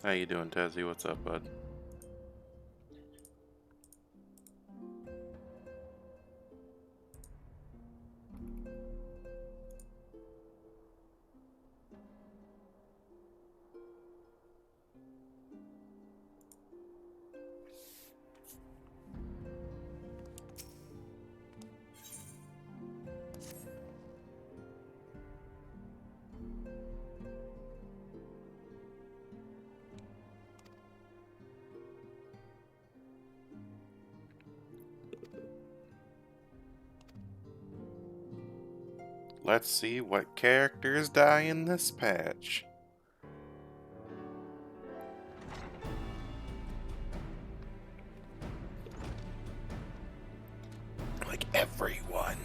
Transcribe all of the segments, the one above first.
How you doing, Tezzy? What's up, bud? Let's see what characters die in this patch. Like everyone.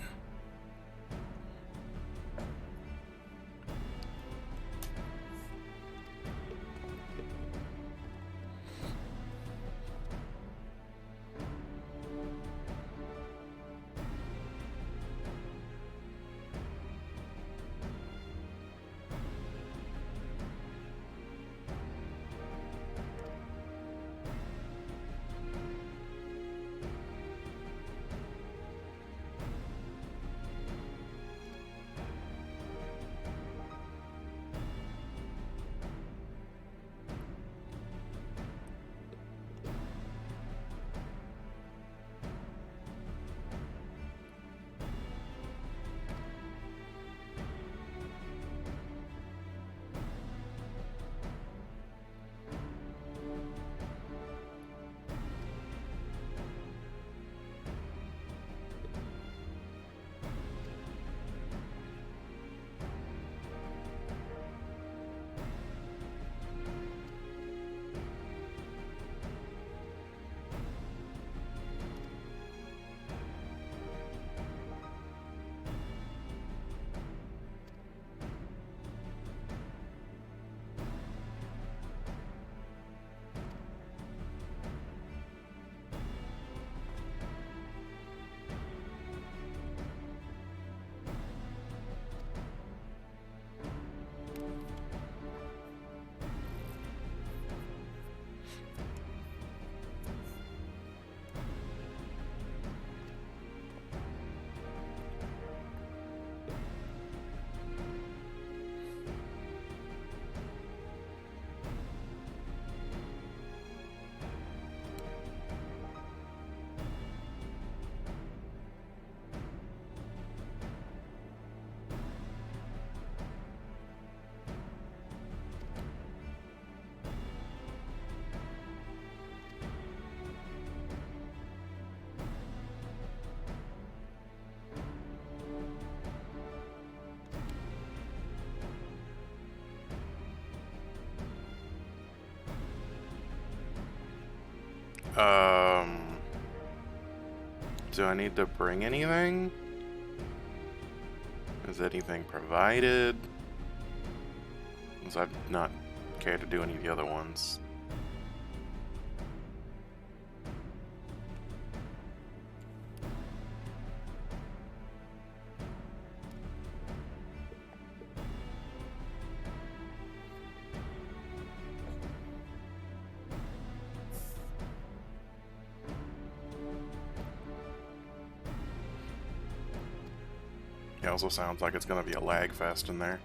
Do I need to bring anything? Is anything provided? Because I'd not care to do any of the other ones. It also sounds like it's gonna be a lag fest in there.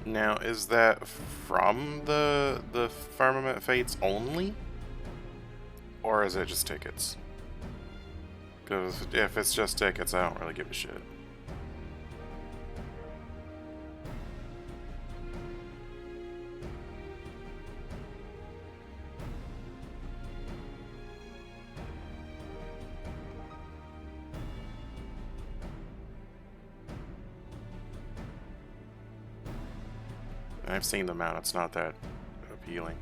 Now, is that from the Firmament Fates only? Or is it just tickets? Because if it's just tickets, I don't really give a shit. I've seen the mount, it's not that appealing.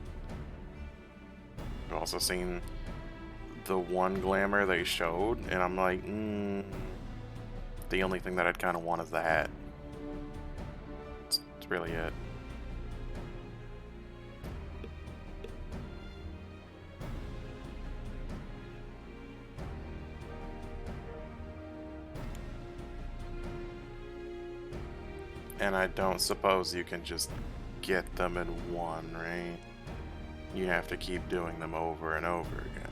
I've also seen the one glamour they showed, and I'm like, the only thing that I'd kind of want is the hat. It's really it. And I don't suppose you can just get them in one, right? You have to keep doing them over and over again.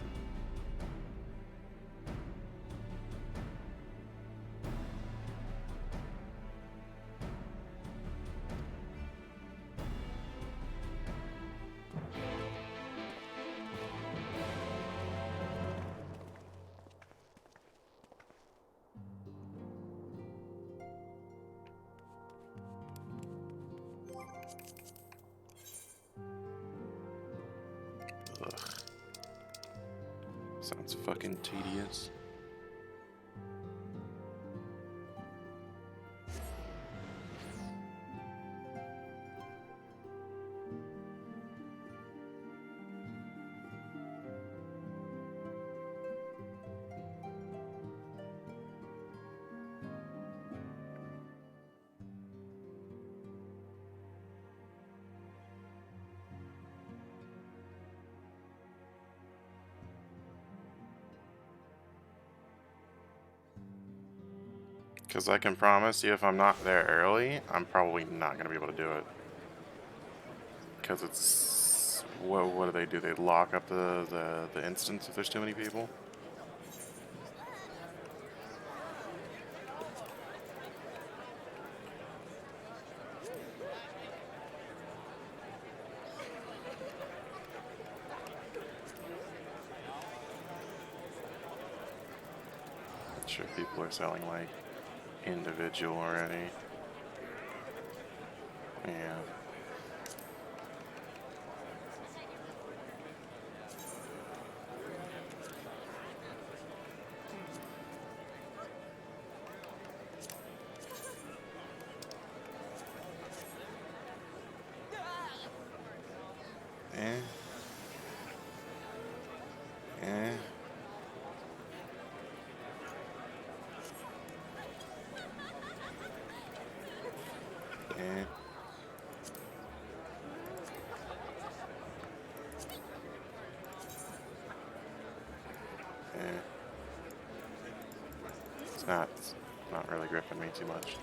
Ugh. Sounds fucking tedious. Because I can promise you, if I'm not there early, I'm probably not going to be able to do it. Because it's... What do they do? They lock up the instance if there's too many people? Not sure if people are selling, like, individual already. Yeah. Eh. Eh. Eh. Eh. It's not really gripping me too much.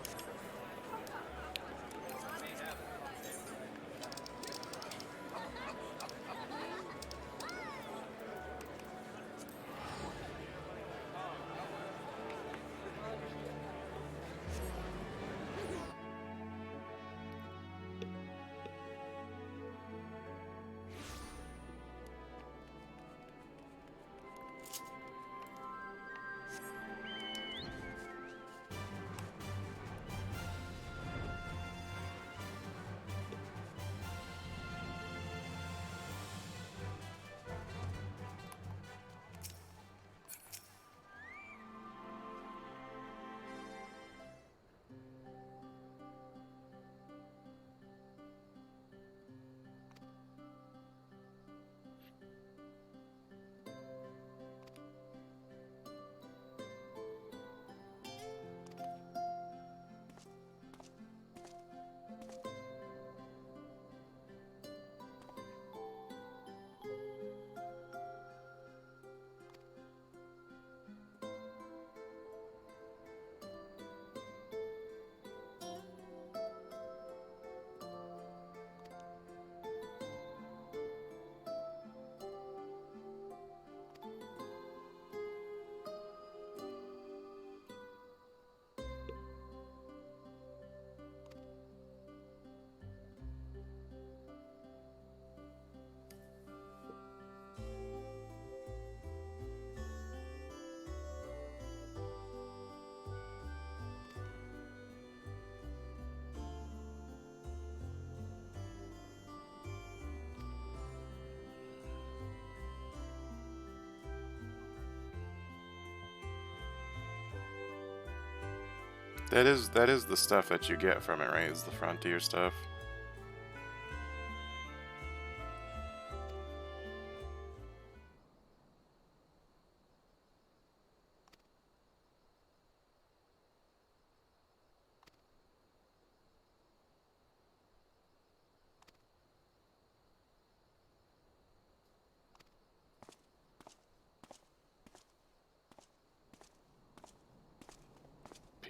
That is the stuff that you get from it, right? Is the frontier stuff.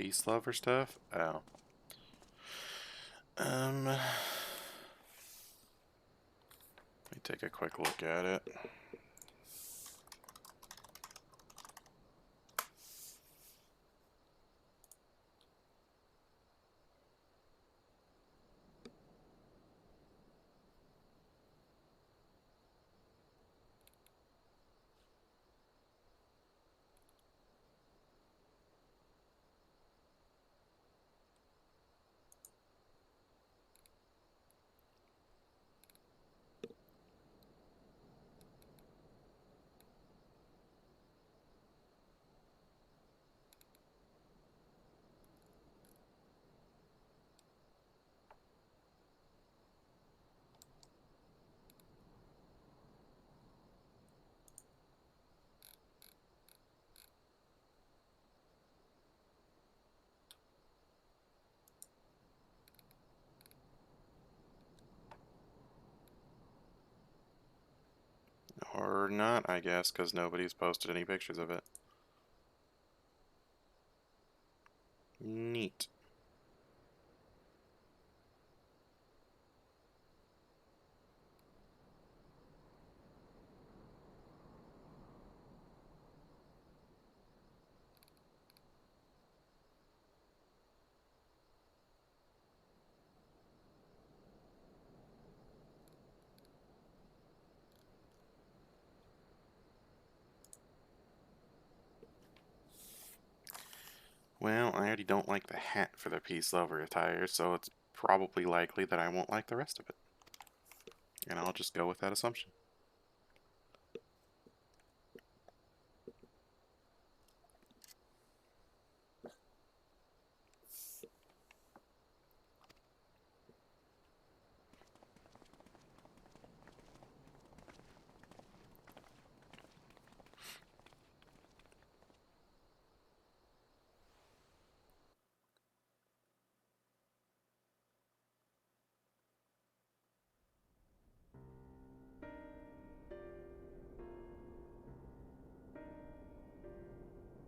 peace lover stuff? Oh. Let me take a quick look at it. Or not, I guess, because nobody's posted any pictures of it. Neat. Well, I already don't like the hat for the peace lover attire, so it's probably likely that I won't like the rest of it. And I'll just go with that assumption.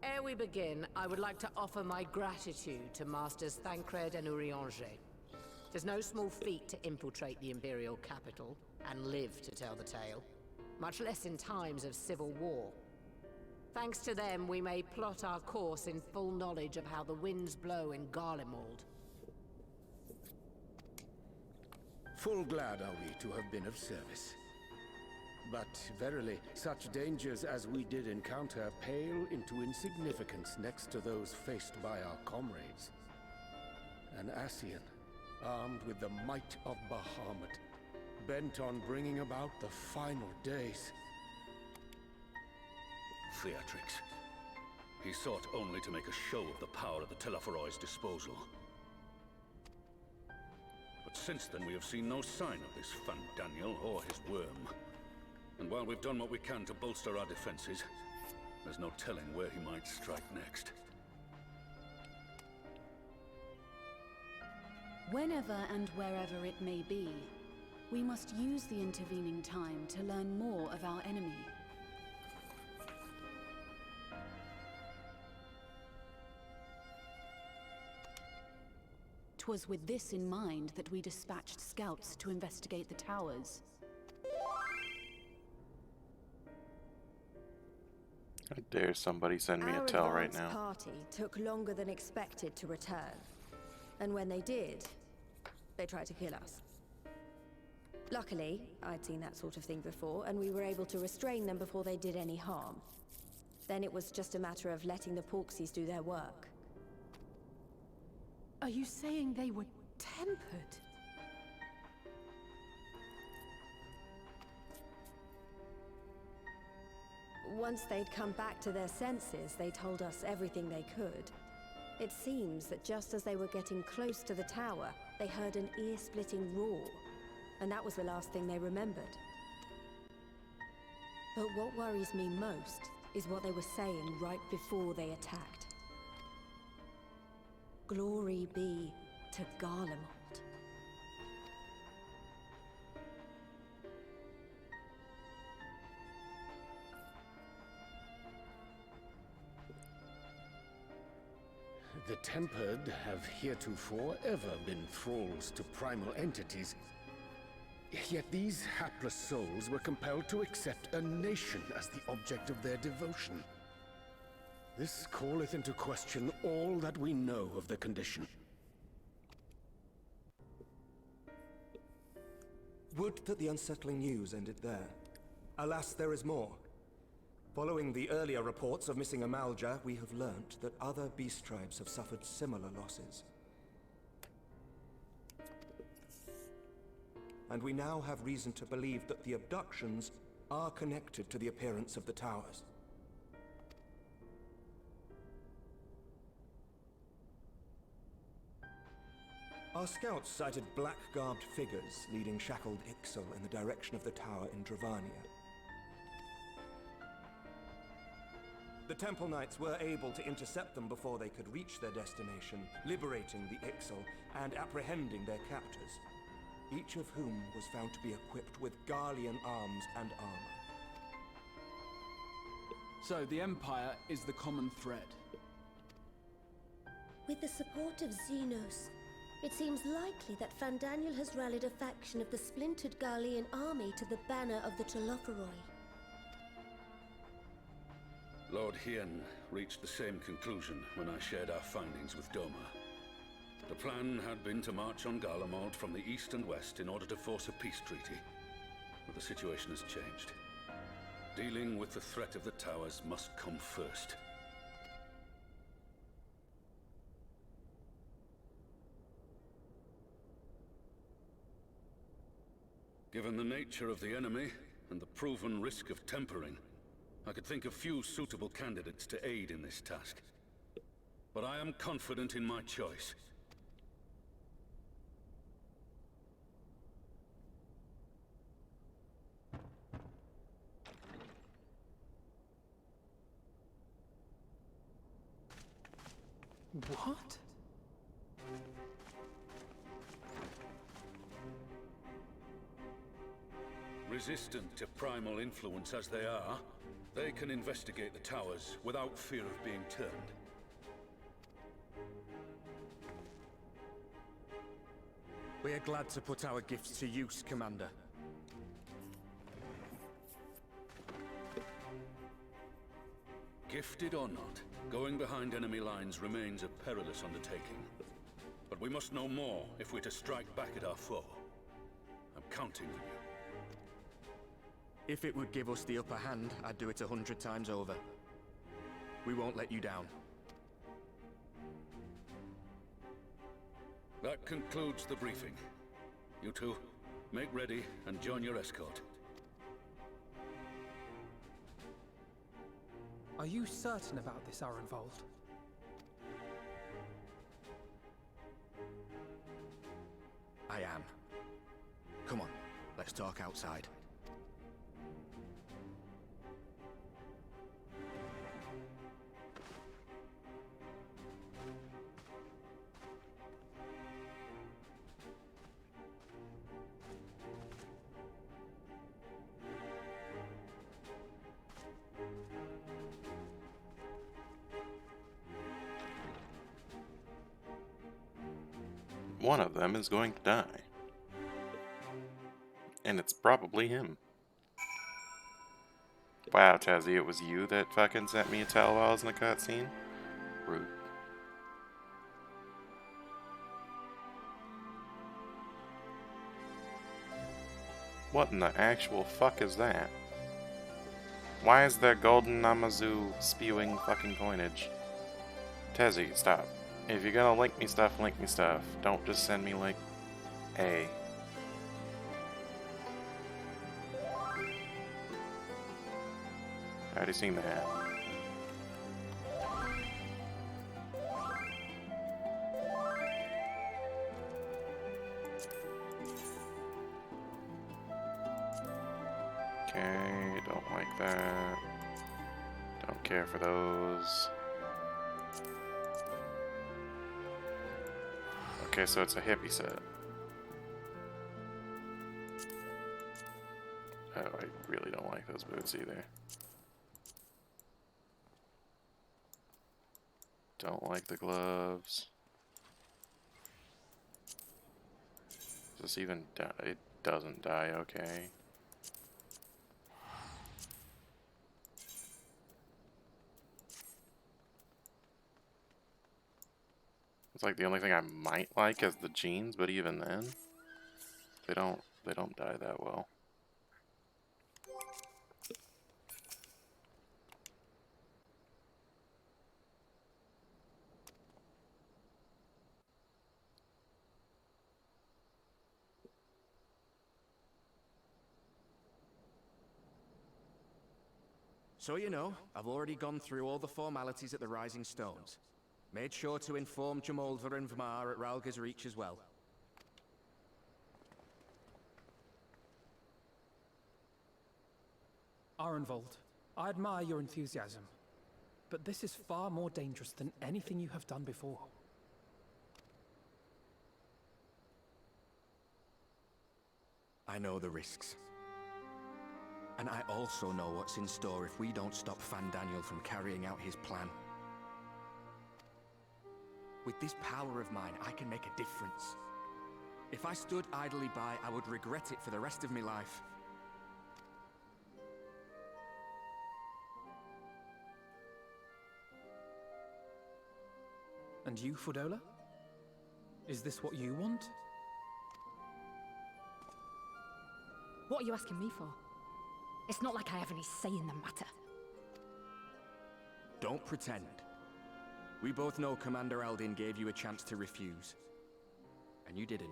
Ere we begin, I would like to offer my gratitude to Masters Thancred and Urianger. It is no small feat to infiltrate the Imperial capital and live to tell the tale, much less in times of civil war. Thanks to them, we may plot our course in full knowledge of how the winds blow in Garlemald. Full glad are we to have been of service. But verily, such dangers as we did encounter pale into insignificance next to those faced by our comrades. An Ascian, armed with the might of Bahamut, bent on bringing about the final days. Theatrics. He sought only to make a show of the power at the Teleforoi's disposal. But since then we have seen no sign of this Fandaniel or his worm. And while we've done what we can to bolster our defenses, there's no telling where he might strike next. Whenever and wherever it may be, we must use the intervening time to learn more of our enemy. 'Twas with this in mind that we dispatched scouts to investigate the towers. How dare somebody send me a tell right now. Our advance party took longer than expected to return. And when they did, they tried to kill us. Luckily, I'd seen that sort of thing before, and we were able to restrain them before they did any harm. Then it was just a matter of letting the Porksies do their work. Are you saying they were tempered? Once they'd come back to their senses, they told us everything they could. It seems that just as they were getting close to the tower, they heard an ear-splitting roar, and that was the last thing they remembered. But what worries me most is what they were saying right before they attacked. Glory be to Garlemald. The Tempered have heretofore ever been thralls to primal entities. Yet these hapless souls were compelled to accept a nation as the object of their devotion. This calleth into question all that we know of the condition. Would that the unsettling news ended there. Alas, there is more. Following the earlier reports of missing Amalja, we have learnt that other beast tribes have suffered similar losses. And we now have reason to believe that the abductions are connected to the appearance of the towers. Our scouts sighted black-garbed figures leading shackled Ixal in the direction of the tower in Dravania. The Temple Knights were able to intercept them before they could reach their destination, liberating the Ixal and apprehending their captors, each of whom was found to be equipped with Garlean arms and armor. So the Empire is the common thread. With the support of Xenos, it seems likely that Fandaniel has rallied a faction of the splintered Garlean army to the banner of the Telophoroi. Lord Hien reached the same conclusion when I shared our findings with Doma. The plan had been to march on Garlemald from the east and west in order to force a peace treaty. But the situation has changed. Dealing with the threat of the towers must come first. Given the nature of the enemy and the proven risk of tempering, I could think of few suitable candidates to aid in this task. But I am confident in my choice. What? Resistant to primal influence as they are, they can investigate the towers without fear of being turned. We are glad to put our gifts to use, Commander. Gifted or not, going behind enemy lines remains a perilous undertaking. But we must know more if we're to strike back at our foe. I'm counting on you. If it would give us the upper hand, I'd do it 100 times over. We won't let you down. That concludes the briefing. You two, make ready and join your escort. Are you certain about this, Arenvold? I am. Come on, let's talk outside. One of them is going to die. And it's probably him. Wow, Tazzy, it was you that fucking sent me a tell while I was in the cutscene? Rude. What in the actual fuck is that? Why is there golden Namazu spewing fucking coinage? Tezzy, stop. If you're gonna link me stuff, link me stuff. Don't just send me, like, A. I already seen that. Okay, don't like that. Don't care for those. Okay, so it's a hippie set. Oh, I really don't like those boots either. Don't like the gloves. Does this even die? It doesn't die, okay. It's like the only thing I might like is the jeans, but even then, they don't die that well. So you know, I've already gone through all the formalities at the Rising Stones. Made sure to inform Jamoldva and Vmar at Ralga's Reach as well. Arenvold, I admire your enthusiasm, but this is far more dangerous than anything you have done before. I know the risks. And I also know what's in store if we don't stop Fandaniel from carrying out his plan. With this power of mine, I can make a difference. If I stood idly by, I would regret it for the rest of my life. And you, Fudola? Is this what you want? What are you asking me for? It's not like I have any say in the matter. Don't pretend. We both know Commander Eldin gave you a chance to refuse. And you didn't.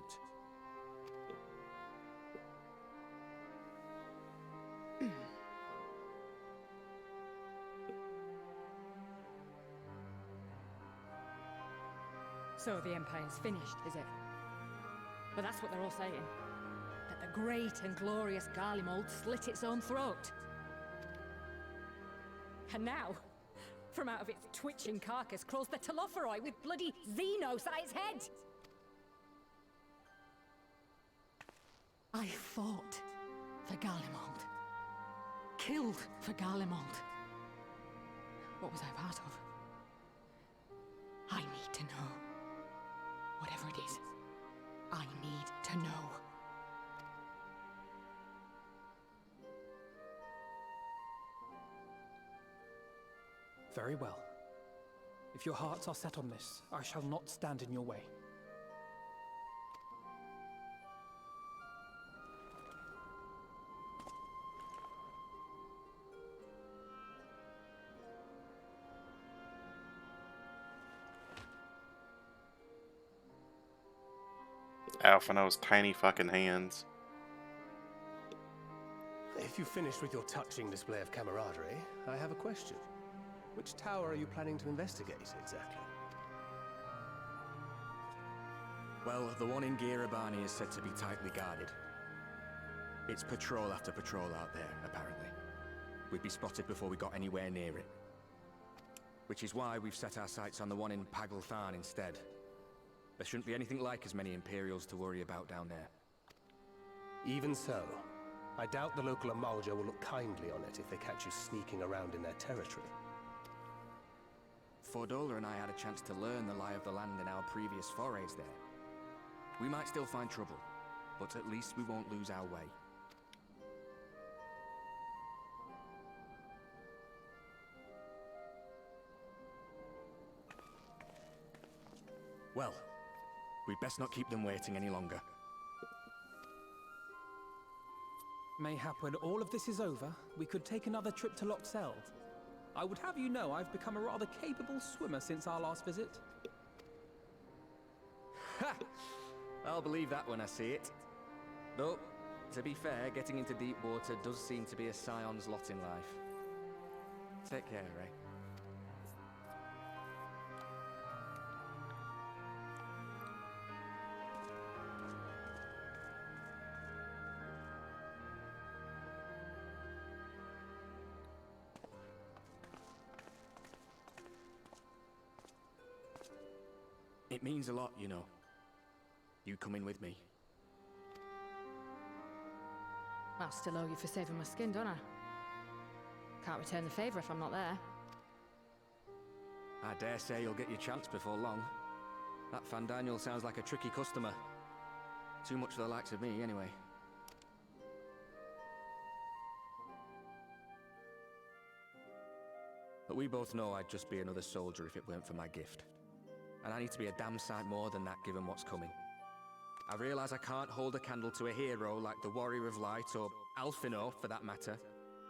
So the Empire's finished, is it? But that's what they're all saying. That the great and glorious Garlemald slit its own throat. And now, from out of its twitching carcass crawls the Telophoroi with bloody Xenos at its head! I fought for Garlemald. Killed for Garlemald. What was I part of? I need to know. Whatever it is, I need to know. Very well. If your hearts are set on this, I shall not stand in your way. Alphino's tiny fucking hands. If you've finished with your touching display of camaraderie, I have a question. Which tower are you planning to investigate, exactly? Well, the one in Girabani is said to be tightly guarded. It's patrol after patrol out there, apparently. We'd be spotted before we got anywhere near it. Which is why we've set our sights on the one in Paglthan instead. There shouldn't be anything like as many Imperials to worry about down there. Even so, I doubt the local Amalja will look kindly on it if they catch you sneaking around in their territory. Fordola and I had a chance to learn the lie of the land in our previous forays there. We might still find trouble, but at least we won't lose our way. Well, we'd best not keep them waiting any longer. Mayhap when all of this is over, we could take another trip to Loxeld. I would have you know I've become a rather capable swimmer since our last visit. Ha! I'll believe that when I see it. Though, to be fair, getting into deep water does seem to be a scion's lot in life. Take care, Ray. It means a lot, you know. You coming with me. I still owe you for saving my skin, don't I? Can't return the favour if I'm not there. I dare say you'll get your chance before long. That Fandaniel sounds like a tricky customer. Too much for the likes of me, anyway. But we both know I'd just be another soldier if it weren't for my gift. And I need to be a damn sight more than that given what's coming. I realise I can't hold a candle to a hero like the Warrior of Light, or Alphino for that matter.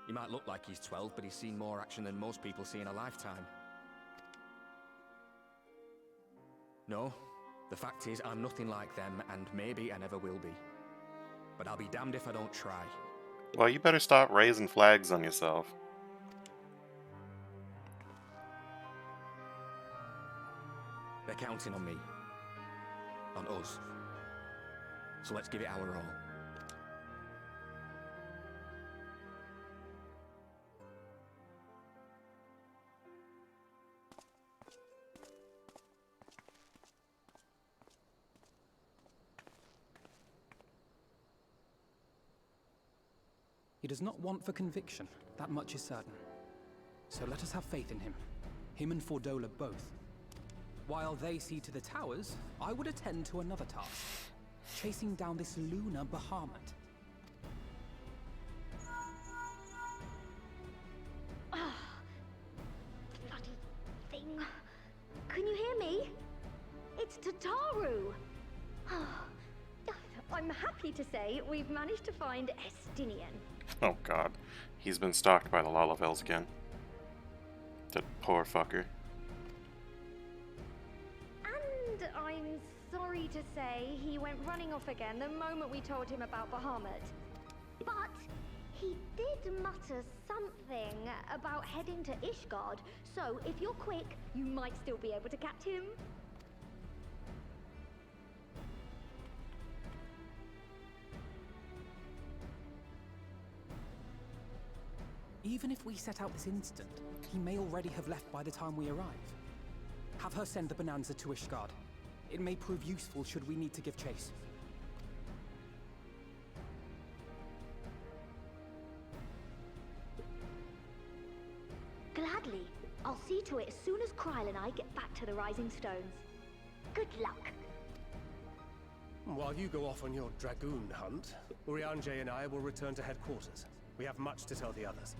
He might look like he's 12, but he's seen more action than most people see in a lifetime. No, the fact is I'm nothing like them, and maybe I never will be. But I'll be damned if I don't try. Well, you better stop raising flags on yourself. They're counting on me. On us. So let's give it our all. He does not want for conviction, that much is certain. So let us have faith in him. Him and Fordola both. While they see to the towers, I would attend to another task. Chasing down this lunar Bahamut. Bloody thing. Can you hear me? It's Tataru! I'm happy to say we've managed to find Estinian. Oh god. He's been stalked by the Lalavels again. That poor fucker. And I'm sorry to say he went running off again the moment we told him about Bahamut. But he did mutter something about heading to Ishgard, so if you're quick, you might still be able to catch him. Even if we set out this instant, he may already have left by the time we arrive. Have her send the Bonanza to Ishgard. It may prove useful should we need to give chase. Gladly. I'll see to it as soon as Kryl and I get back to the Rising Stones. Good luck. While you go off on your dragoon hunt, Urianger and I will return to headquarters. We have much to tell the others.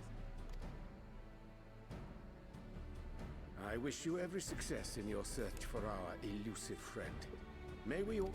I wish you every success in your search for our elusive friend. May we all...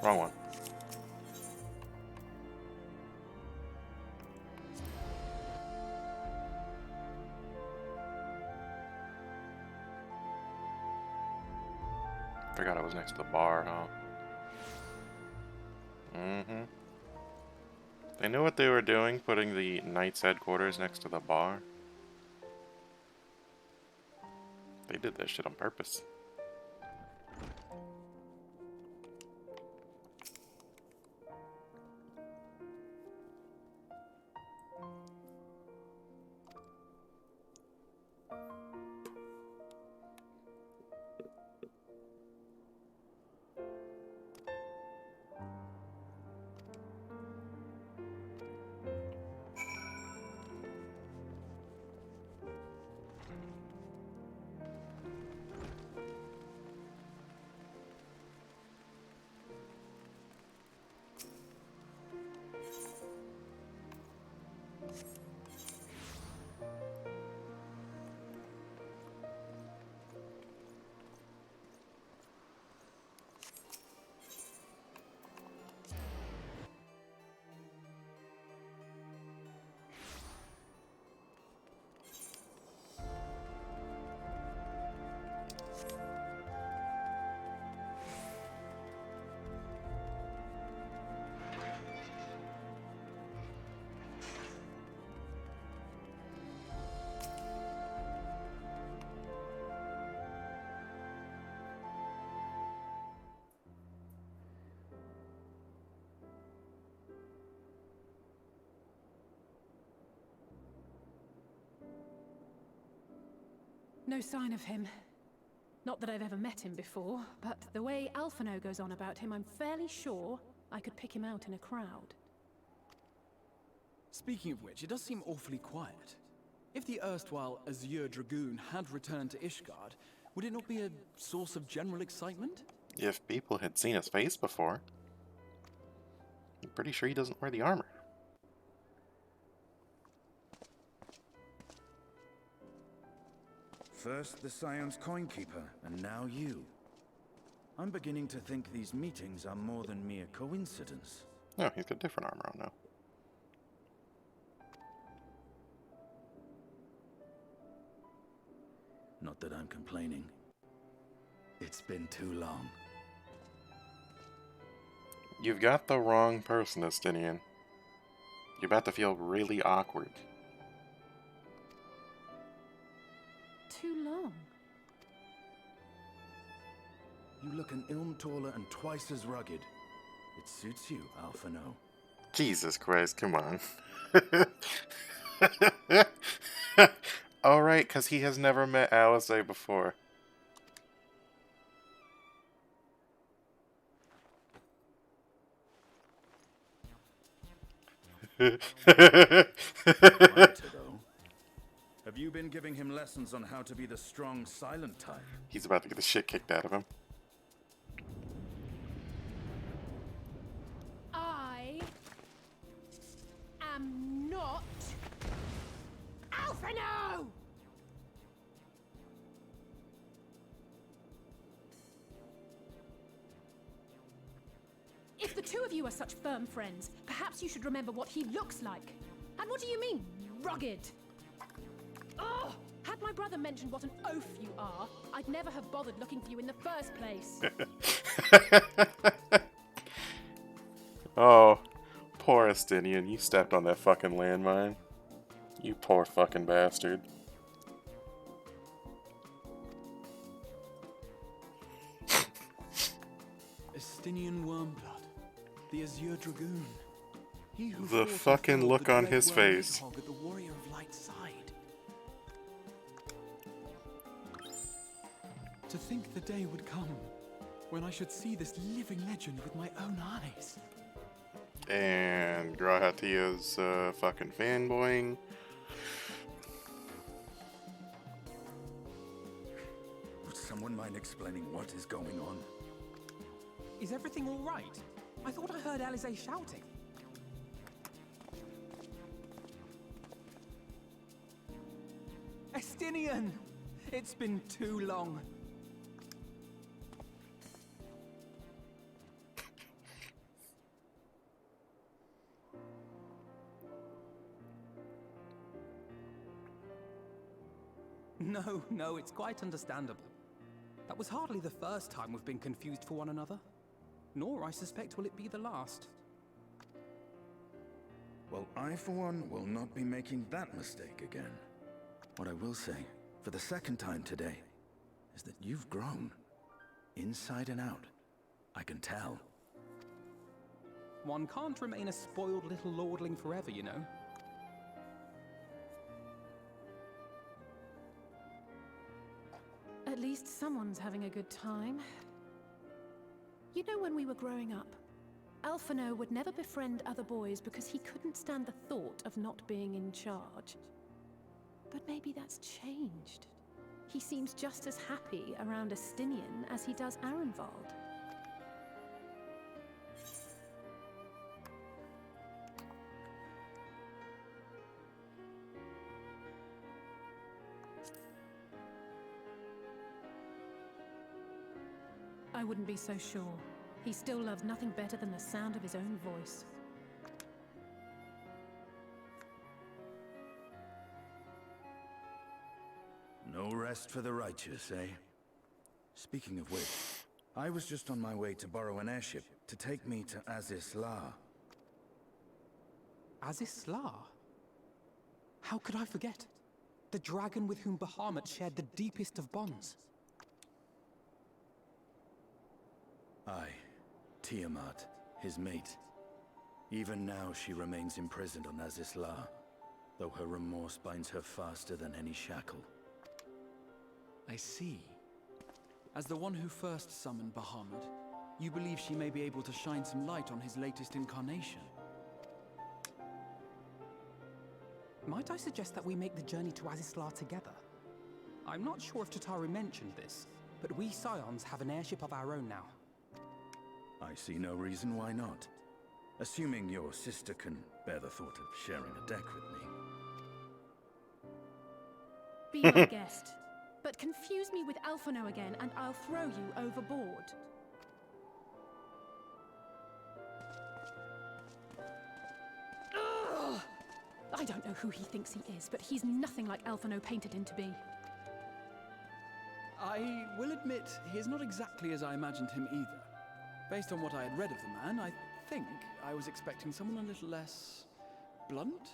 Wrong one. Forgot I was next to the bar, huh? Mm-hmm. They knew what they were doing, putting the Knights headquarters next to the bar. They did that shit on purpose. No sign of him. Not that I've ever met him before, but the way Alphino goes on about him, I'm fairly sure I could pick him out in a crowd. Speaking of which, it does seem awfully quiet. If the erstwhile Azure Dragoon had returned to Ishgard, would it not be a source of general excitement? If people had seen his face before, I'm pretty sure he doesn't wear the armor. First the Scion's Coinkeeper, and now you. I'm beginning to think these meetings are more than mere coincidence. No, he's got different armor on now. Not that I'm complaining. It's been too long. You've got the wrong person, Estinian. You're about to feel really awkward. Too long. You look an ilm taller and twice as rugged. It suits you, Alphino. Jesus Christ, come on. Alright, because he has never met Alice before. Have you been giving him lessons on how to be the strong, silent type? He's about to get the shit kicked out of him. I am not Alphino! If the two of you are such firm friends, perhaps you should remember what he looks like. And what do you mean, rugged? Oh, had my brother mentioned what an oaf you are, I'd never have bothered looking for you in the first place. Oh, poor Estinian. You stepped on that fucking landmine. You poor fucking bastard. Estinian Wormblood, the Azure Dragoon. He who The fought and fucking felled look the on dread his worm face. Nidhogg at the Warrior of Light's side. To think the day would come when I should see this living legend with my own eyes. And Grahatia's fucking fanboying. Would someone mind explaining what is going on? Is everything all right? I thought I heard Alize shouting. Estinian! It's been too long. No, it's quite understandable. That was hardly the first time we've been confused for one another. Nor, I suspect, will it be the last. Well, I, for one, will not be making that mistake again. What I will say, for the second time today, is that you've grown. Inside and out. I can tell. One can't remain a spoiled little lordling forever, you know. At least someone's having a good time. You know, when we were growing up, Alphino would never befriend other boys because he couldn't stand the thought of not being in charge. But maybe that's changed. He seems just as happy around Estinian as he does Arenvald. I wouldn't be so sure. He still loves nothing better than the sound of his own voice. No rest for the righteous, eh? Speaking of which, I was just on my way to borrow an airship to take me to Azis La. Azis La? How could I forget? The dragon with whom Bahamut shared the deepest of bonds. Aye, Tiamat, his mate. Even now she remains imprisoned on Azis La, though her remorse binds her faster than any shackle. I see. As the one who first summoned Bahamut, you believe she may be able to shine some light on his latest incarnation. Might I suggest that we make the journey to Azisla together? I'm not sure if Tataru mentioned this, but we Scions have an airship of our own now. I see no reason why not. Assuming your sister can bear the thought of sharing a deck with me. Be my guest. But confuse me with Alphino again, and I'll throw you overboard. Ugh! I don't know who he thinks he is, but he's nothing like Alphino painted him to be. I will admit, he is not exactly as I imagined him either. Based on what I had read of the man, I think I was expecting someone a little less blunt?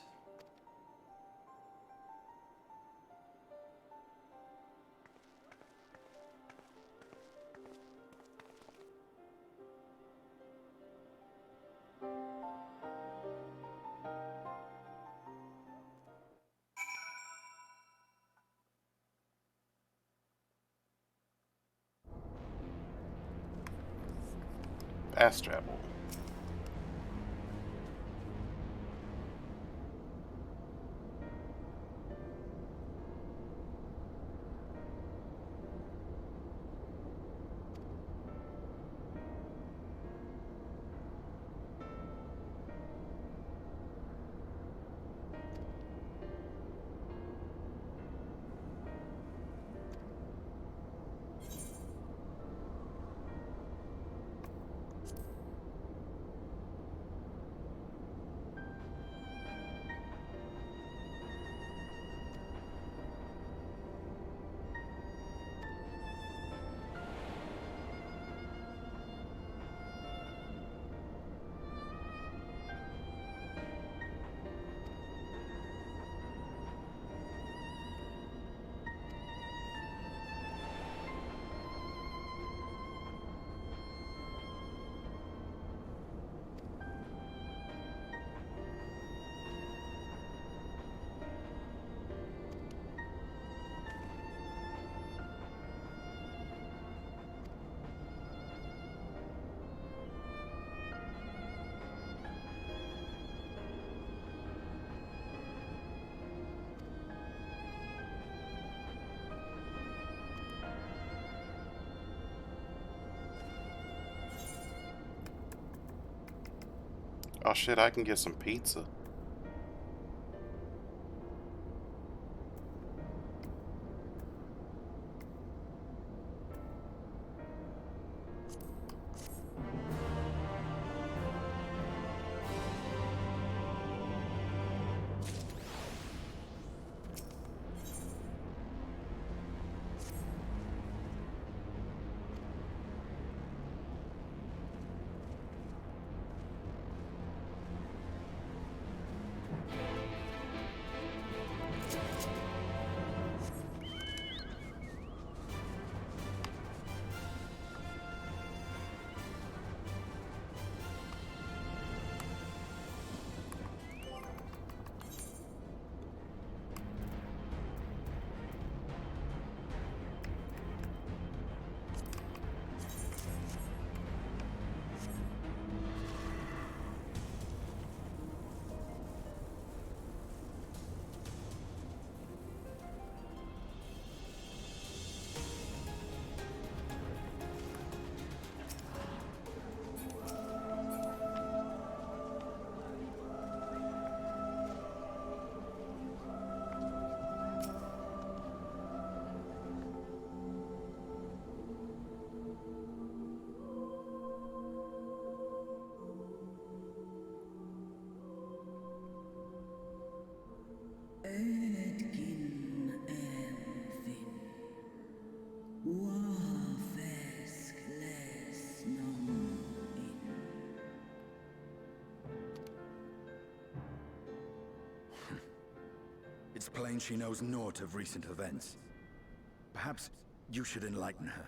Fast travel. Oh shit, I can get some pizza. It's plain she knows naught of recent events. Perhaps you should enlighten her.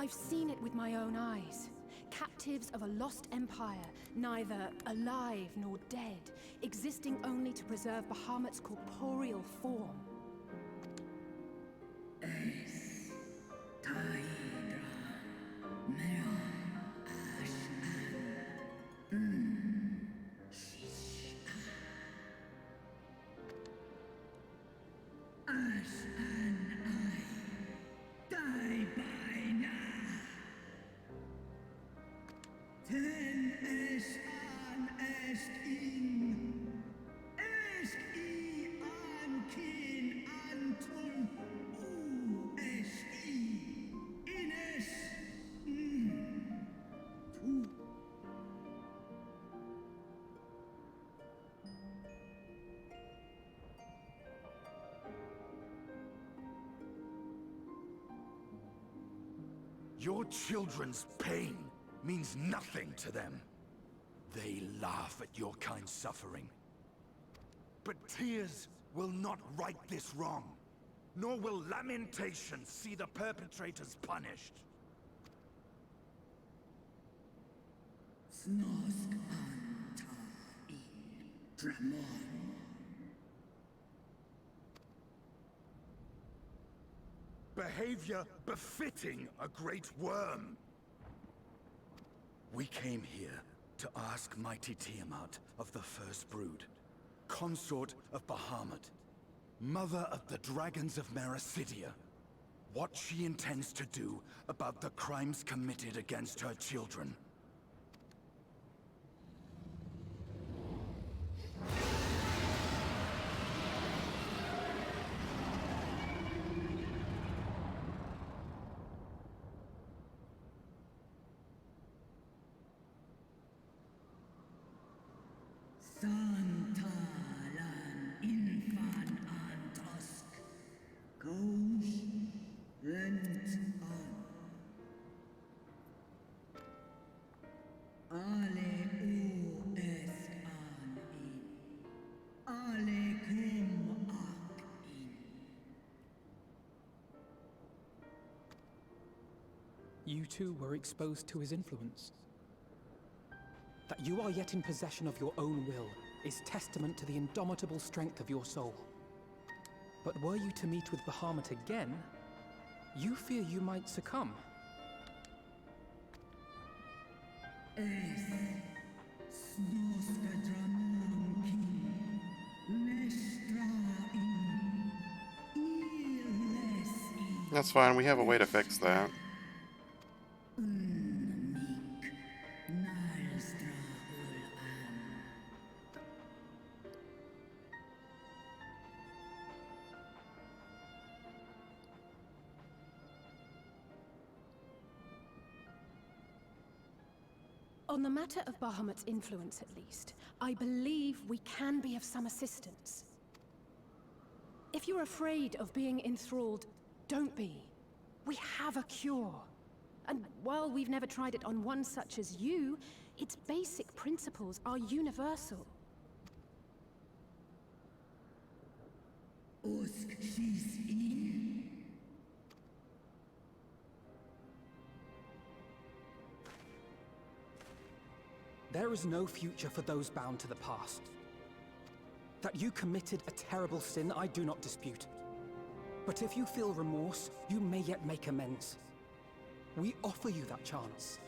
I've seen it with my own eyes. Captives of a lost empire, neither alive nor dead, existing only to preserve Bahamut's corporeal form. Your children's pain means nothing to them. They laugh at your kind suffering. But tears will not right this wrong, nor will lamentation see the perpetrators punished. Behavior befitting a great worm. We came here to ask mighty Tiamat of the First Brood, consort of Bahamut, mother of the dragons of Mericidia, what she intends to do about the crimes committed against her children. You too were exposed to his influence. That you are yet in possession of your own will is testament to the indomitable strength of your soul. But were you to meet with Bahamut again, you fear you might succumb. That's fine, we have a way to fix that. On the matter of Bahamut's influence, at least, I believe we can be of some assistance. If you're afraid of being enthralled, don't be. We have a cure. And while we've never tried it on one such as you, its basic principles are universal. There is no future for those bound to the past. That you committed a terrible sin, I do not dispute. But if you feel remorse, you may yet make amends. We offer you that chance.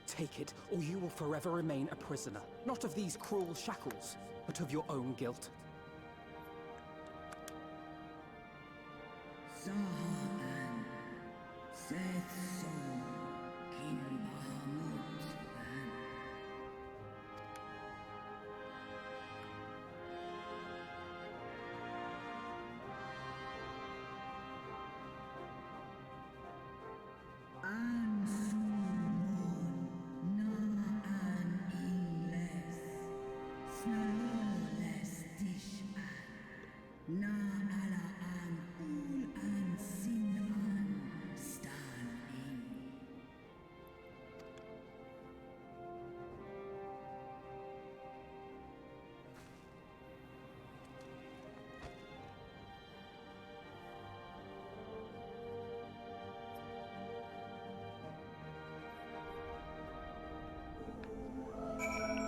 Take it, or you will forever remain a prisoner, not of these cruel shackles, but of your own guilt.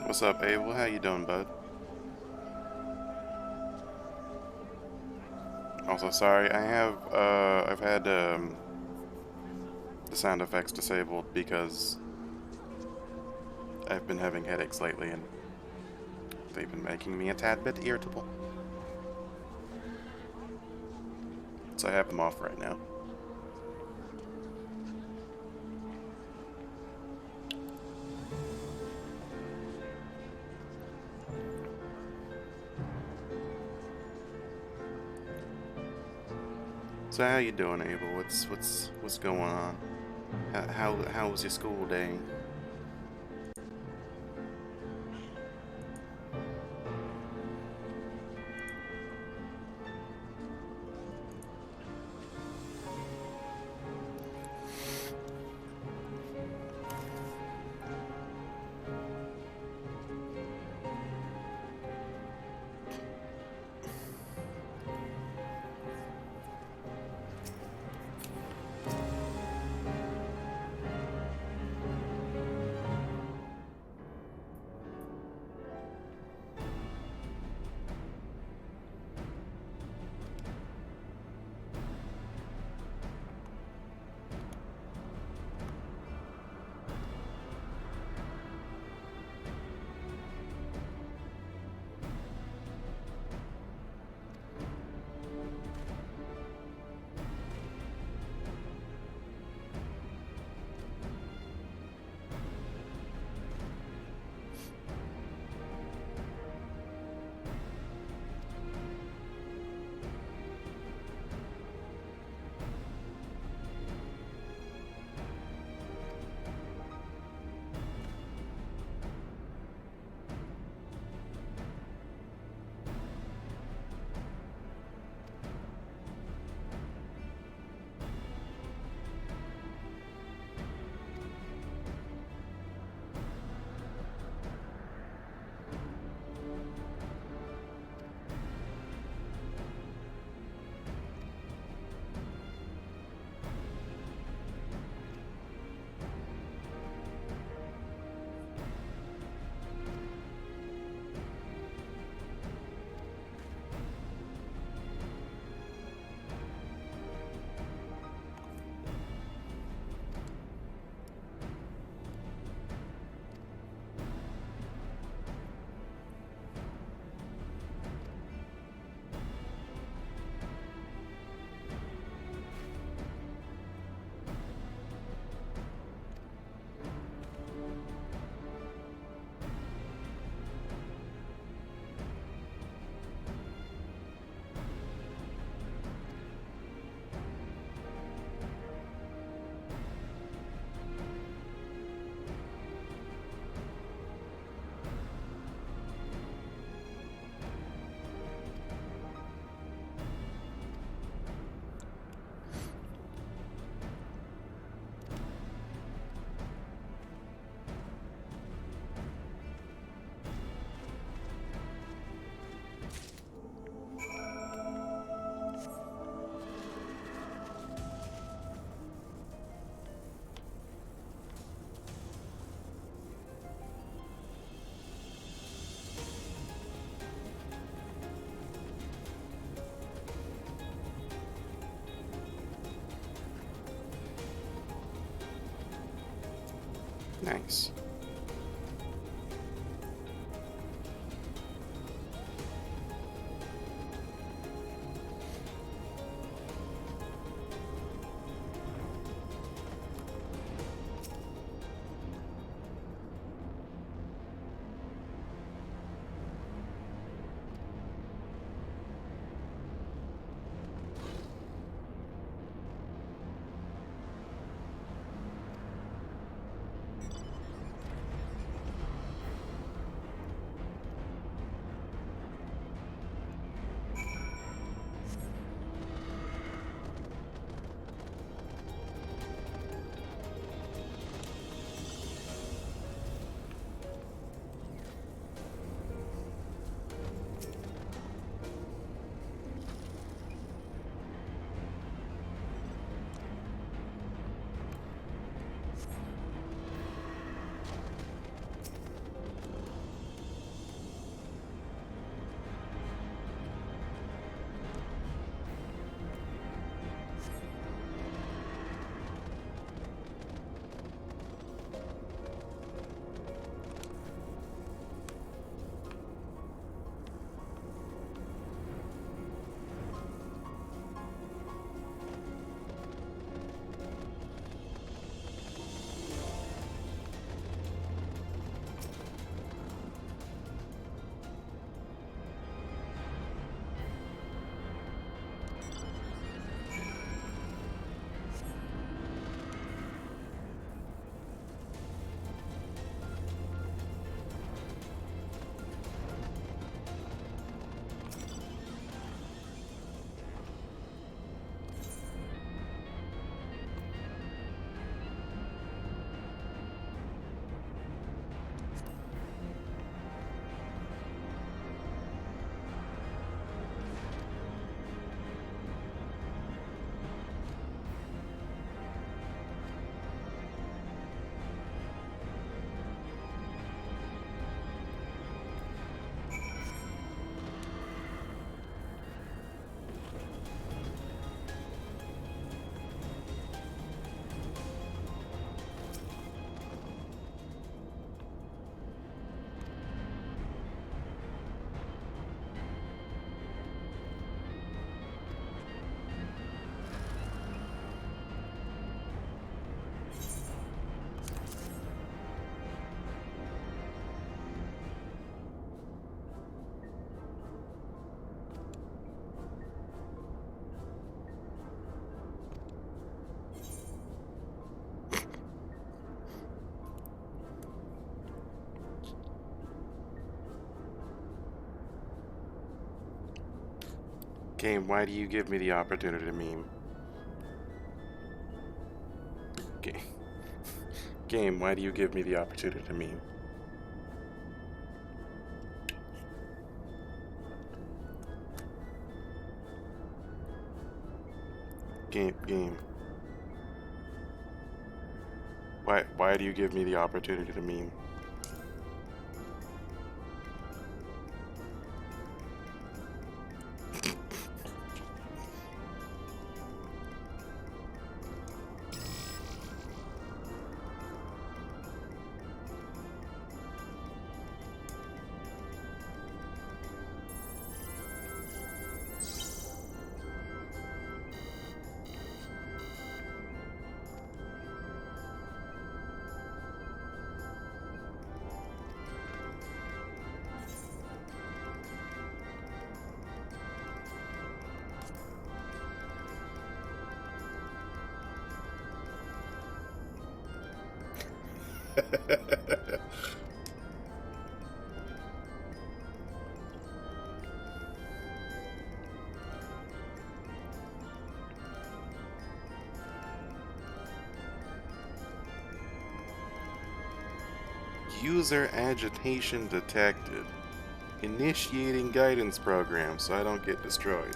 What's up, Abel? How you doing, bud? Also, sorry, I've had the sound effects disabled because I've been having headaches lately and they've been making me a tad bit irritable. So I have them off right now. So how you doing, Abel? What's going on? How was your school day? Nice. Game, why do you give me the opportunity to meme? Game, why do you give me the opportunity to meme? Game. Why do you give me the opportunity to meme? User agitation detected. Initiating guidance program so I don't get destroyed.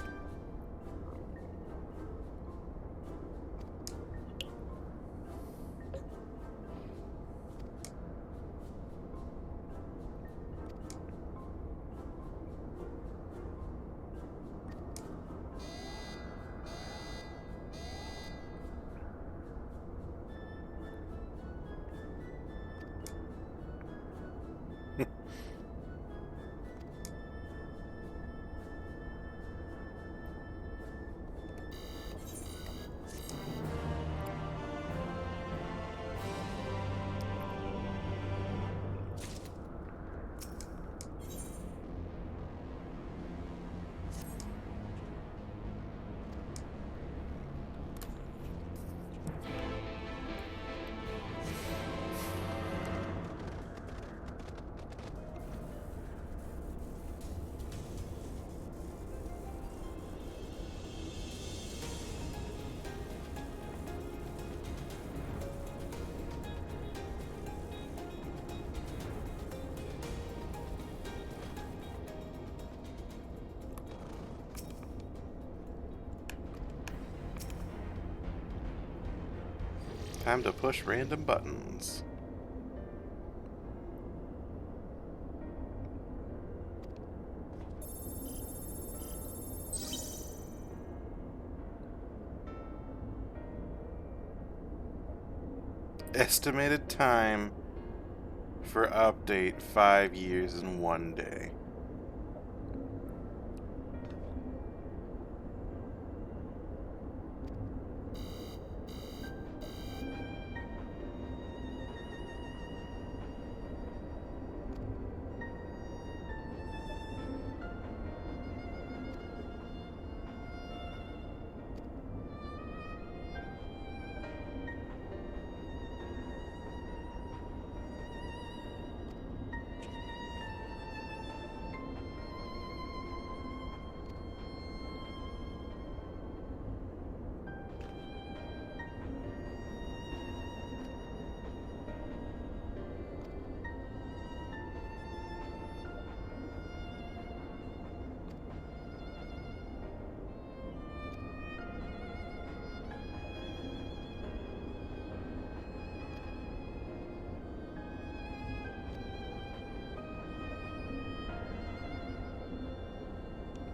Time to push random buttons. Estimated time for update 5 years and 1 day.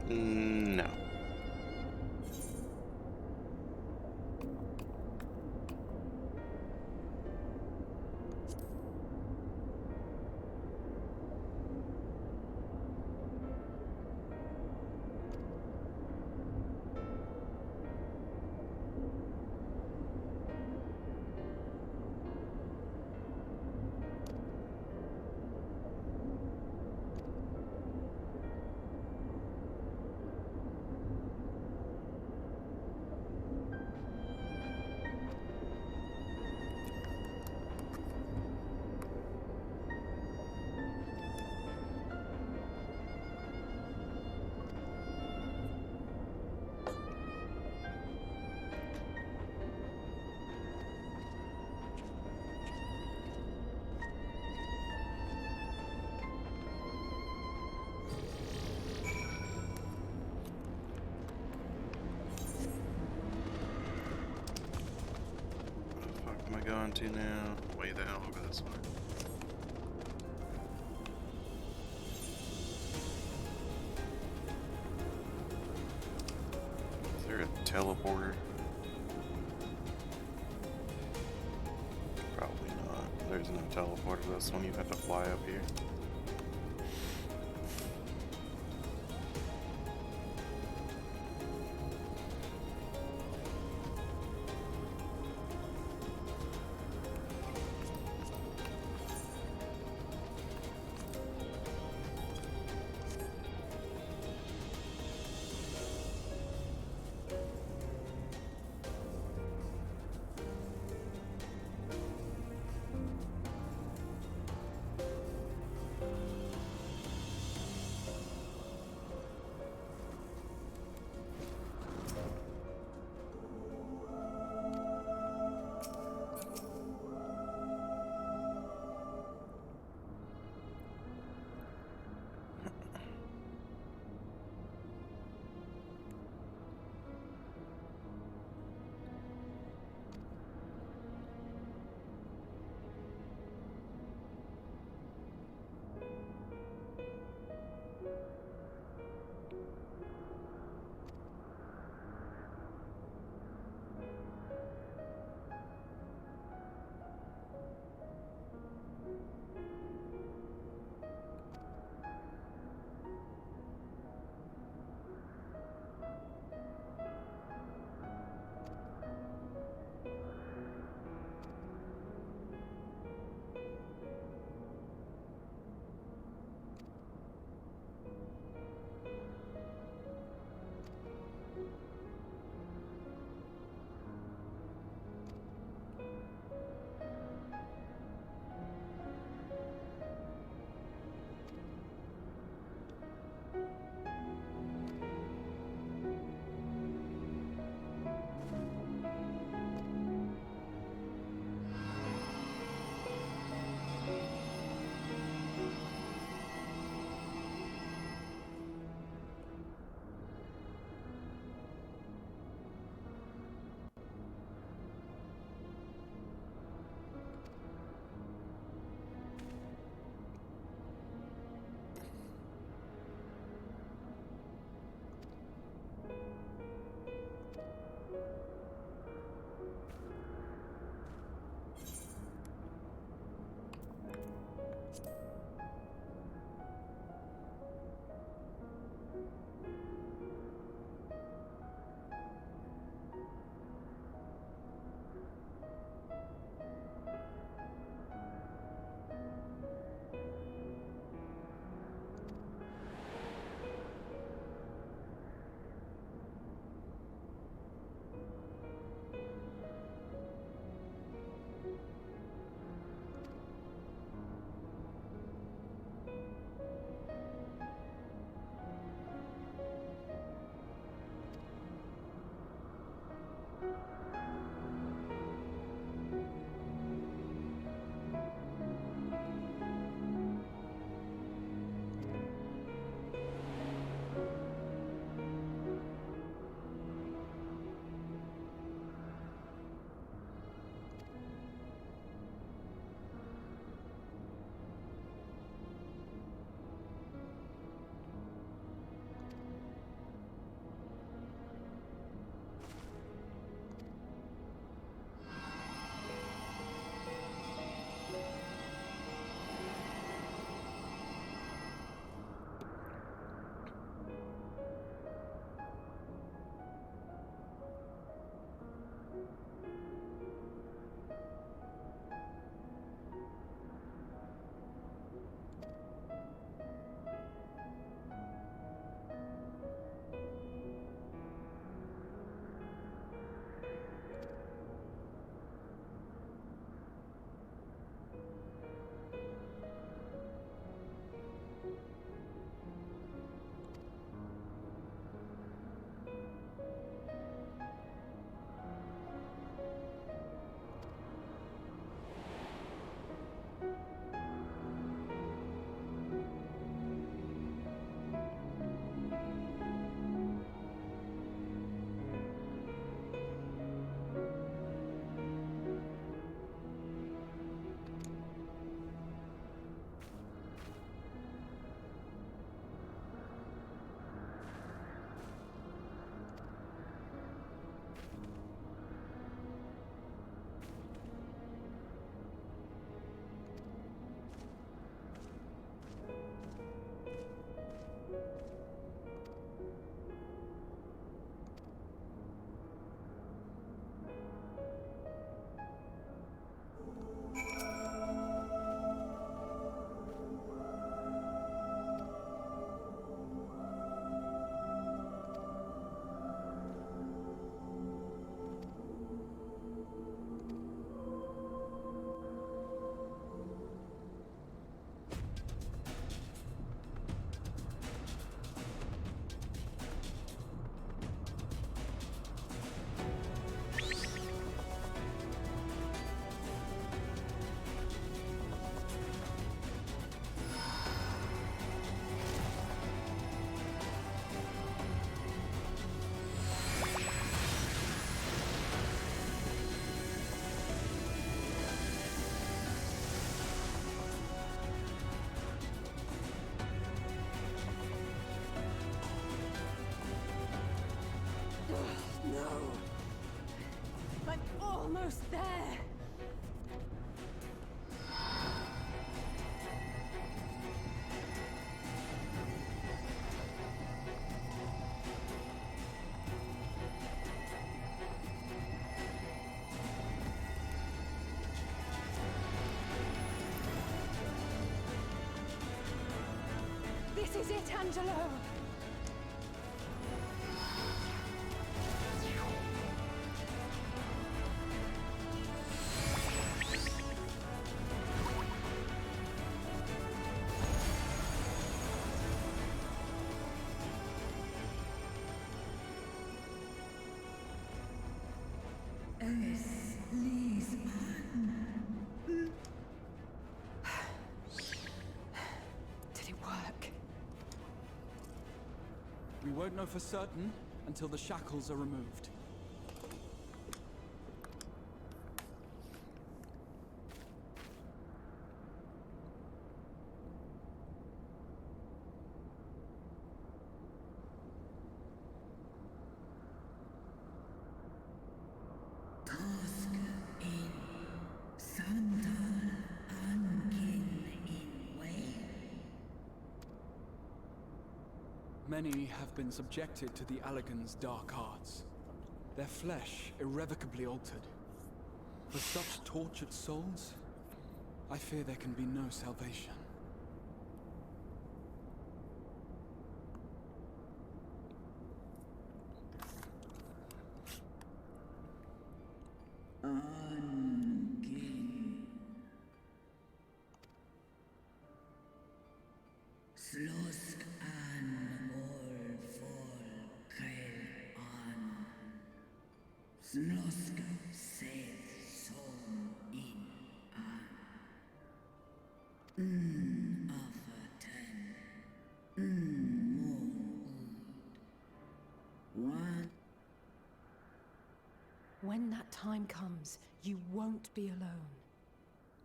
No. Am I going to now? Way the hell over this way. Is there a teleporter? Probably not. There's no teleporter to this one. You have to fly up here. No. I'm almost there. This is it, Angelo! Did it work? We won't know for certain until the shackles are removed. Many have been subjected to the Allagan's dark arts, their flesh irrevocably altered. For such tortured souls, I fear there can be no salvation. When that time comes, you won't be alone.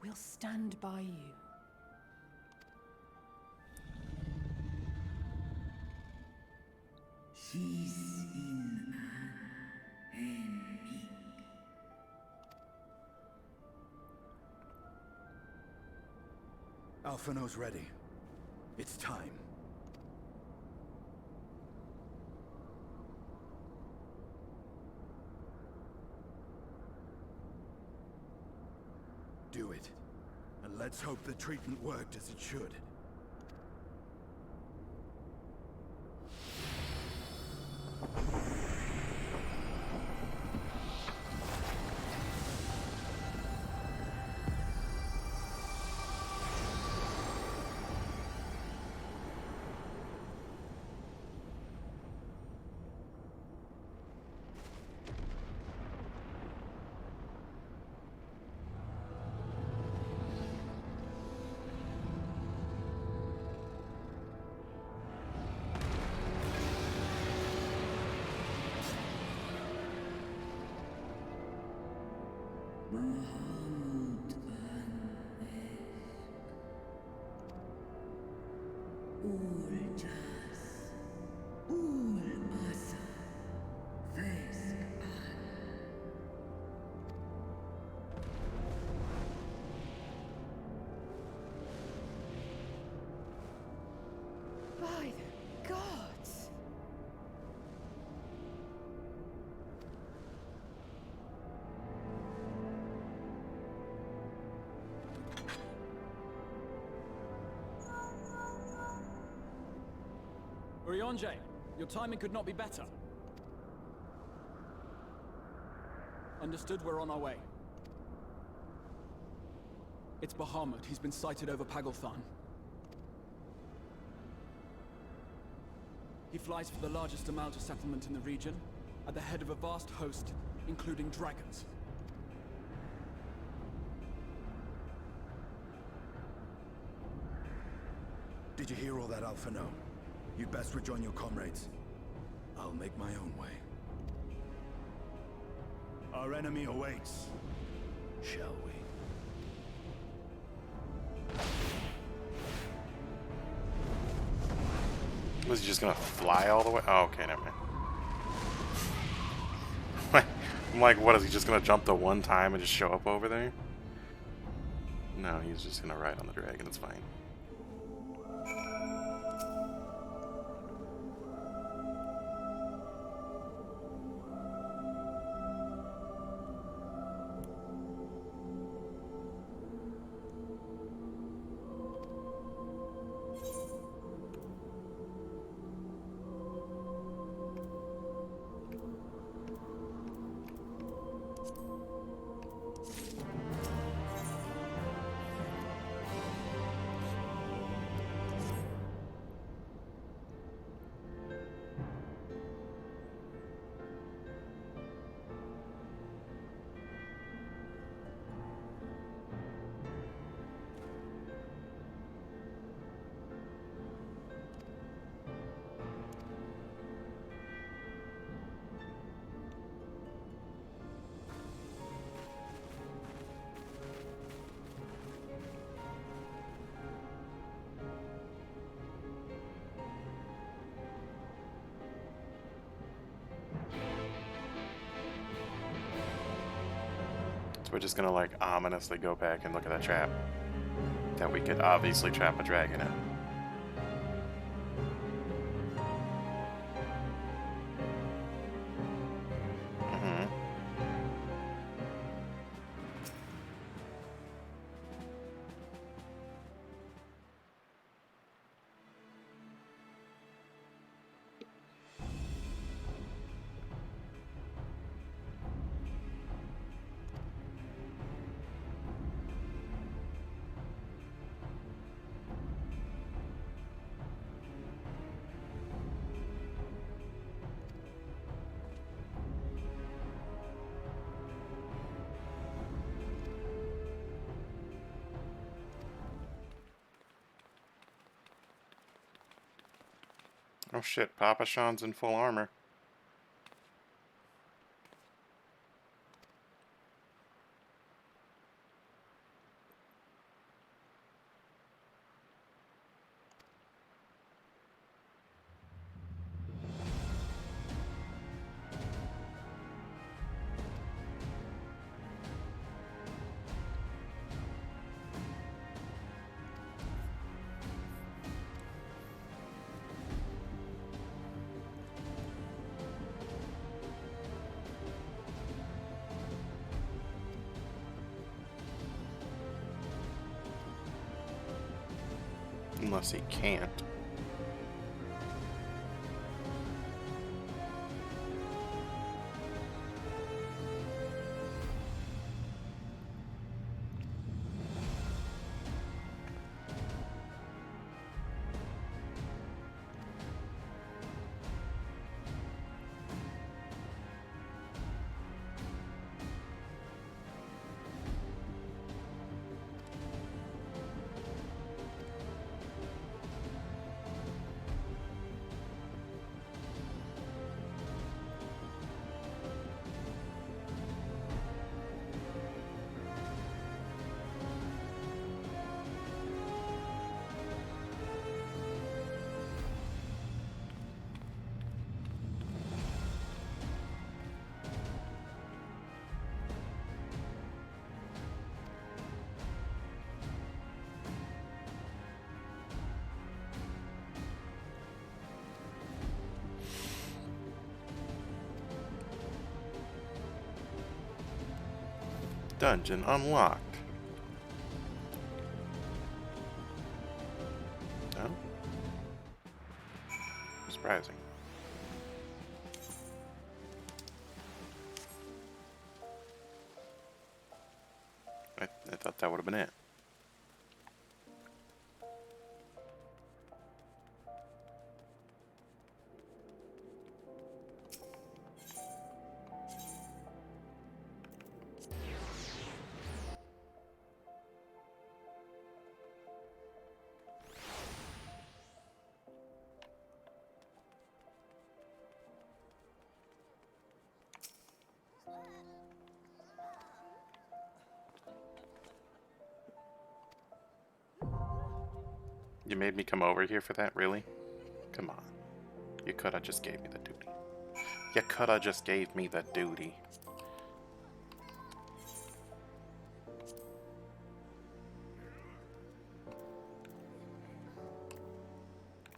We'll stand by you. Alphino's ready. It's time. Do it. And let's hope the treatment worked as it should. By the gods! Urianger, your timing could not be better. Understood, we're on our way. It's Bahamut. He's been sighted over Pagalthan. He flies for the largest Amalja settlement in the region, at the head of a vast host, including dragons. Did you hear all that, Alphino? You'd best rejoin your comrades. I'll make my own way. Our enemy awaits. Shall we? Was he just gonna fly all the way? Oh, okay, never mind. I'm like, what, is he just gonna jump the one time and just show up over there? No, he's just gonna ride on the dragon, it's fine. So we're just gonna like ominously go back and look at that trap that we could obviously trap a dragon in. Oh shit, Papa Sean's in full armor. Unless he can't. Dungeon unlocked. Oh? Surprising. I thought that would have been it. You made me come over here for that, really? Come on. You could have just gave me the duty. You coulda just gave me the duty.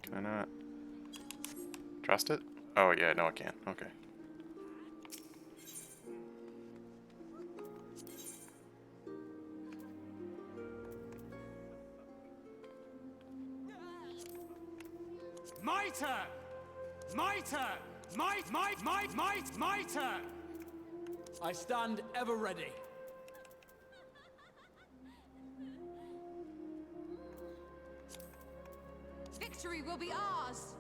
Can I not trust it? Oh yeah, no I can't. Okay. My turn! My turn! My turn! I stand ever ready. Victory will be ours!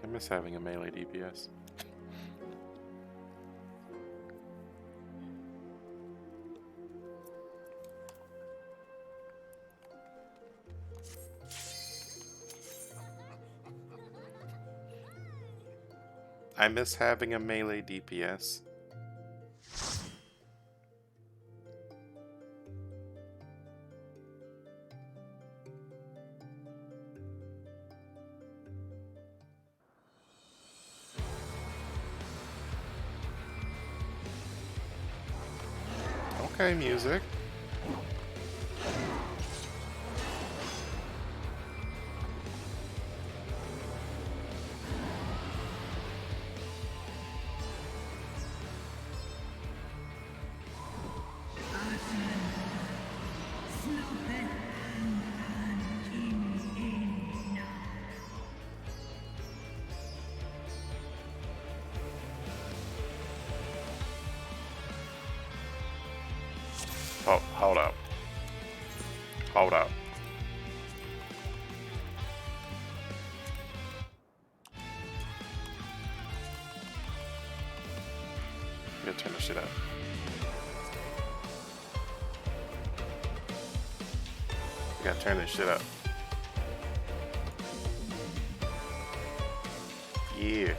I miss having a melee DPS. I miss having a melee DPS. Okay, music. Oh, hold up. Hold up. You gotta turn this shit up. You gotta turn this shit up. Yeah.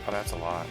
Oh, that's a lot.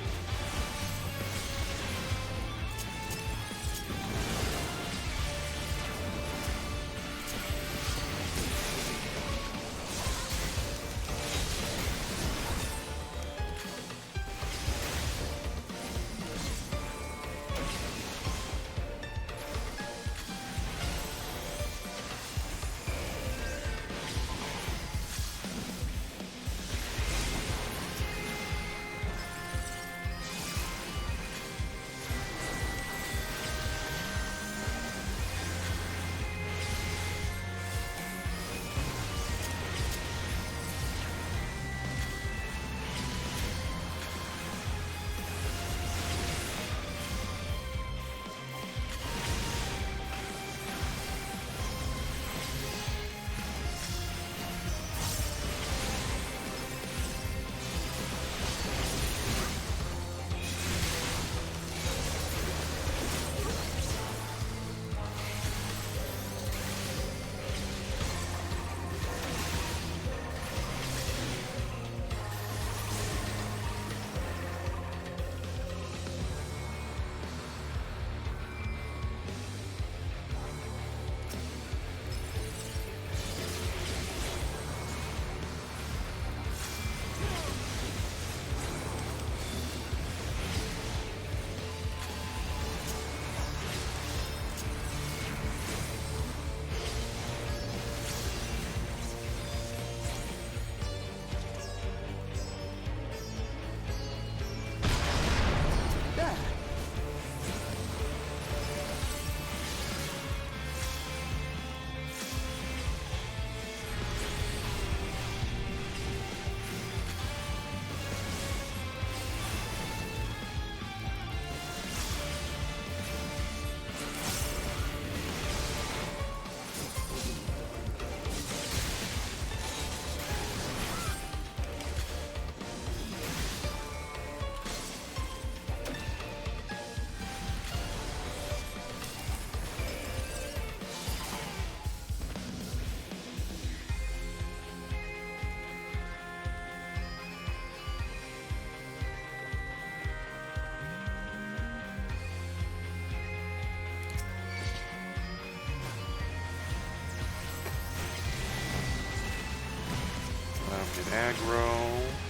Get aggro.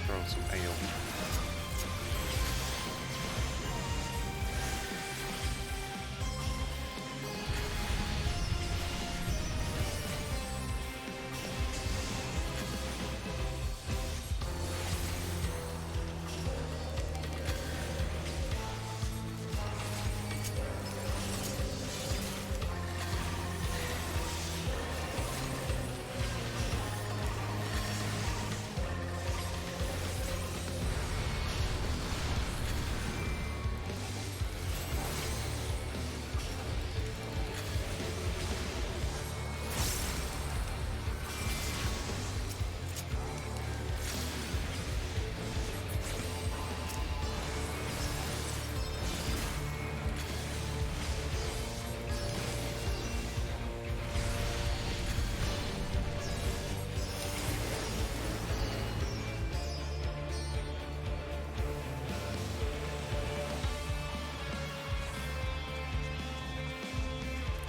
Throw some AoE.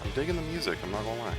I'm digging the music, I'm not gonna lie.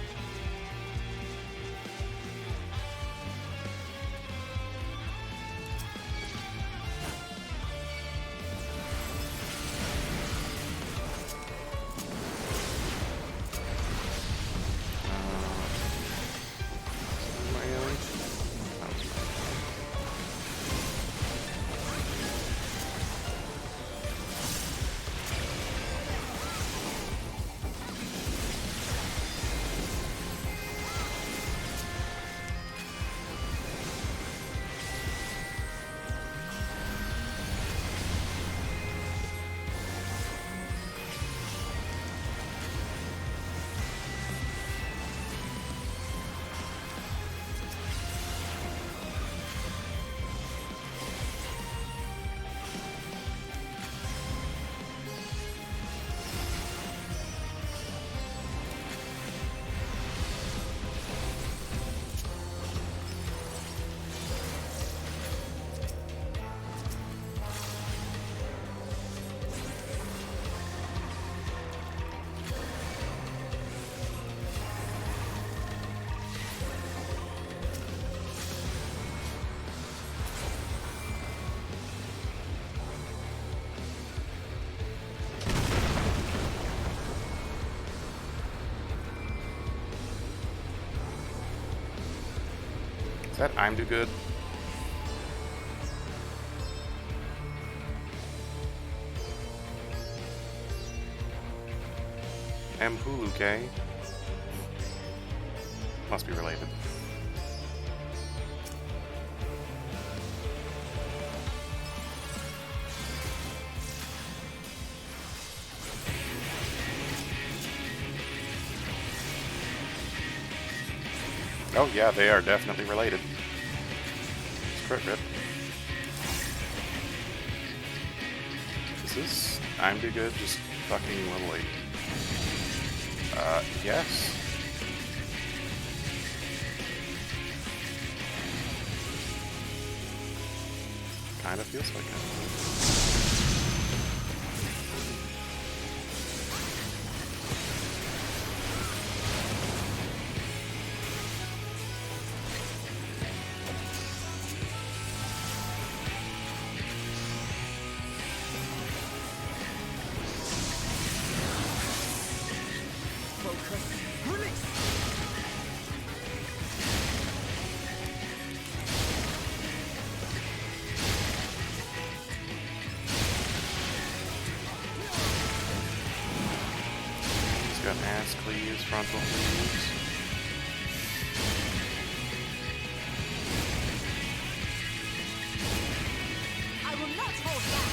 Is that I'm do good? Mpuluke must be related. Oh yeah, they are definitely related. Crit rip. Is this I'm do good just fucking little lady? Yes. Kind of feels like it. Got ass cleaves, frontal cleaves. I will not hold back.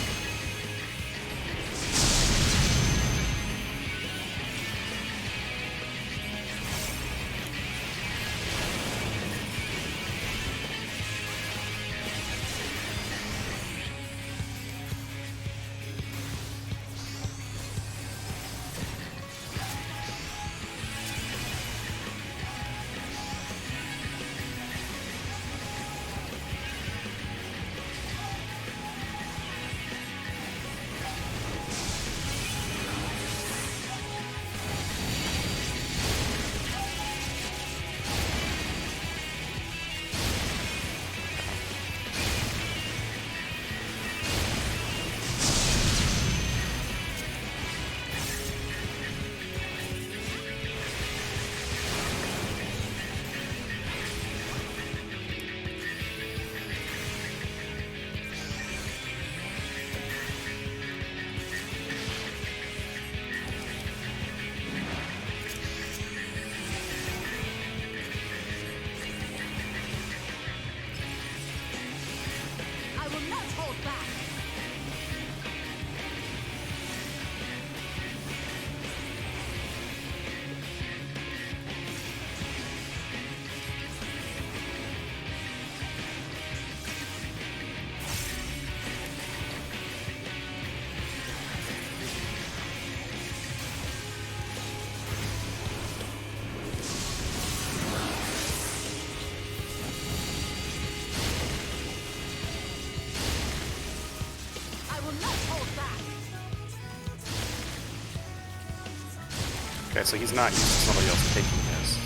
Okay, so he's not used to somebody else taking his.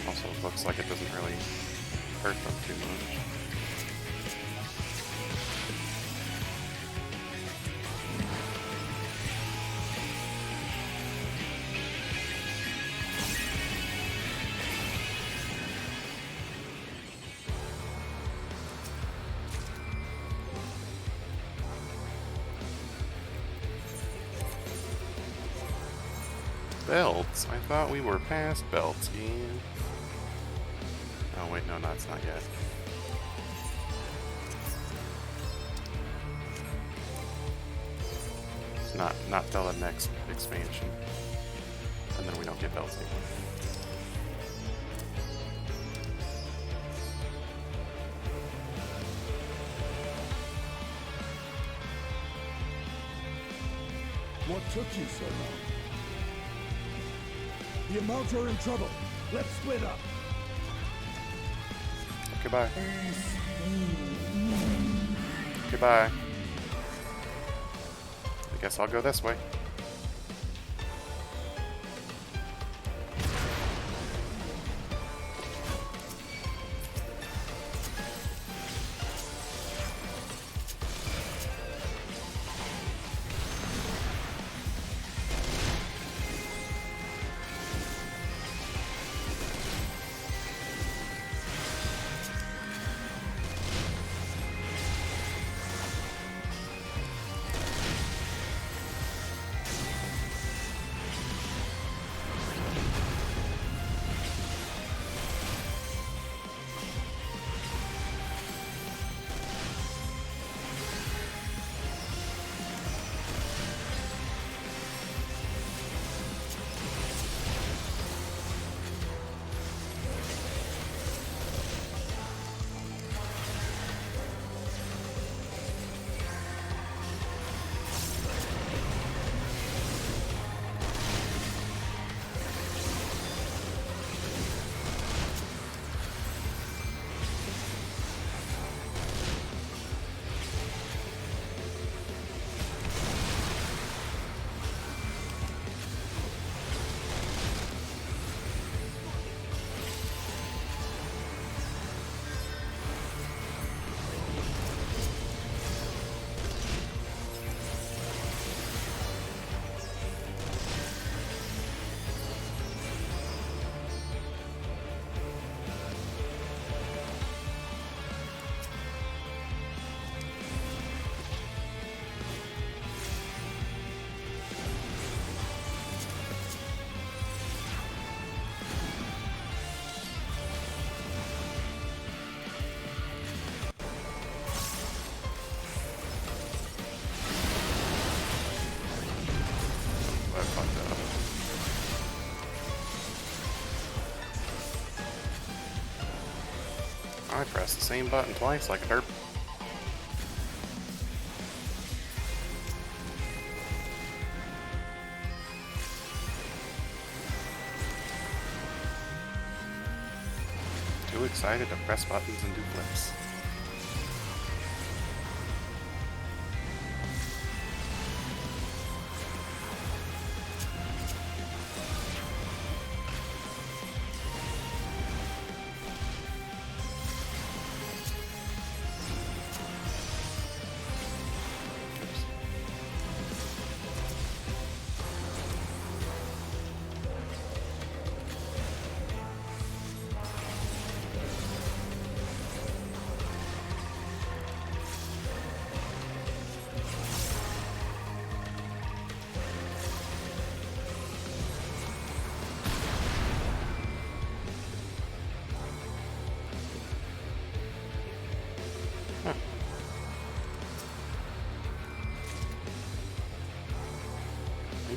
Also, it looks like it doesn't really hurt them too much. Belts? I thought we were past belts, Ian. Oh wait, no, it's not yet. It's not till the next expansion. And then we don't get belts anymore. What took you so long? The Amalja are in trouble. Let's split up. Goodbye. Goodbye. I guess I'll go this way. I pressed the same button twice like a derp. Too excited to press buttons and do flips.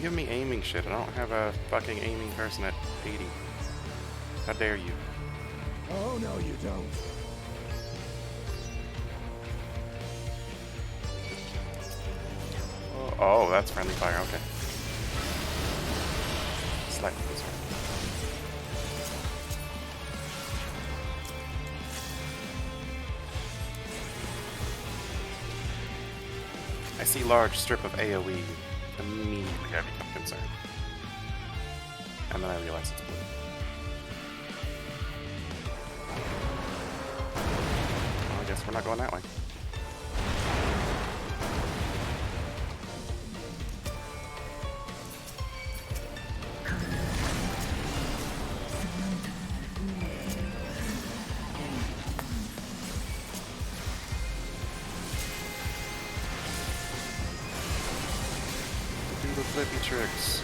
Give me aiming shit. I don't have a fucking aiming person at 80. How dare you? Oh, no, you don't. Oh, that's friendly fire. Okay. Slightly this way. I see large strip of AoE. Immediately I become concerned. And then I realize it's blue. Well, I guess we're not going that way. Do the flippy tricks.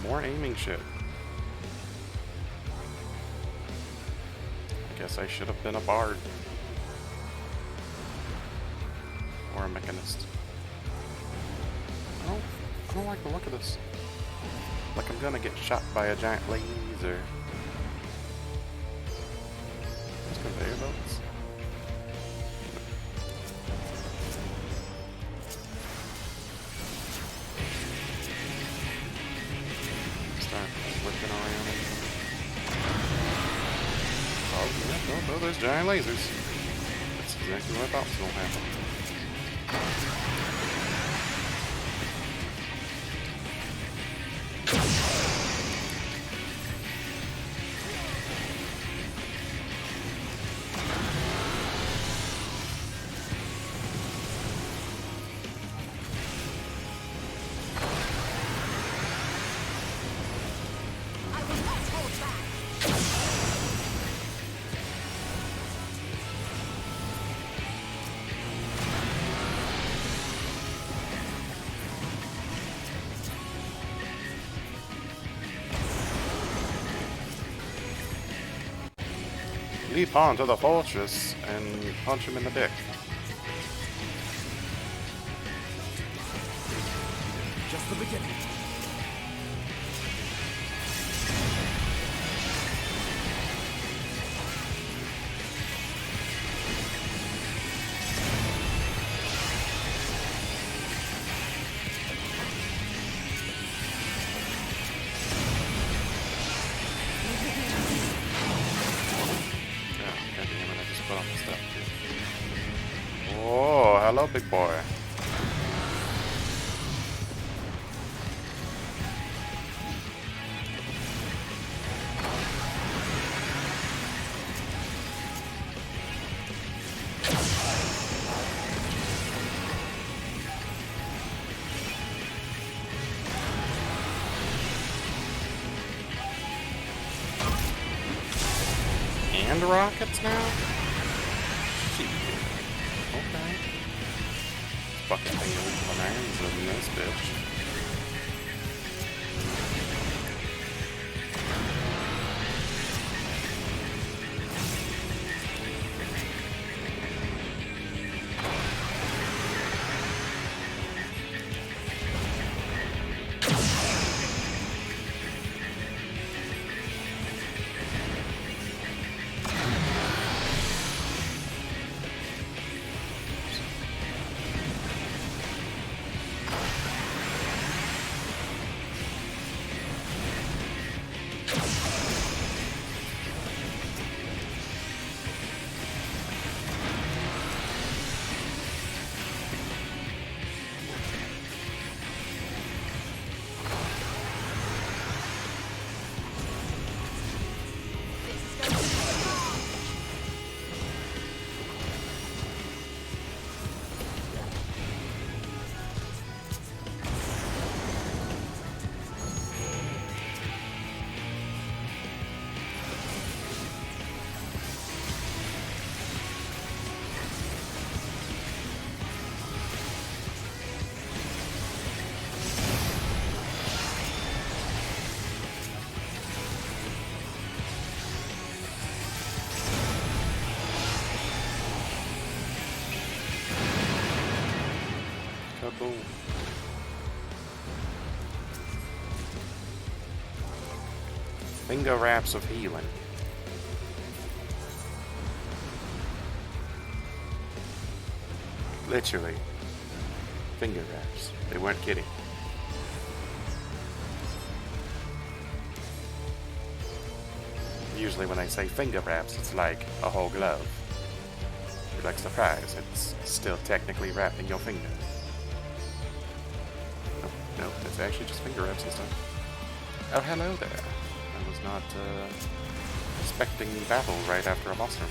More aiming shit. I guess I should have been a bard. Or a mechanist. I don't like the look of this. Like I'm gonna get shot by a giant laser. Those conveyor belts. Whipping around. Oh, yeah, no, there's giant lasers. That's exactly what I thought was going to happen. Leap onto the fortress and punch him in the dick. Just the beginning. Oh, hello, big boy. And rockets now? Shit. Okay. Fucking bonanza in this bitch. boom. Finger wraps of healing. Literally. Finger wraps. They weren't kidding. Usually when I say finger wraps, it's like a whole glove. You're like, surprise, it's still technically wrapped in your finger. No, it's actually just finger wraps and stuff. Oh, hello there. I was not expecting battle right after a boss room.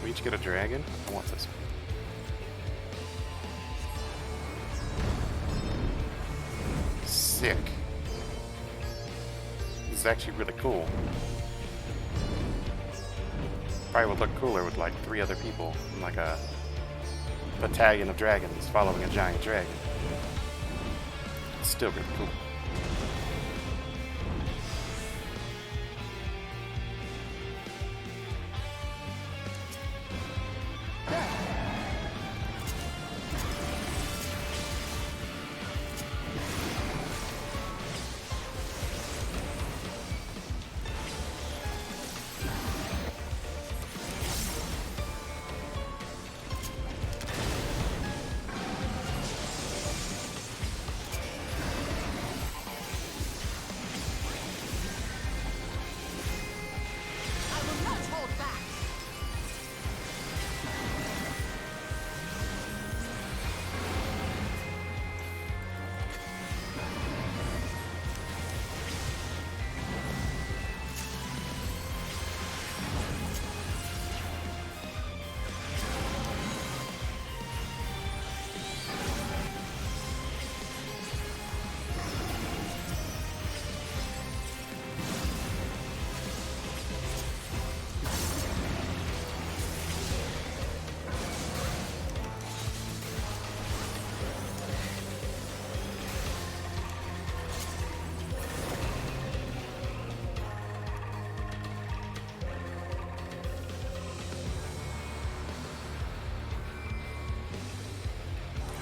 We each get a dragon? I want this one. Sick. This is actually really cool. Probably would look cooler with like 3 other people and like a battalion of dragons following a giant dragon. It's still really cool.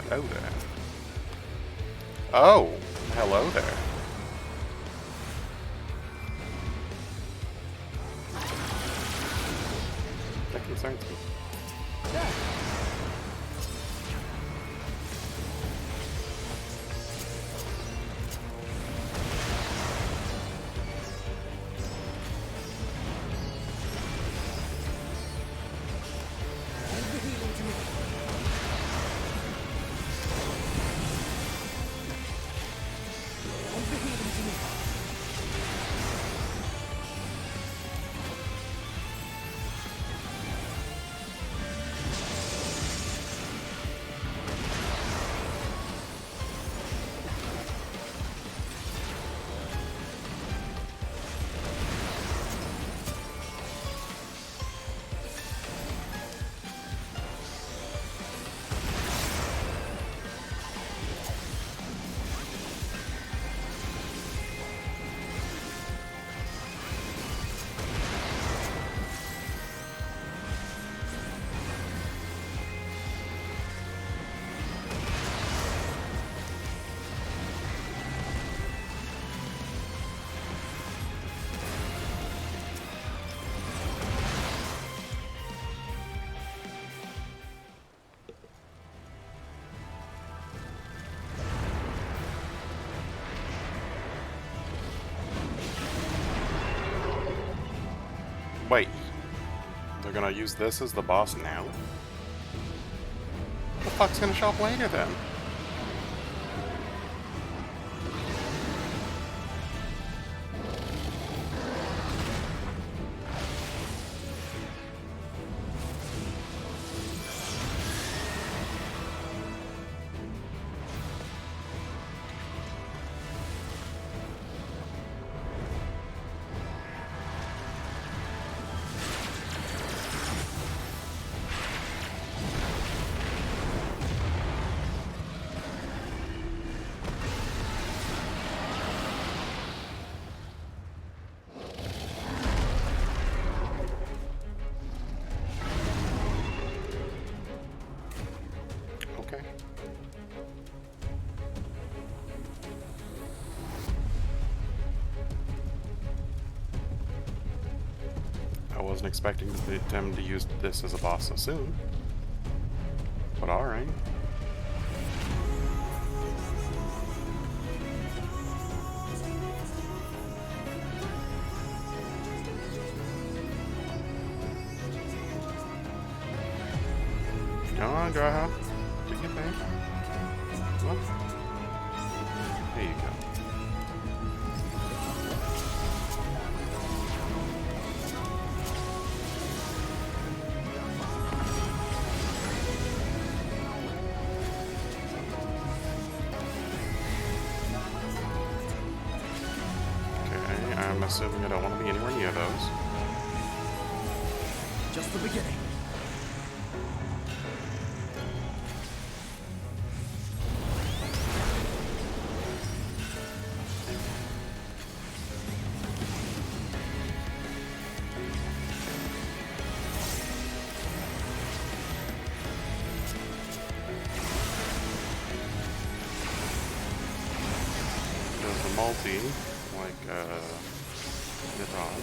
Hello there. Oh, hello there. That concerns me. Wait. They're gonna use this as the boss now? What the fuck's gonna show up later then? Okay. I wasn't expecting them to use this as a boss so soon. But alright. Come on, Graha. Do your thing. What? There you go. Okay, I'm assuming I don't want to be anywhere near those. Just the beginning. There's a multi, like, mid-rod.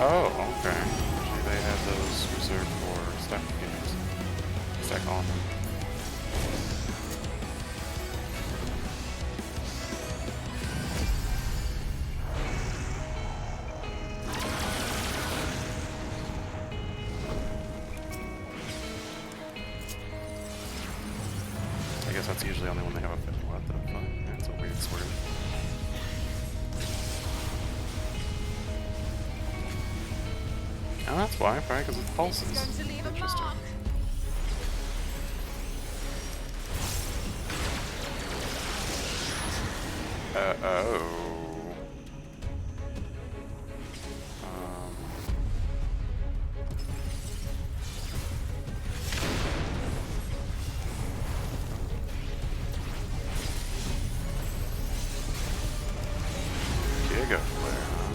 Oh, okay. Actually, they had those reserved for stack games. Stack on them. I guess that's usually only when they have a fit. What the fuck? That's a weird swerve. Oh, that's why, probably because it's pulses. Interesting. Oh. Giga flare, huh?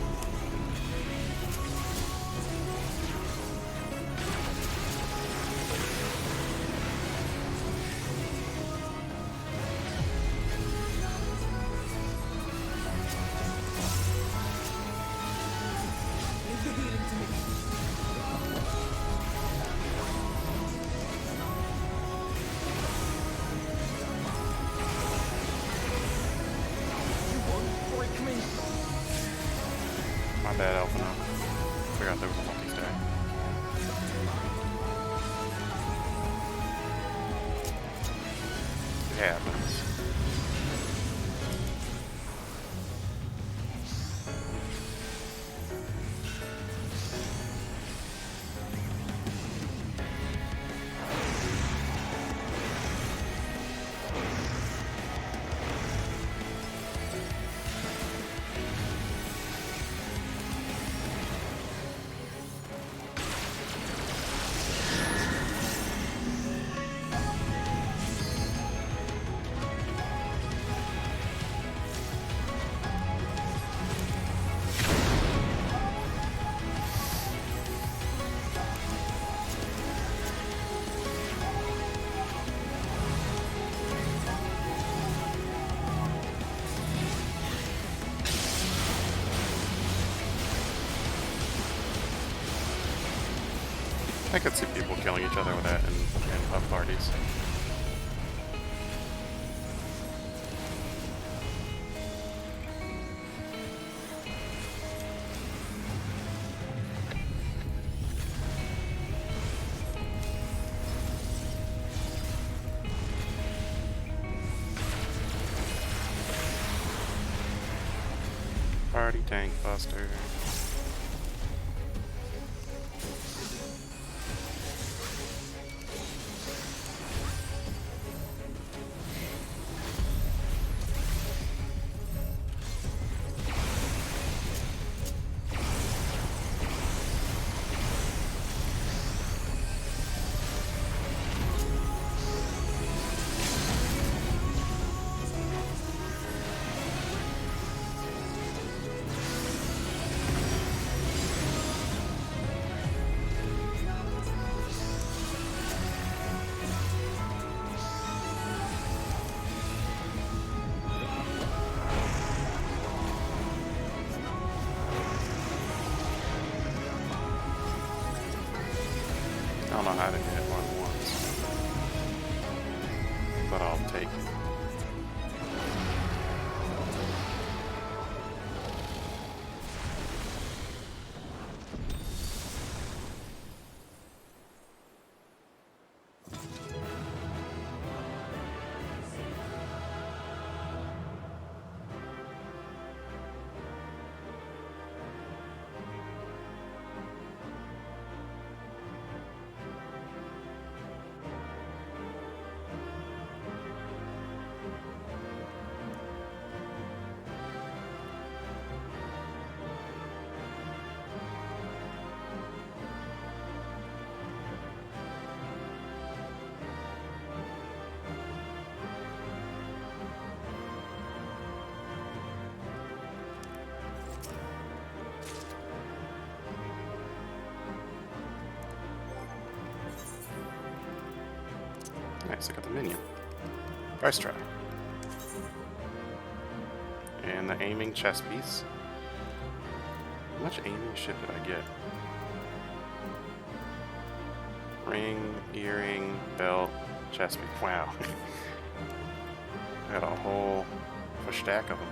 My bad, Alphina. Forgot there was a multi-stack. It happens. I could see people killing each other with that in pub parties. Party tank buster. I don't know how to hit one once, but I'll take it. Nice, I got the minion. First try. And the aiming chess piece. How much aiming shit did I get? Ring, earring, belt, chess piece. Wow. I got a whole stack of them.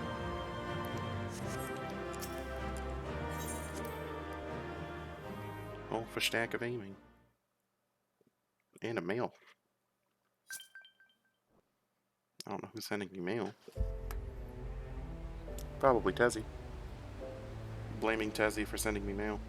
Whole stack of aiming. And a mail. I don't know who's sending me mail. Probably Tezzy. Blaming Tezzy for sending me mail.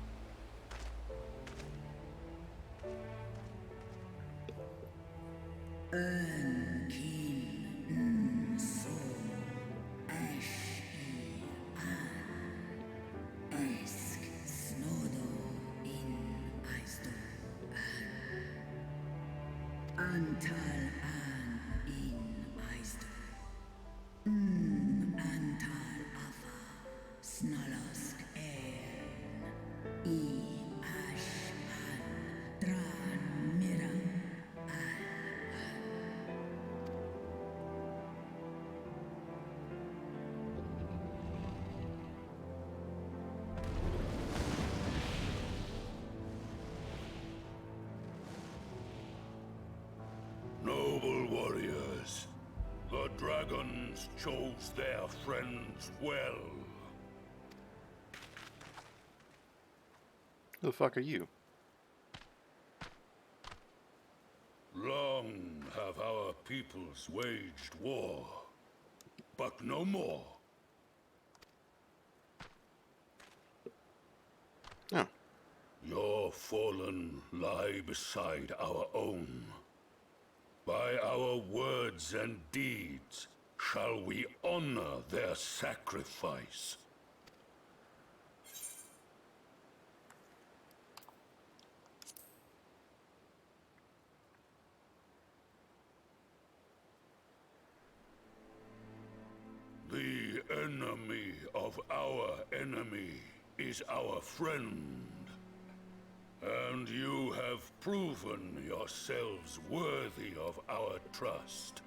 Noble warriors, the dragons chose their friends well. Who the fuck are you? Long have our peoples waged war, but no more. Oh. Your fallen lie beside our own. By our words and deeds shall we honor their sacrifice. The enemy of our enemy is our friend. And you have proven yourselves worthy of our trust.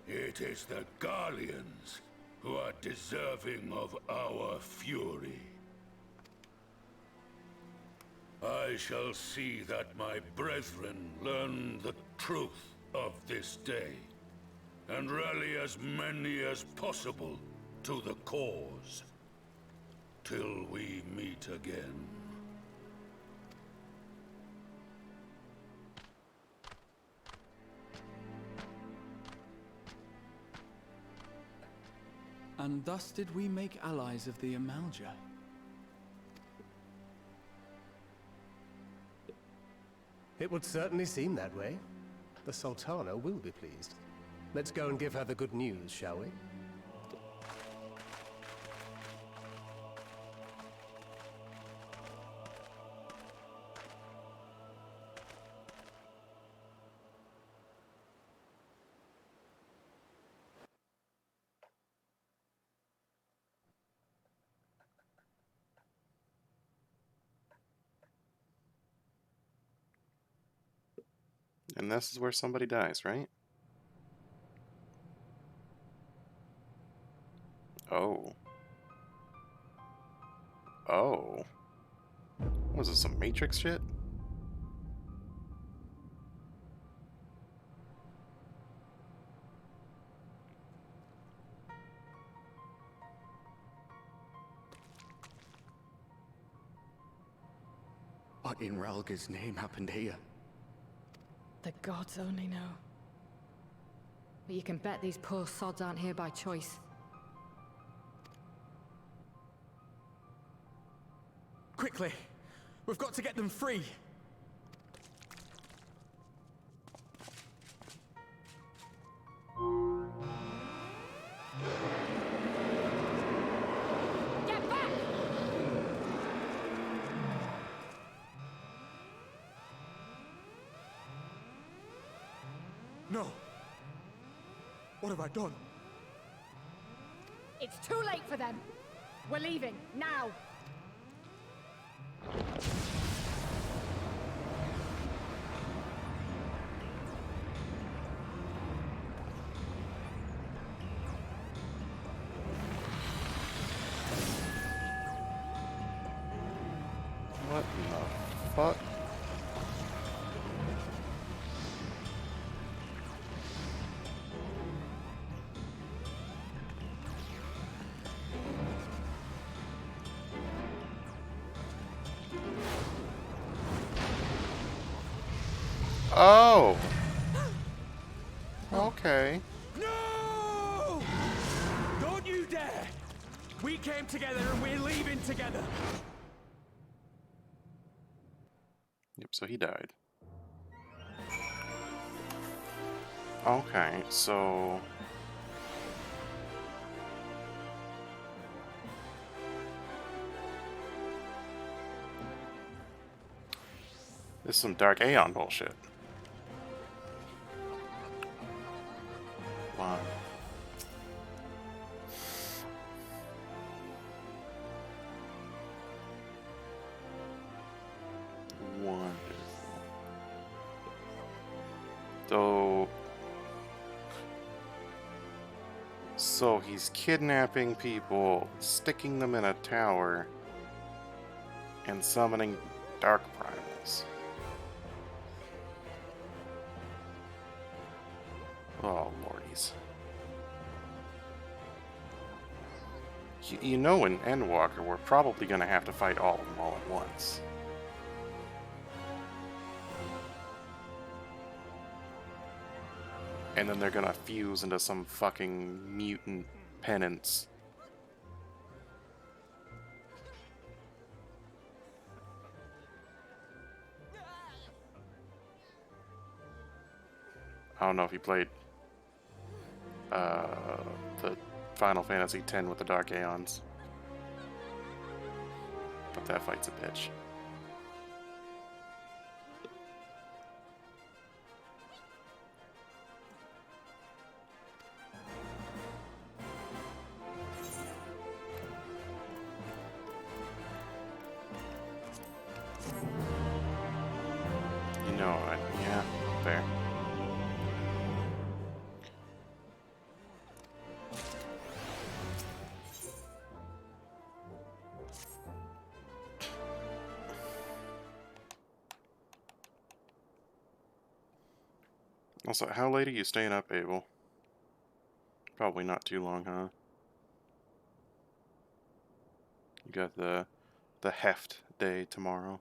It is the Garleans who are deserving of our fury. I shall see that my brethren learn the truth of this day, and rally as many as possible to the cause, till we meet again. And thus did we make allies of the Amalja. It would certainly seem that way. The Sultana will be pleased. Let's go and give her the good news, shall we? And this is where somebody dies, right? Oh. Oh. Was this some Matrix shit? What in Ralga's name happened here? The gods only know. But you can bet these poor sods aren't here by choice. Quickly! We've got to get them free! Get back! No! What have I done? It's too late for them! We're leaving, now! What in the fuck? Oh! Okay. No! Don't you dare! We came together and we're leaving together! Yep, so he died. Okay, so... This is some Dark Aeon bullshit. Why? Wonderful. So he's kidnapping people, sticking them in a tower, and summoning dark primals. Oh, lordies. You know in Endwalker we're probably going to have to fight all of them all at once. And then they're gonna fuse into some fucking mutant penance. I don't know if you played the Final Fantasy X with the Dark Aeons, but that fight's a bitch. You know, yeah, fair. Also, how late are you staying up, Abel? Probably not too long, huh? You got the heft day tomorrow.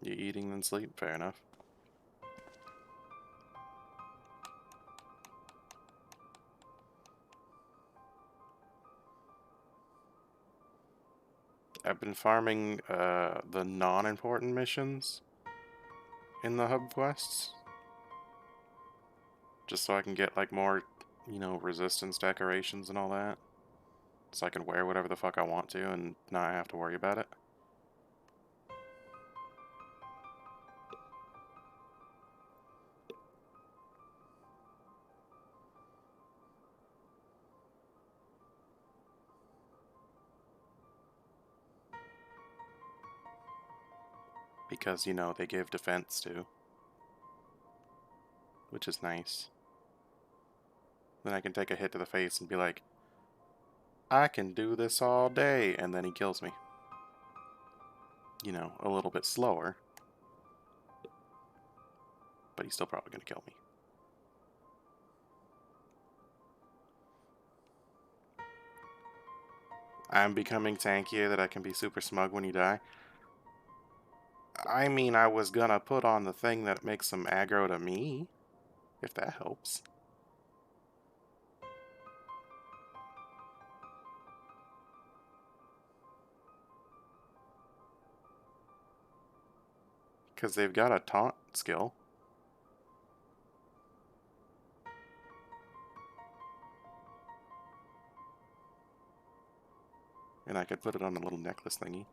You eating then sleep? Fair enough. I've been farming the non-important missions in the hub quests, just so I can get like more, you know, resistance decorations and all that, so I can wear whatever the fuck I want to and not have to worry about it. Because, you know, they give defense too, which is nice. Then I can take a hit to the face and be like, I can do this all day, and then he kills me. You know, a little bit slower, but he's still probably gonna kill me. I'm becoming tankier that I can be super smug when you die. I mean, I was gonna put on the thing that makes them aggro to me, if that helps. Because they've got a taunt skill. And I could put it on a little necklace thingy.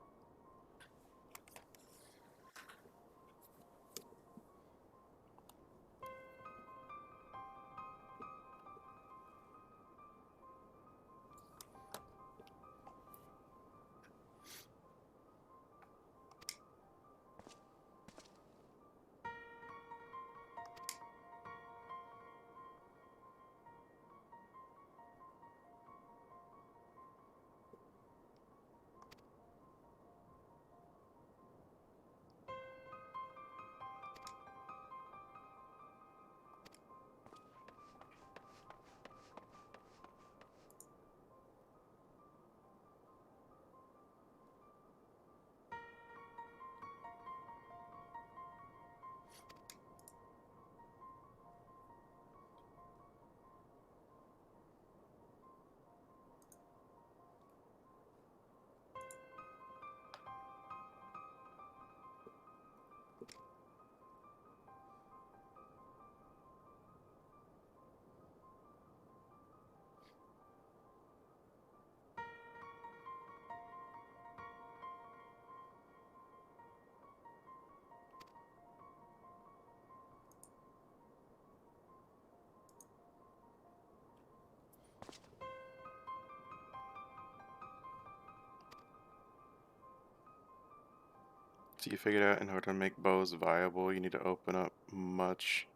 So you figured out in order to make bows viable, you need to open up much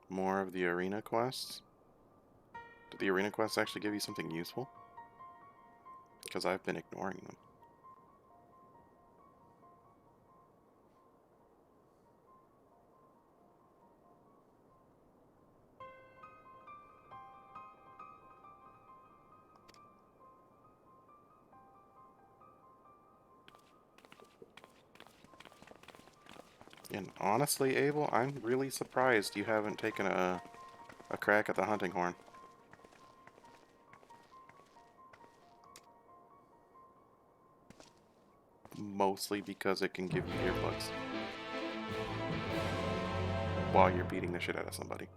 more of the arena quests? Do the arena quests actually give you something useful? Because I've been ignoring them. And honestly, Abel, I'm really surprised you haven't taken a crack at the hunting horn. Mostly because it can give you earplugs while you're beating the shit out of somebody.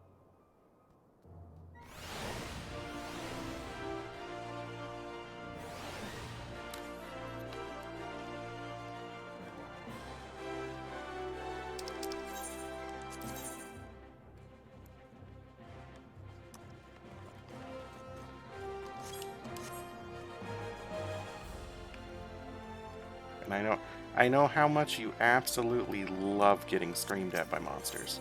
And I know how much you absolutely love getting screamed at by monsters.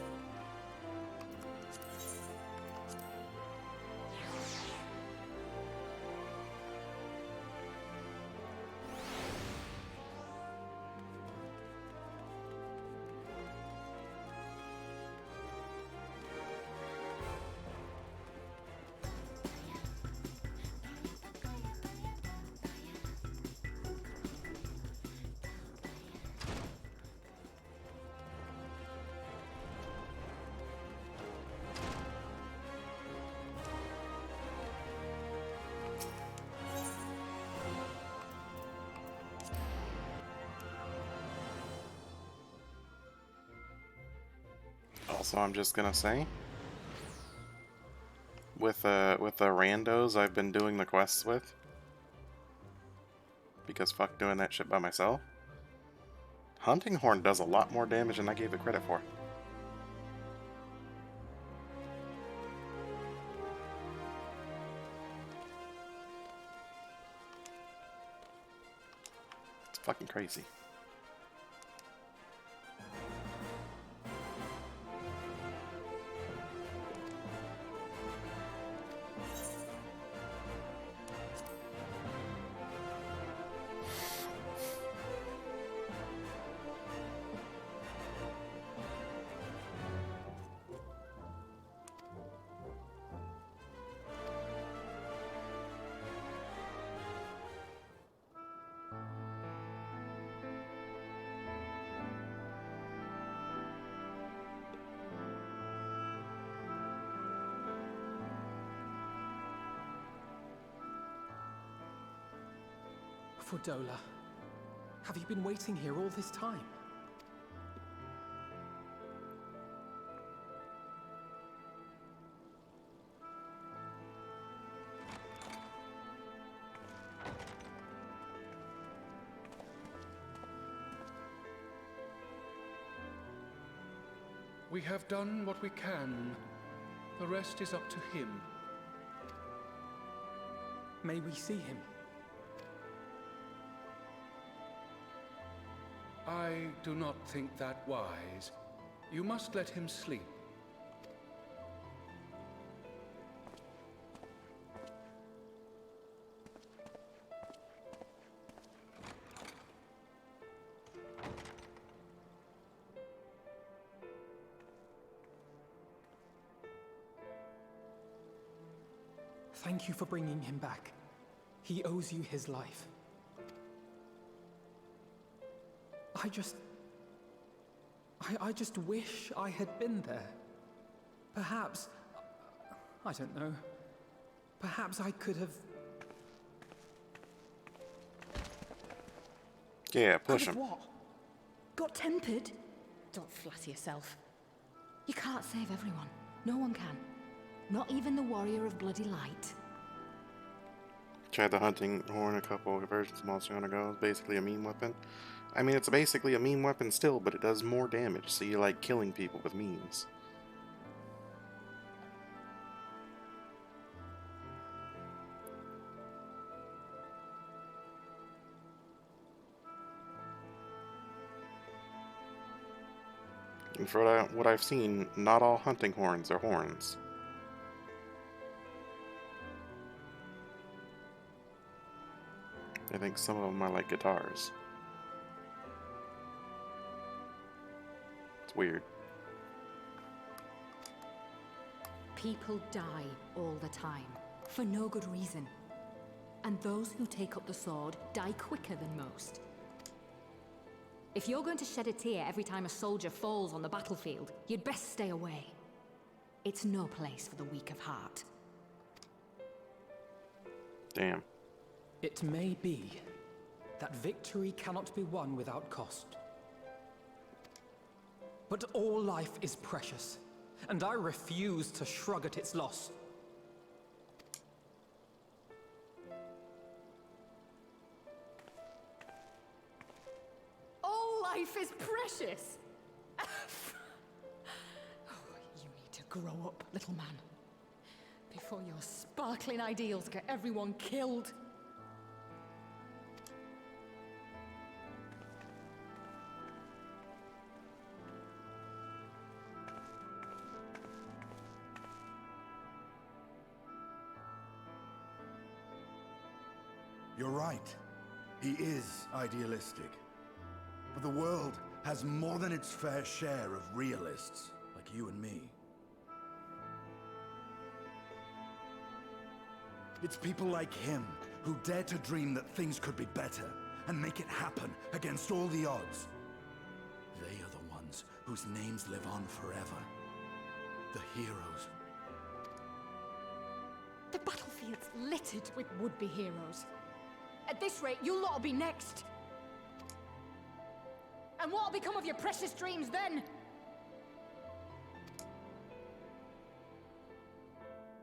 Also, I'm just gonna say, with the randos I've been doing the quests with, because fuck doing that shit by myself, Hunting Horn does a lot more damage than I gave it credit for. It's fucking crazy. Fordola, have you been waiting here all this time? We have done what we can. The rest is up to him. May we see him? I do not think that wise. You must let him sleep. Thank you for bringing him back. He owes you his life. I just wish I had been there. Perhaps, I don't know, perhaps I could have... Yeah, push him. What? Got tempered? Don't flatter yourself. You can't save everyone. No one can. Not even the warrior of bloody light. Tried the Hunting Horn a couple of versions of Monster Hunter Go. It's basically a meme weapon. I mean, it's basically a meme weapon still, but it does more damage, so you like killing people with memes. And for what I've seen, not all hunting horns are horns. I think some of them are like guitars. It's weird. People die all the time, for no good reason. And those who take up the sword die quicker than most. If you're going to shed a tear every time a soldier falls on the battlefield, you'd best stay away. It's no place for the weak of heart. Damn. It may be that victory cannot be won without cost. But all life is precious, and I refuse to shrug at its loss. All life is precious! Oh, you need to grow up, little man. Before your sparkling ideals get everyone killed. You're right. He is idealistic. But the world has more than its fair share of realists, like you and me. It's people like him who dare to dream that things could be better and make it happen against all the odds. They are the ones whose names live on forever. The heroes. The battlefield's littered with would-be heroes. At this rate, you lot'll be next. And what'll become of your precious dreams then?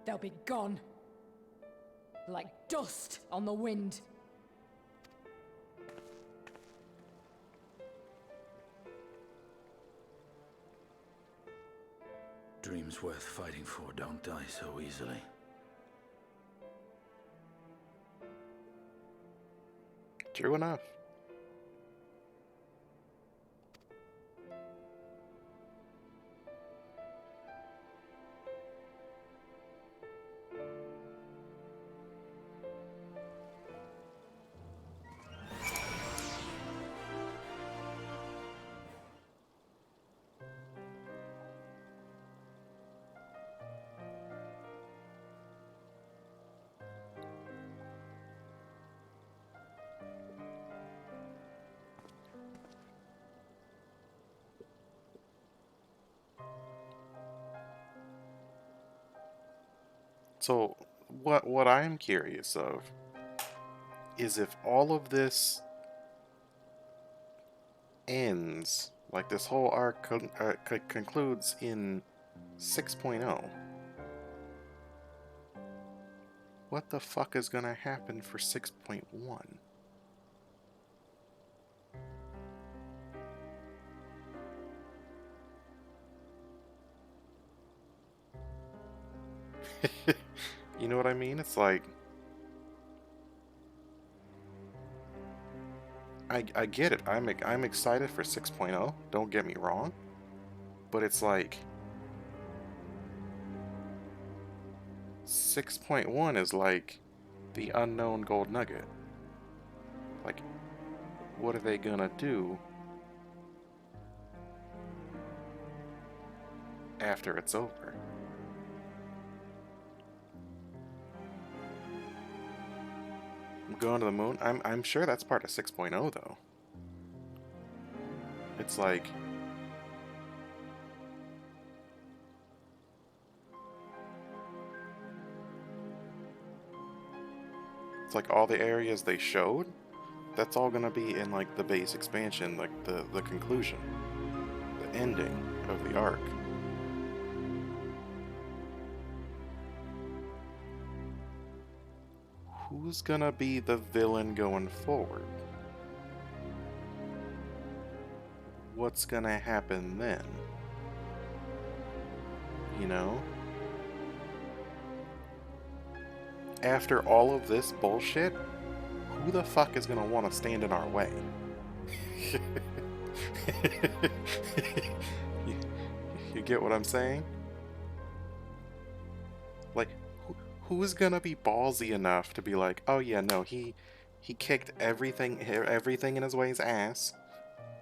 they'll be gone. Like dust on the wind. Dreams worth fighting for don't die so easily. True enough. So, what I'm curious of is if all of this ends, like this whole arc concludes in 6.0, what the fuck is gonna happen for 6.1? You know what I mean? It's like, I get it. I'm excited for 6.0. Don't get me wrong, but it's like 6.1 is like the unknown gold nugget. Like, what are they gonna do after it's over? Going to the moon? I'm sure that's part of 6.0 though. It's like all the areas they showed, that's all gonna be in like the base expansion, like the conclusion, the ending of the arc. Who's gonna be the villain going forward? What's gonna happen then? You know? After all of this bullshit, who the fuck is gonna want to stand in our way? You get what I'm saying? Like, who's gonna be ballsy enough to be like, oh yeah, no, he kicked everything in his way's ass.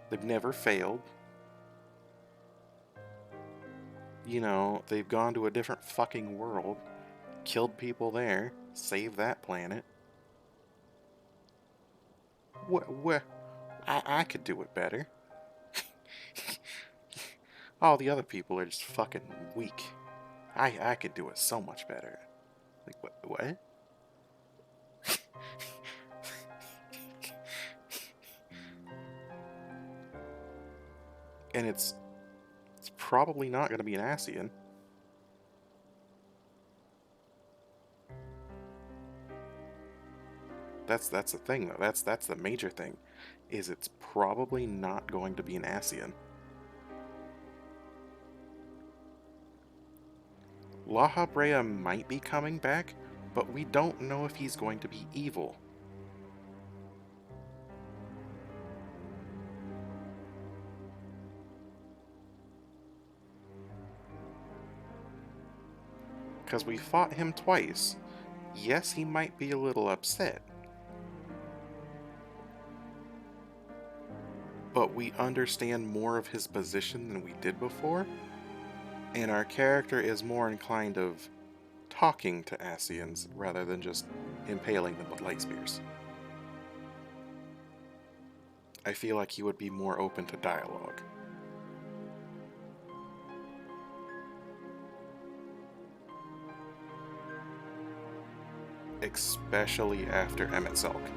They've never failed. You know, they've gone to a different fucking world, killed people there, saved that planet. What? I could do it better. All the other people are just fucking weak. I could do it so much better. Like, what? And it's probably not going to be an Ascian. That's the thing though. That's the major thing, is it's probably not going to be an Ascian. La Habrea might be coming back, but we don't know if he's going to be evil. Because we fought him twice. Yes, he might be a little upset. But we understand more of his position than we did before. And our character is more inclined of talking to Ascians rather than just impaling them with light spears. I feel like he would be more open to dialogue. Especially after Emet-Selch.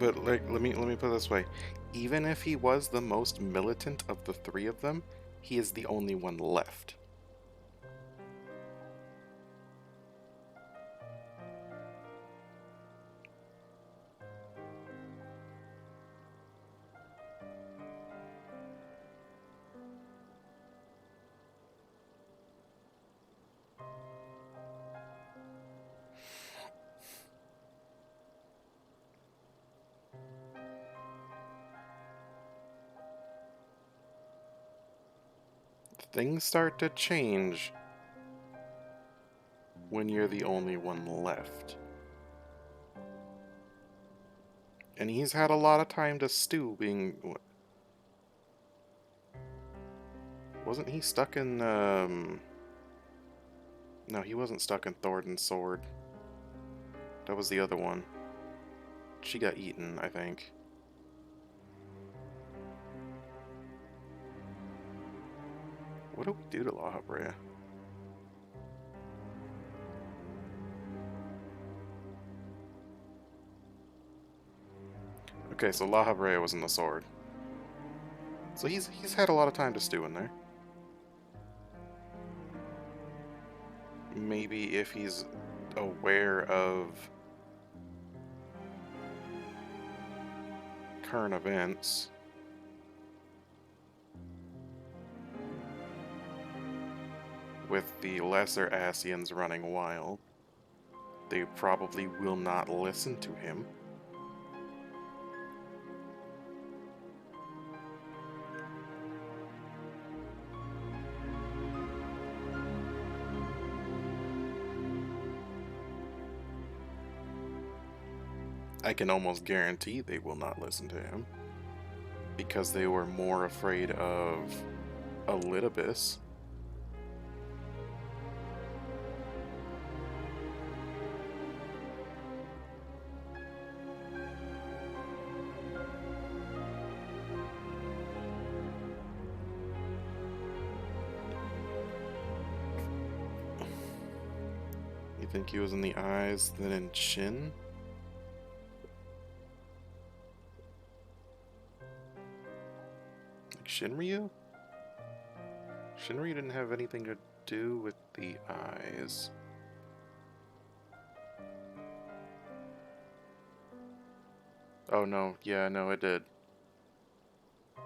But like, let me put it this way: even if he was the most militant of the three of them, he is the only one left. Things start to change when you're the only one left. And he's had a lot of time to stew being... Wasn't he stuck in, No, he wasn't stuck in Thornton's sword. That was the other one. She got eaten, I think. What do we do to La Habrea? Okay, so La Habrea was in the sword. So he's had a lot of time to stew in there. Maybe if he's aware of current events. With the lesser Asians running wild, they probably will not listen to him. I can almost guarantee they will not listen to him, because they were more afraid of Elidibus. You think he was in the eyes, then in chin? Like Shinryu? Shinryu didn't have anything to do with the eyes. Oh no, yeah, no, it did.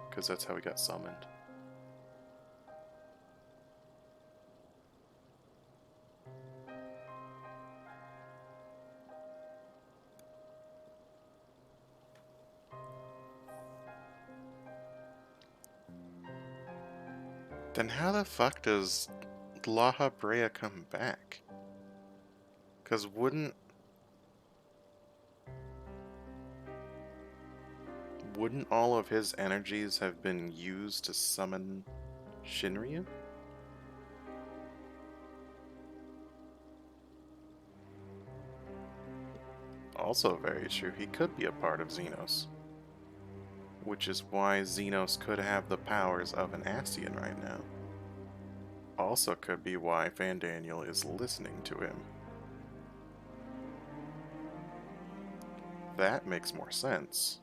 Because that's how he got summoned. Then how the fuck does La Habrea come back? Because wouldn't all of his energies have been used to summon Shinryu? Also very true, he could be a part of Xenos. Which is why Xenos could have the powers of an Ascian right now. Also could be why Fandaniel is listening to him. That makes more sense.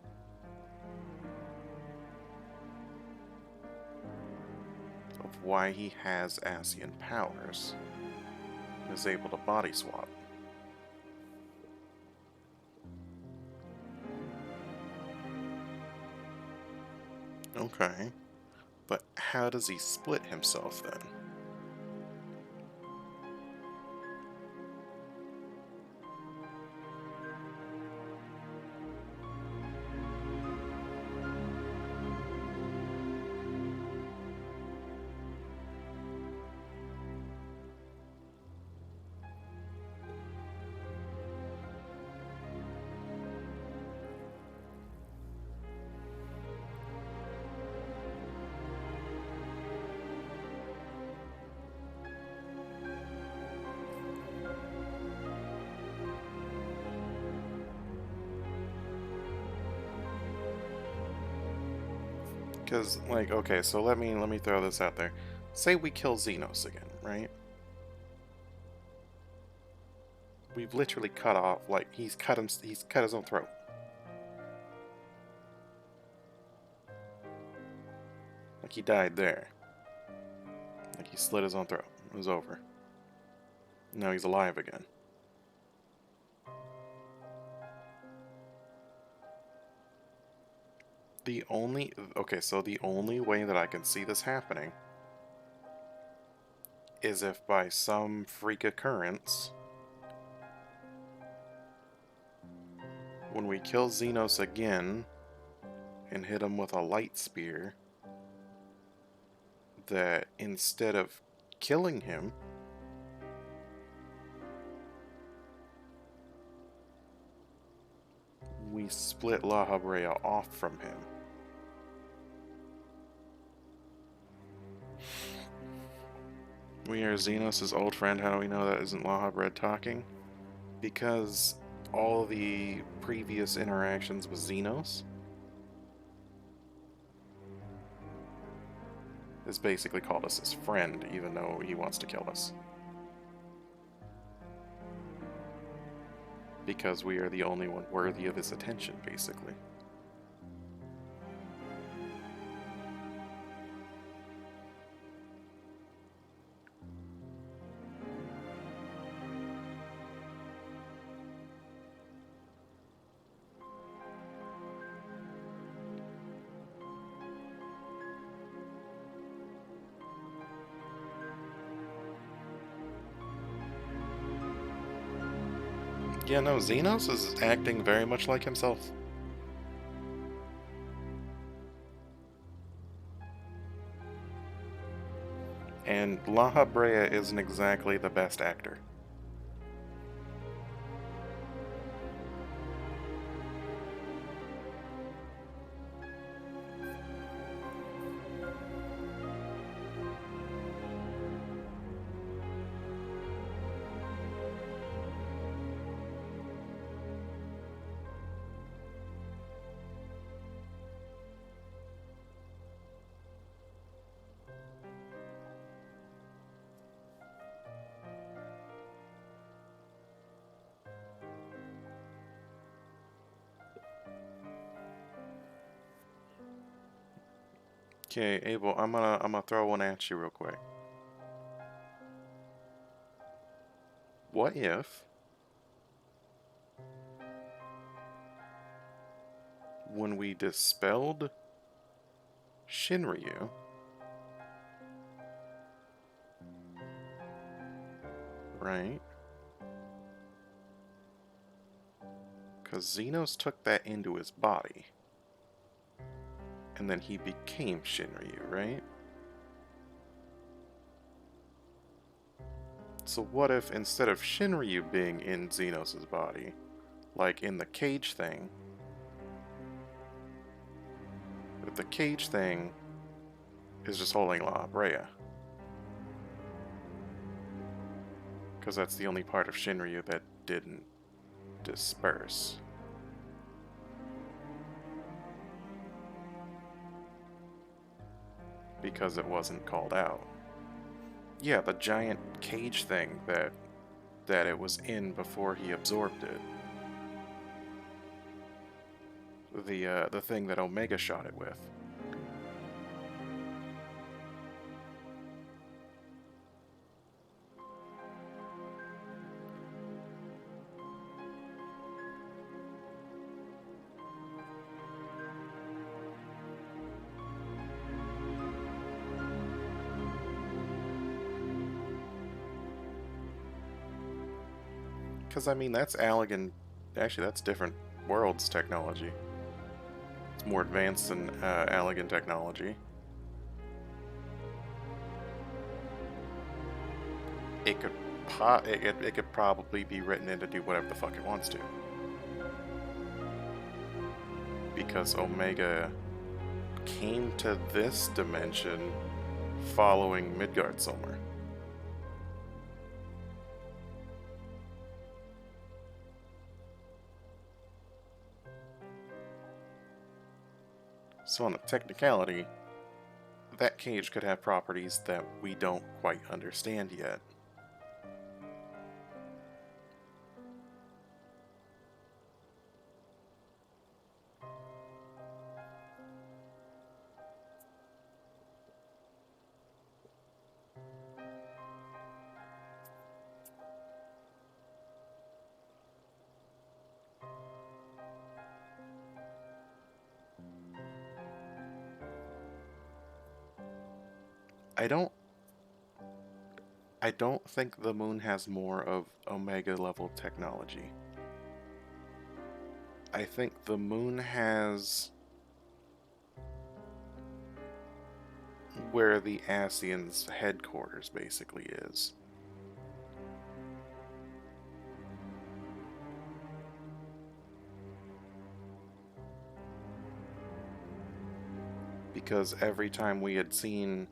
Of why he has Ascian powers. And is able to body swap. Okay, but how does he split himself then? Because, like, okay, so let me throw this out there. Say we kill Xenos again, right? We've literally cut off, like, he's cut his own throat. Like, he died there. Like, he slit his own throat. It was over. Now he's alive again. Okay, so the only way that I can see this happening is if by some freak occurrence, when we kill Xenos again and hit him with a light spear, that instead of killing him, we split La Habrea off from him. We are Xenos' old friend. How do we know that isn't La Habrea talking? Because all the previous interactions with Xenos has basically called us his friend, even though he wants to kill us. Because we are the only one worthy of his attention, basically. Yeah, no, Xenos is acting very much like himself. And La Habrea isn't exactly the best actor. Okay, Abel, I'm gonna throw one at you real quick. What if when we dispelled Shinryu, right? Because Xenos took that into his body. And then he became Shinryu, right? So what if instead of Shinryu being in Xenos' body, like in the cage thing, if the cage thing is just holding La Habrea? Because that's the only part of Shinryu that didn't disperse. Because it wasn't called out. Yeah, the giant cage thing that it was in before he absorbed it. The thing that Omega shot it with. Because, I mean, that's Allegan... Actually, that's different worlds technology. It's more advanced than Allegan technology. It could it could probably be written in to do whatever the fuck it wants to. Because Omega came to this dimension following Midgard somewhere. So on the technicality, that cage could have properties that we don't quite understand yet. I don't I don't think the moon has more of Omega level technology. I think the moon has where the Ascians' headquarters basically is. Because every time we had seen,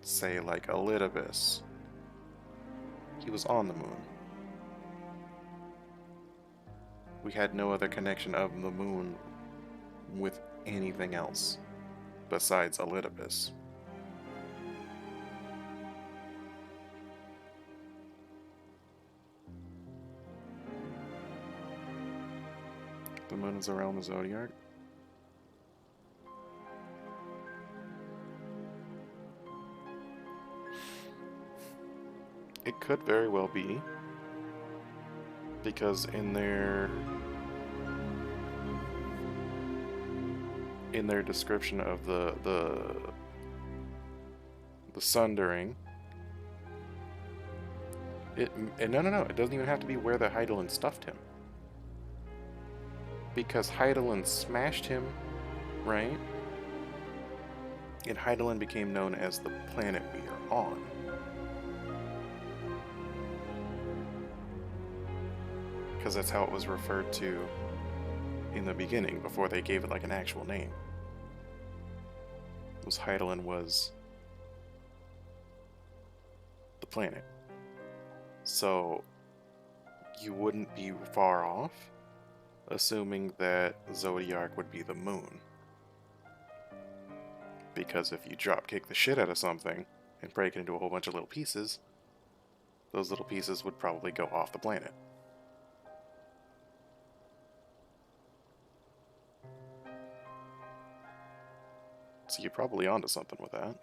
say, like Elidibus, he was on the moon. We had no other connection of the moon with anything else besides Elidibus. The moon is around the zodiac. It could very well be, because in their description of the sundering, no, it doesn't even have to be where the Hydaelyn stuffed him, because Hydaelyn smashed him, right? And Hydaelyn became known as the planet we are on. Because that's how it was referred to in the beginning, before they gave it like an actual name. Was Hydaelyn was the planet. So you wouldn't be far off assuming that Zodiac would be the moon. Because if you drop kick the shit out of something and break it into a whole bunch of little pieces, those little pieces would probably go off the planet. So you're probably onto something with that.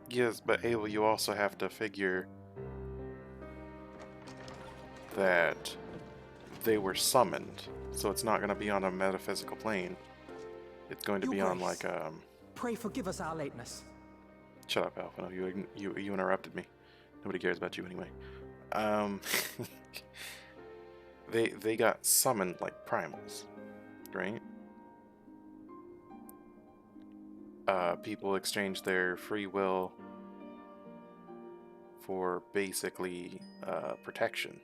Yes, but Abel, you also have to figure that they were summoned, so it's not going to be on a metaphysical plane. It's going to be on like Pray forgive us our lateness. Shut up, Alpha. No, you interrupted me. Nobody cares about you anyway. They got summoned like primals, right? People exchanged their free will for basically protection.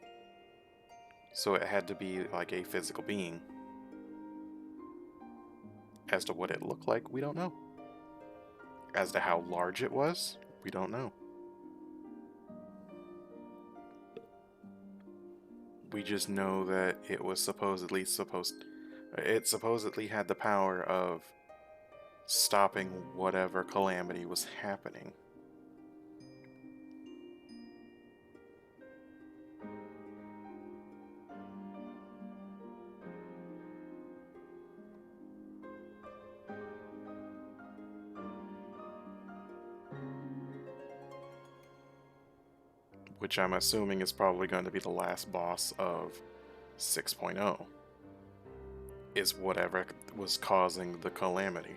So it had to be like a physical being. As to what it looked like, we don't know. As to how large it was, we don't know. We just know that it was it supposedly had the power of stopping whatever calamity was happening. Which I'm assuming is probably going to be the last boss of 6.0. Is whatever was causing the calamity.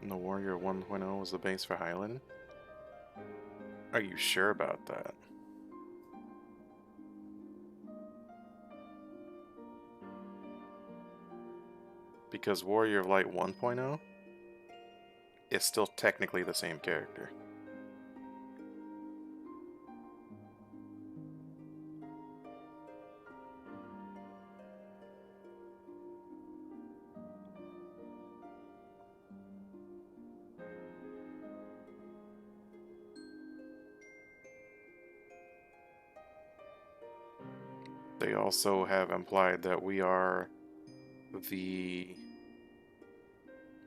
And the Warrior 1.0 was the base for Hydaelyn? Are you sure about that? Because Warrior of Light 1.0 is still technically the same character. They also have implied that we are the,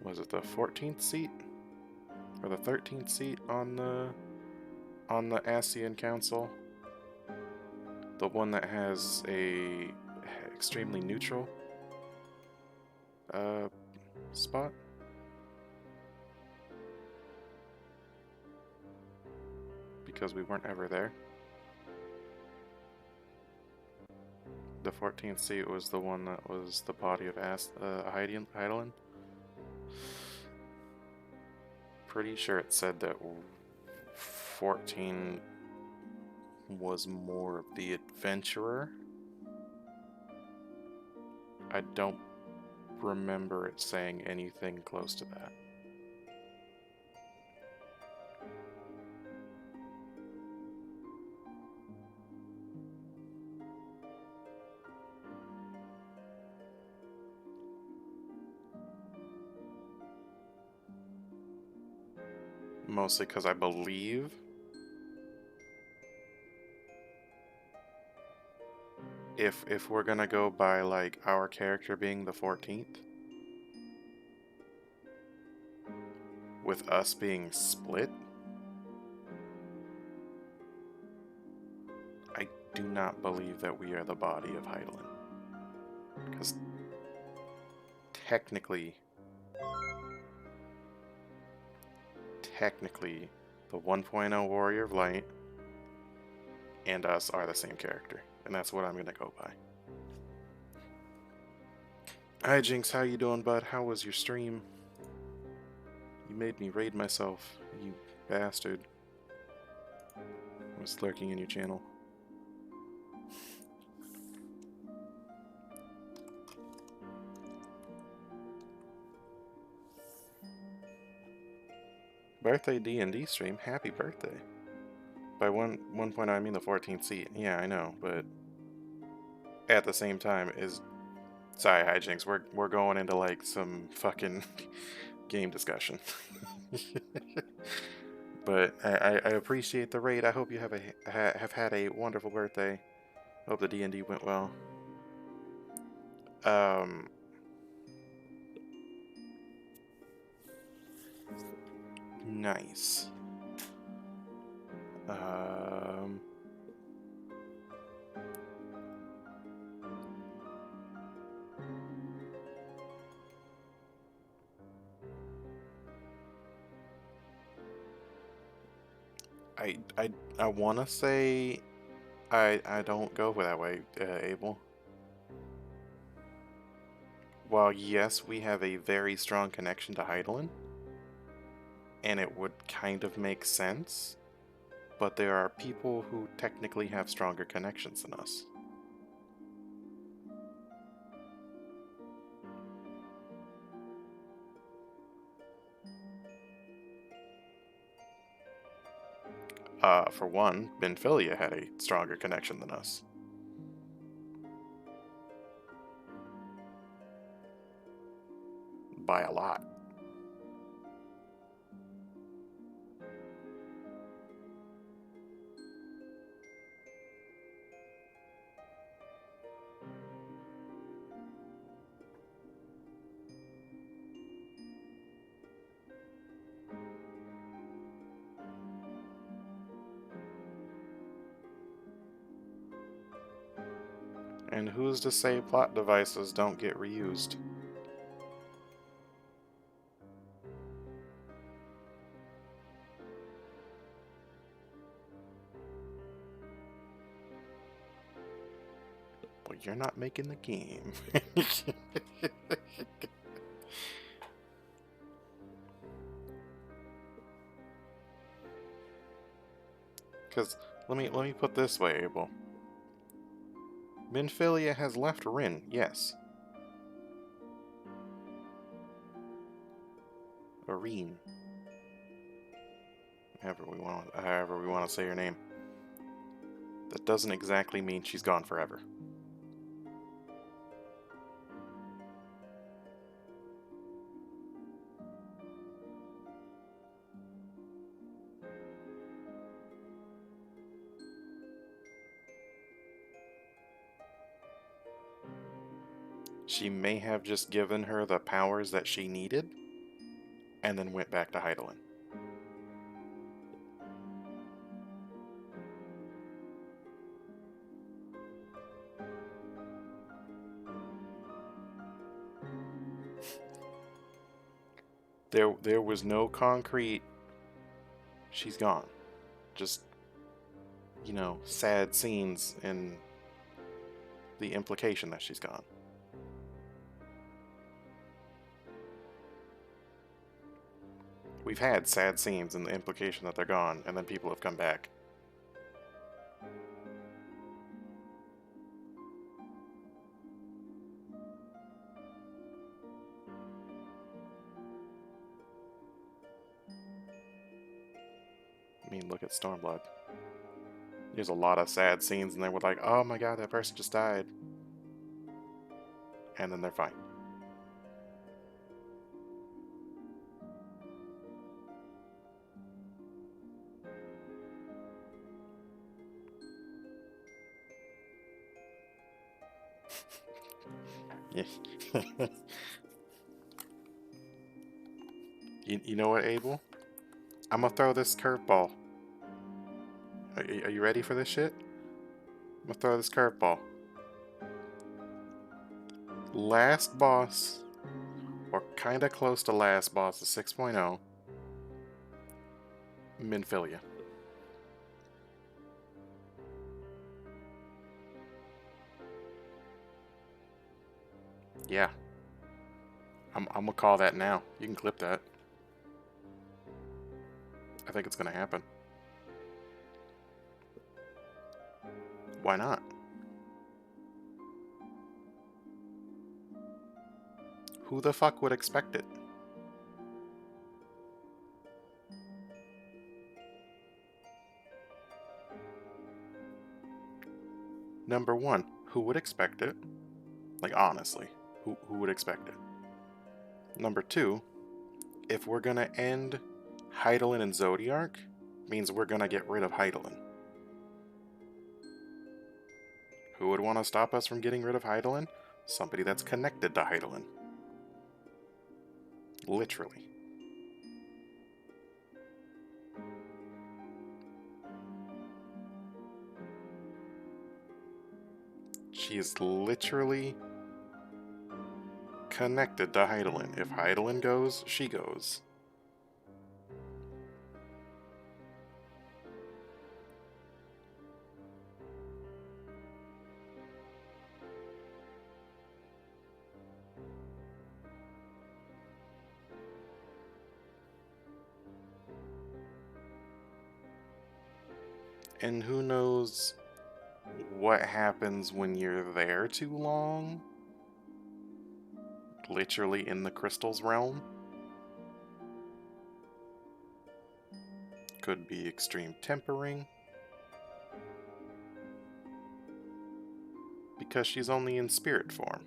was it the 14th seat or the 13th seat on the ASEAN Council, the one that has a extremely neutral spot. Because we weren't ever there. The 14th seat was the one that was the body of Hydaelyn. Pretty sure it said that 14 was more of the adventurer. I don't remember it saying anything close to that. Mostly because I believe if we're gonna go by like our character being the 14th, with us being split, I do not believe that we are the body of Hydaelyn. Because technically, the 1.0 Warrior of Light and us are the same character. And that's what I'm gonna go by. Hi Jinx, how you doing, bud? How was your stream? You made me raid myself, you bastard. I was lurking in your channel. Birthday D&D stream, happy birthday. By one point I mean the 14th seat. Yeah, I know, but at the same time is, sorry hijinks, we're going into like some fucking game discussion. But I appreciate the raid. I hope you have had a wonderful birthday. Hope the D&D went well. Nice. I want to say I don't go that way, Abel. While yes, we have a very strong connection to Hydaelyn, and it would kind of make sense, but there are people who technically have stronger connections than us. For one, Benfilia had a stronger connection than us. By a lot. And who's to say plot devices don't get reused? Well, you're not making the game. Because let me put this way, Abel. Benfilia has left Rin, yes. Irene. However we want to say her name. That doesn't exactly mean she's gone forever. She may have just given her the powers that she needed, and then went back to Heidelin. There was no concrete, she's gone. Just, you know, sad scenes and the implication that she's gone. We've had sad scenes and the implication that they're gone, and then people have come back. I mean, look at Stormblood. There's a lot of sad scenes, and they were like, oh my god, that person just died. And then they're fine. Yeah. You know what, Abel? I'm gonna throw this curveball. Are you ready for this shit? I'm gonna throw this curveball. Last boss, or kinda close to last boss of 6.0, Minfilia. Yeah. I'm gonna call that now. You can clip that. I think it's gonna happen. Why not? Who the fuck would expect it? Number one, who would expect it? Like, honestly, who would expect it? Number two, if we're gonna end Heidelin and Zodiark, means we're gonna get rid of Heidelin. Who would want to stop us from getting rid of Heidelin? Somebody that's connected to Heidelin. Literally. She is literally connected to Heidelin. If Heidelin goes, she goes. And who knows what happens when you're there too long? Literally in the crystal's realm? Could be extreme tempering. Because she's only in spirit form.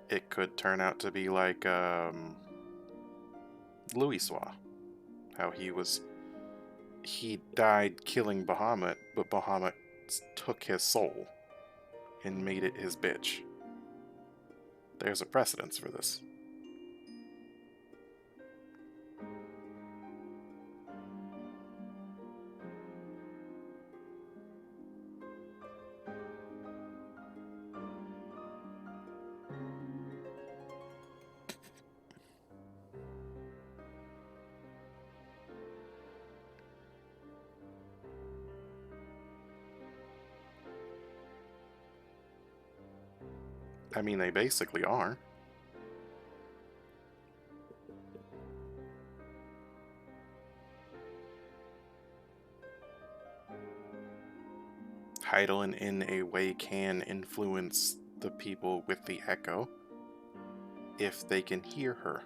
It could turn out to be like Louisoix. How he died killing Bahamut, but Bahamut took his soul and made it his bitch. There's a precedence for this. I mean, they basically are. Heidelin in a way can influence the people with the Echo. if they can hear her.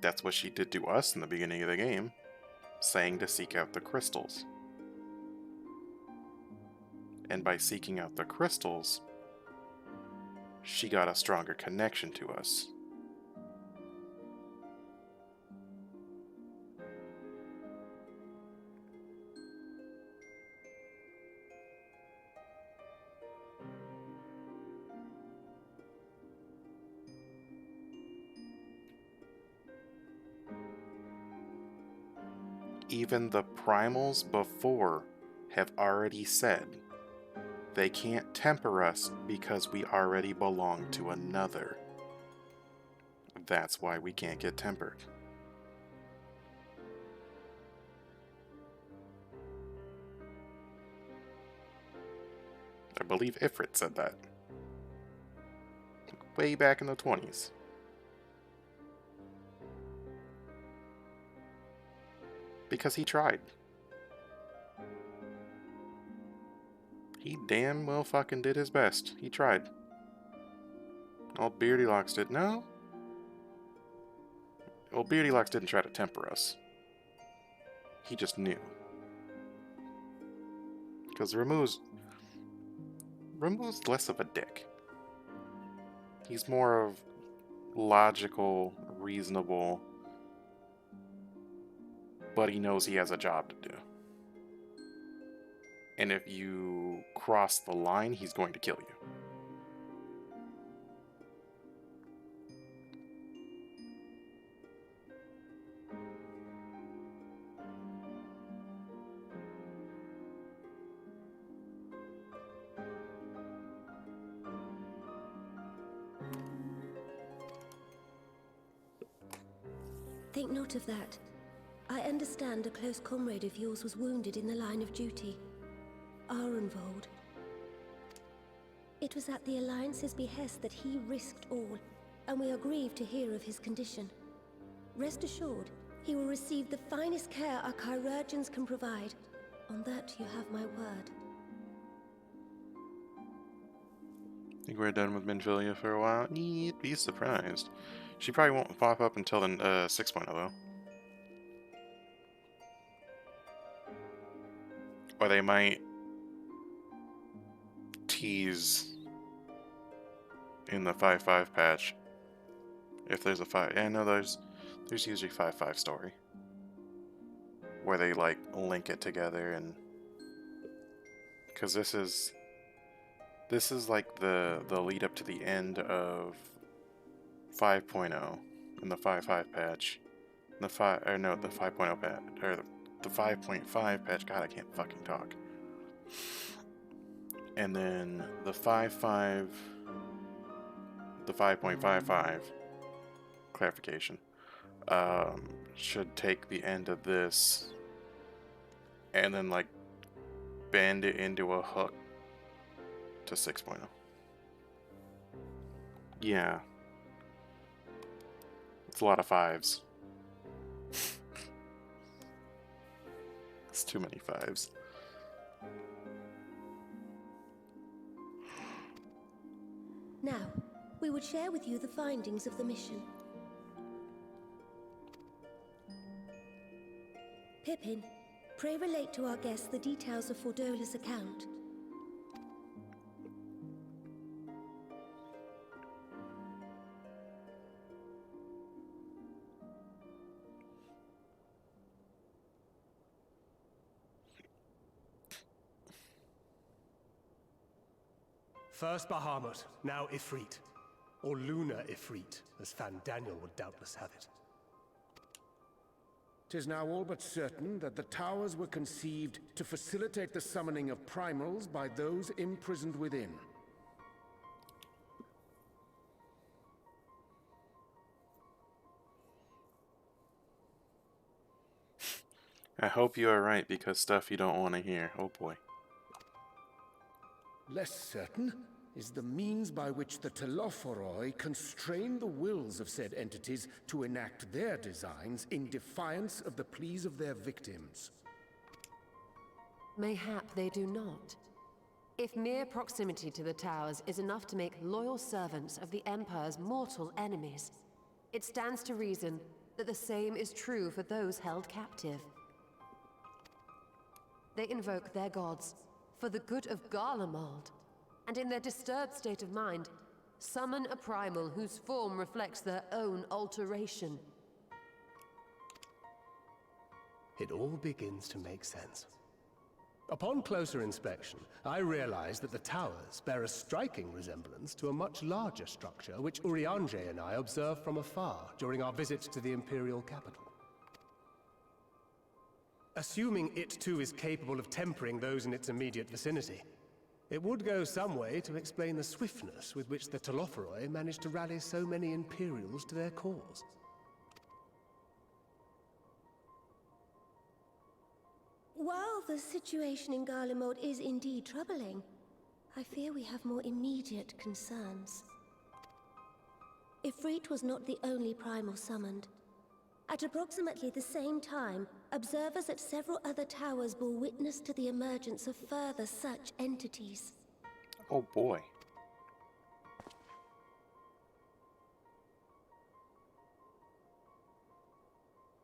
That's what she did to us in the beginning of the game, saying to seek out the crystals. And by seeking out the crystals, she got a stronger connection to us. Even the primals before have already said they can't temper us because we already belong to another. That's why we can't get tempered. I believe Ifrit said that. Way back in the 20s. Because he tried. He damn well fucking did his best. He tried. Old Beardy Locks did. No? Old Beardy Locks didn't try to temper us. He just knew. Because Ramu's less of a dick. He's more of logical, reasonable, but he knows he has a job to do. And if you cross the line, he's going to kill you. Take note of that. I understand a close comrade of yours was wounded in the line of duty. Arenvold. It was at the Alliance's behest that he risked all, and we are grieved to hear of his condition. Rest assured, he will receive the finest care our chirurgeons can provide. On that you have my word. Think we're done with Minfilia for a while? You'd be surprised. She probably won't pop up until the 6.0 though. Or they might tease in the 5.5 patch. If there's a 5, yeah, no, there's usually 5.5 story where they like link it together, and because this is like the lead up to the end of 5.0 in the 5.5 patch. The 5.0 patch, or the 5.5 patch. God, I can't fucking talk. And then the 5.55 clarification should take the end of this and then like bend it into a hook to 6.0. Yeah. It's a lot of 5s. It's too many 5s. Now, we would share with you the findings of the mission. Pippin, pray relate to our guests the details of Fordola's account. First Bahamut, now Ifrit. Or Lunar Ifrit, as Fandaniel would doubtless have it. 'Tis now all but certain that the towers were conceived to facilitate the summoning of primals by those imprisoned within. I hope you are right, because stuff you don't want to hear. Oh boy. Less certain is the means by which the Telophoroi constrain the wills of said entities to enact their designs in defiance of the pleas of their victims. Mayhap they do not. If mere proximity to the towers is enough to make loyal servants of the Empire's mortal enemies, it stands to reason that the same is true for those held captive. They invoke their gods for the good of Garlemald, and in their disturbed state of mind, summon a primal whose form reflects their own alteration. It all begins to make sense. Upon closer inspection, I realized that the towers bear a striking resemblance to a much larger structure which Urianger and I observed from afar during our visit to the Imperial capital. Assuming it too is capable of tempering those in its immediate vicinity, it would go some way to explain the swiftness with which the Telophoroi managed to rally so many Imperials to their cause. While the situation in Garlemald is indeed troubling, I fear we have more immediate concerns. Ifrit was not the only primal summoned. At approximately the same time, observers at several other towers bore witness to the emergence of further such entities. Oh boy.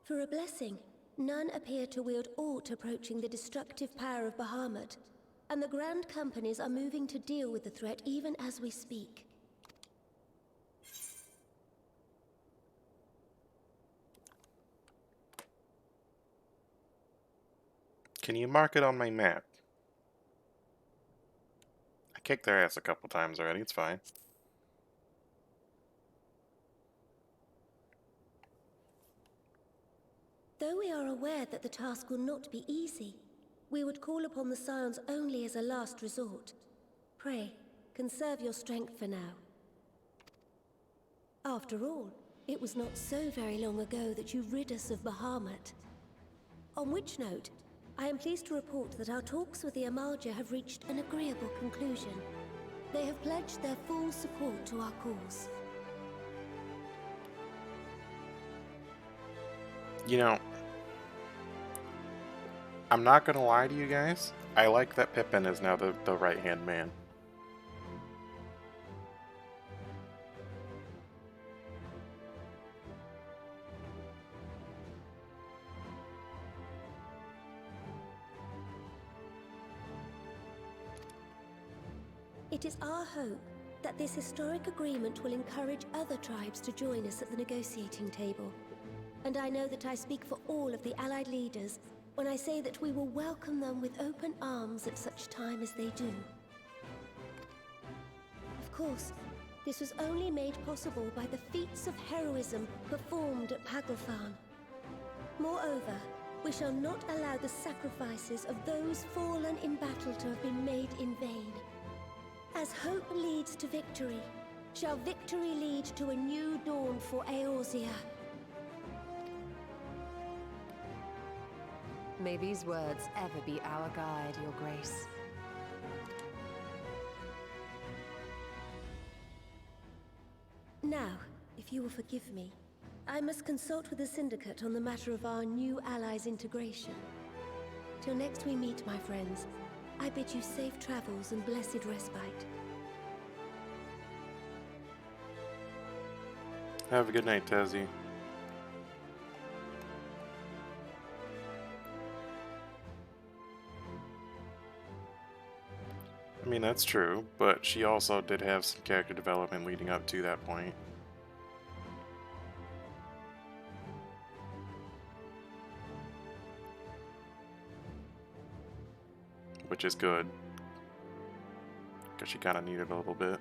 For a blessing, none appear to wield aught approaching the destructive power of Bahamut, and the Grand Companies are moving to deal with the threat even as we speak. Can you mark it on my map? I kicked their ass a couple times already, it's fine. Though we are aware that the task will not be easy, we would call upon the Scions only as a last resort. Pray, conserve your strength for now. After all, it was not so very long ago that you rid us of Bahamut. On which note, I am pleased to report that our talks with the Amalja have reached an agreeable conclusion. They have pledged their full support to our cause. You know, I'm not gonna lie to you guys. I like that Pippin is now the right-hand man. It is our hope that this historic agreement will encourage other tribes to join us at the negotiating table. And I know that I speak for all of the Allied leaders when I say that we will welcome them with open arms at such time as they do. Of course, this was only made possible by the feats of heroism performed at Paglfan. Moreover, we shall not allow the sacrifices of those fallen in battle to have been made in vain. As hope leads to victory, shall victory lead to a new dawn for Eorzea. May these words ever be our guide, Your Grace. Now, if you will forgive me, I must consult with the Syndicate on the matter of our new allies' integration. Till next we meet, my friends, I bid you safe travels and blessed respite. Have a good night, Tazzy. I mean, that's true, but she also did have some character development leading up to that point. Which is good. Because she kind of needed a little bit.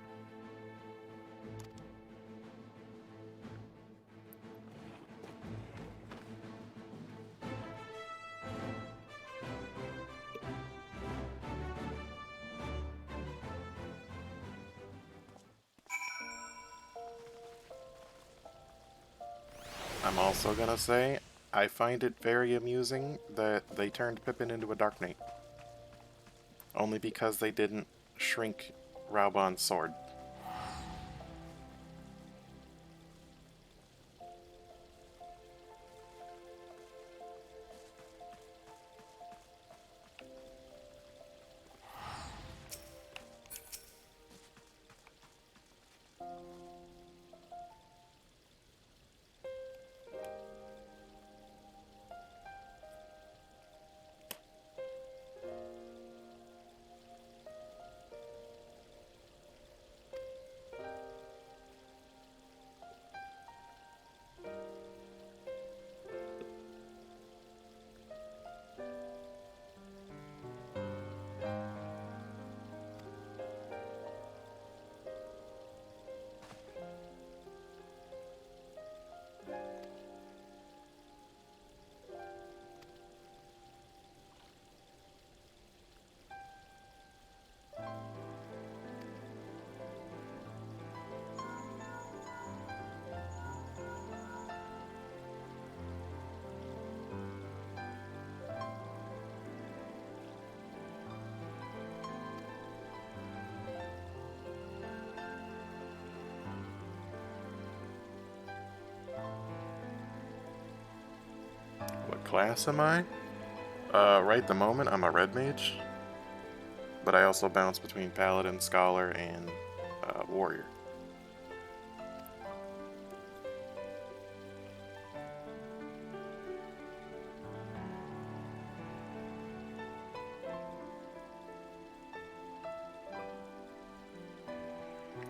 I'm also gonna say, I find it very amusing that they turned Pippin into a Dark Knight. Only because they didn't shrink Raubon's sword. class am I? Right at the moment, I'm a red mage. But I also bounce between paladin, scholar, and warrior.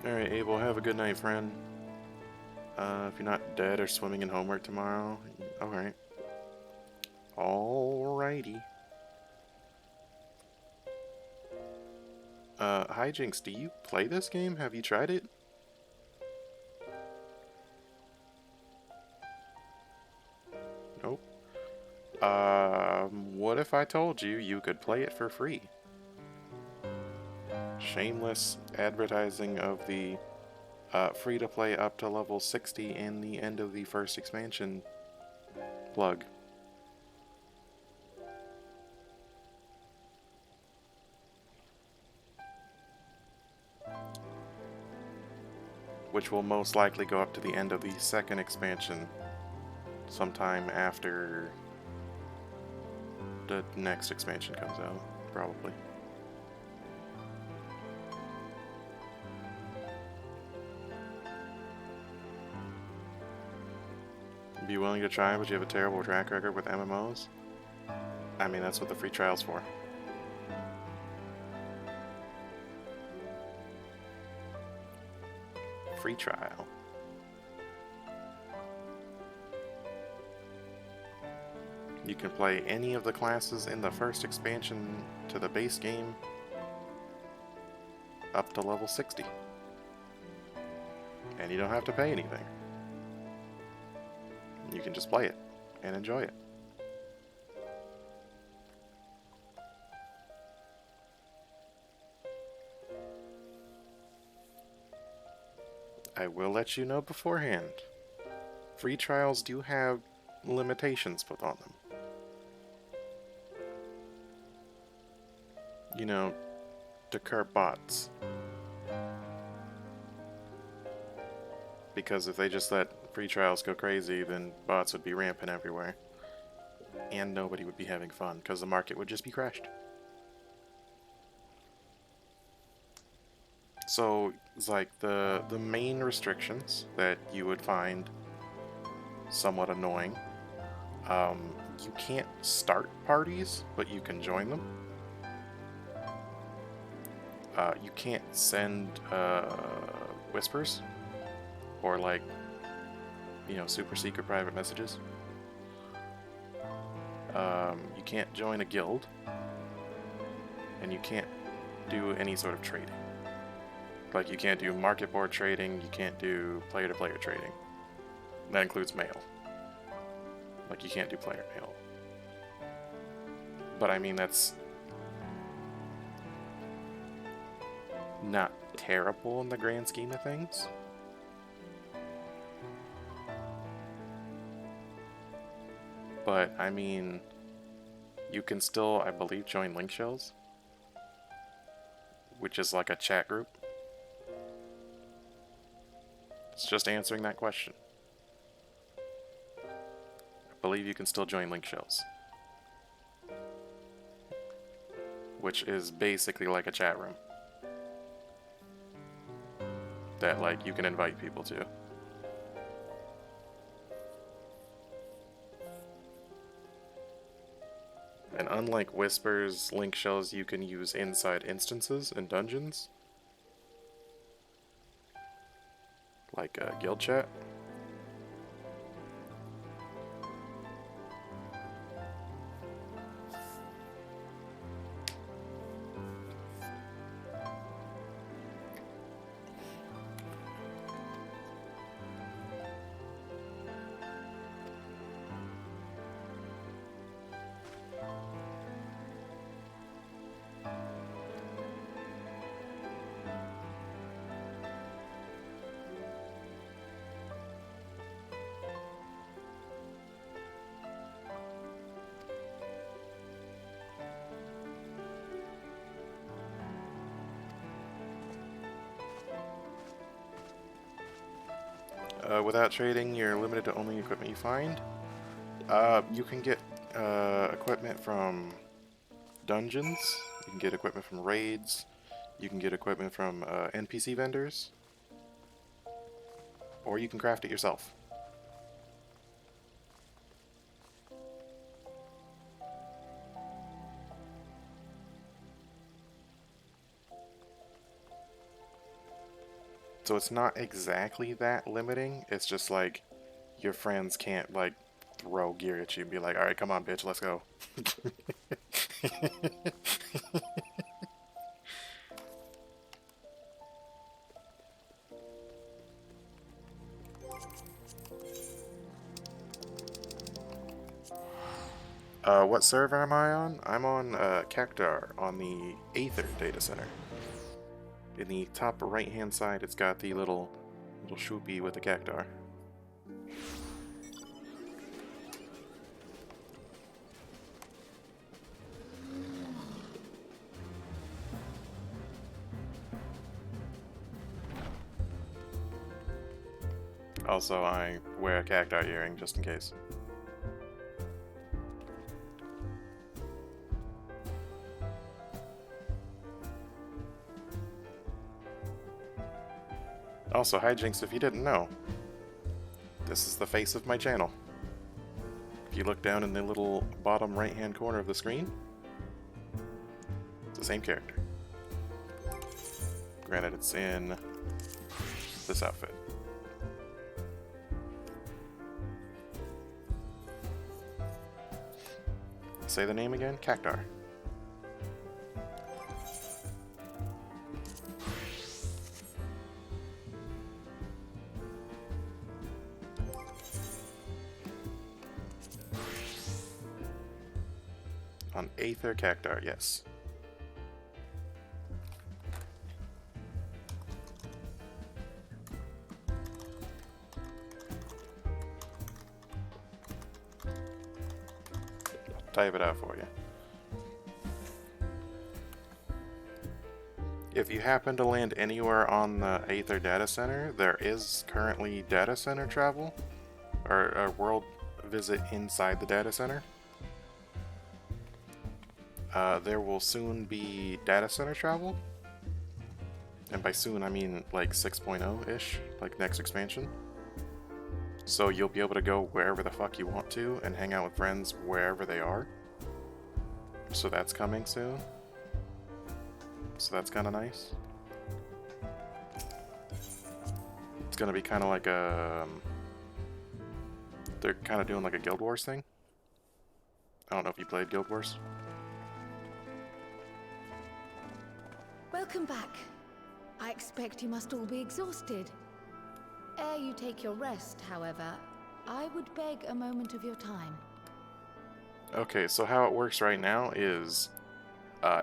Alright, Abel, have a good night, friend. If you're not dead or swimming in homework tomorrow, alright. Alrighty. Hijinks, do you play this game? Have you tried it? Nope. What if I told you you could play it for free? Shameless advertising of the free-to-play up to level 60 and the end of the first expansion plug. Which will most likely go up to the end of the second expansion sometime after the next expansion comes out, probably. Be willing to try, but you have a terrible track record with MMOs? I mean, that's what the free trial's for. Free trial. You can play any of the classes in the first expansion to the base game up to level 60. And you don't have to pay anything. You can just play it and enjoy it. I will let you know beforehand. Free trials do have limitations put on them. You know, to curb bots. Because if they just let free trials go crazy, then bots would be rampant everywhere. And nobody would be having fun, because the market would just be crashed. So, it's like the main restrictions that you would find somewhat annoying. You can't start parties, but you can join them. You can't send whispers or like, you know, super secret private messages. You can't join a guild, and you can't do any sort of trading. Like, you can't do market board trading, you can't do player-to-player trading. That includes mail. Like, you can't do player mail. But I mean, that's not terrible in the grand scheme of things. But, I mean, you can still, I believe, join link shells, which is like a chat group. It's just answering that question. I believe you can still join link shells, which is basically like a chat room that, like, you can invite people to. And unlike whispers, link shells you can use inside instances in dungeons, like guild chat. Without trading, you're limited to only equipment you find. You can get equipment from dungeons. You can get equipment from raids. You can get equipment from NPC vendors. Or you can craft it yourself. So it's not exactly that limiting. It's just like your friends can't like throw gear at you and be like, alright, come on, bitch, let's go. What server am I on? I'm on Cactar on the Aether data center. In the top right hand side, it's got the little shoopy with the Cactar. Also, I wear a Cactar earring just in case. Also, hijinks if you didn't know. This is the face of my channel. If you look down in the little bottom right hand corner of the screen, it's the same character. Granted, it's in this outfit. Say the name again? Cactar. On Aether Cactar, yes. Type it out for you. If you happen to land anywhere on the Aether data center, there is currently data center travel, or a world visit inside the data center. There will soon be data center travel, and by soon I mean like 6.0-ish, like next expansion. So you'll be able to go wherever the fuck you want to and hang out with friends wherever they are. So that's coming soon. So that's kind of nice. It's gonna be kind of like a... They're kind of doing like a Guild Wars thing. I don't know if you played Guild Wars. Welcome back. I expect you must all be exhausted. Ere you take your rest, however, I would beg a moment of your time. Okay, so how it works right now is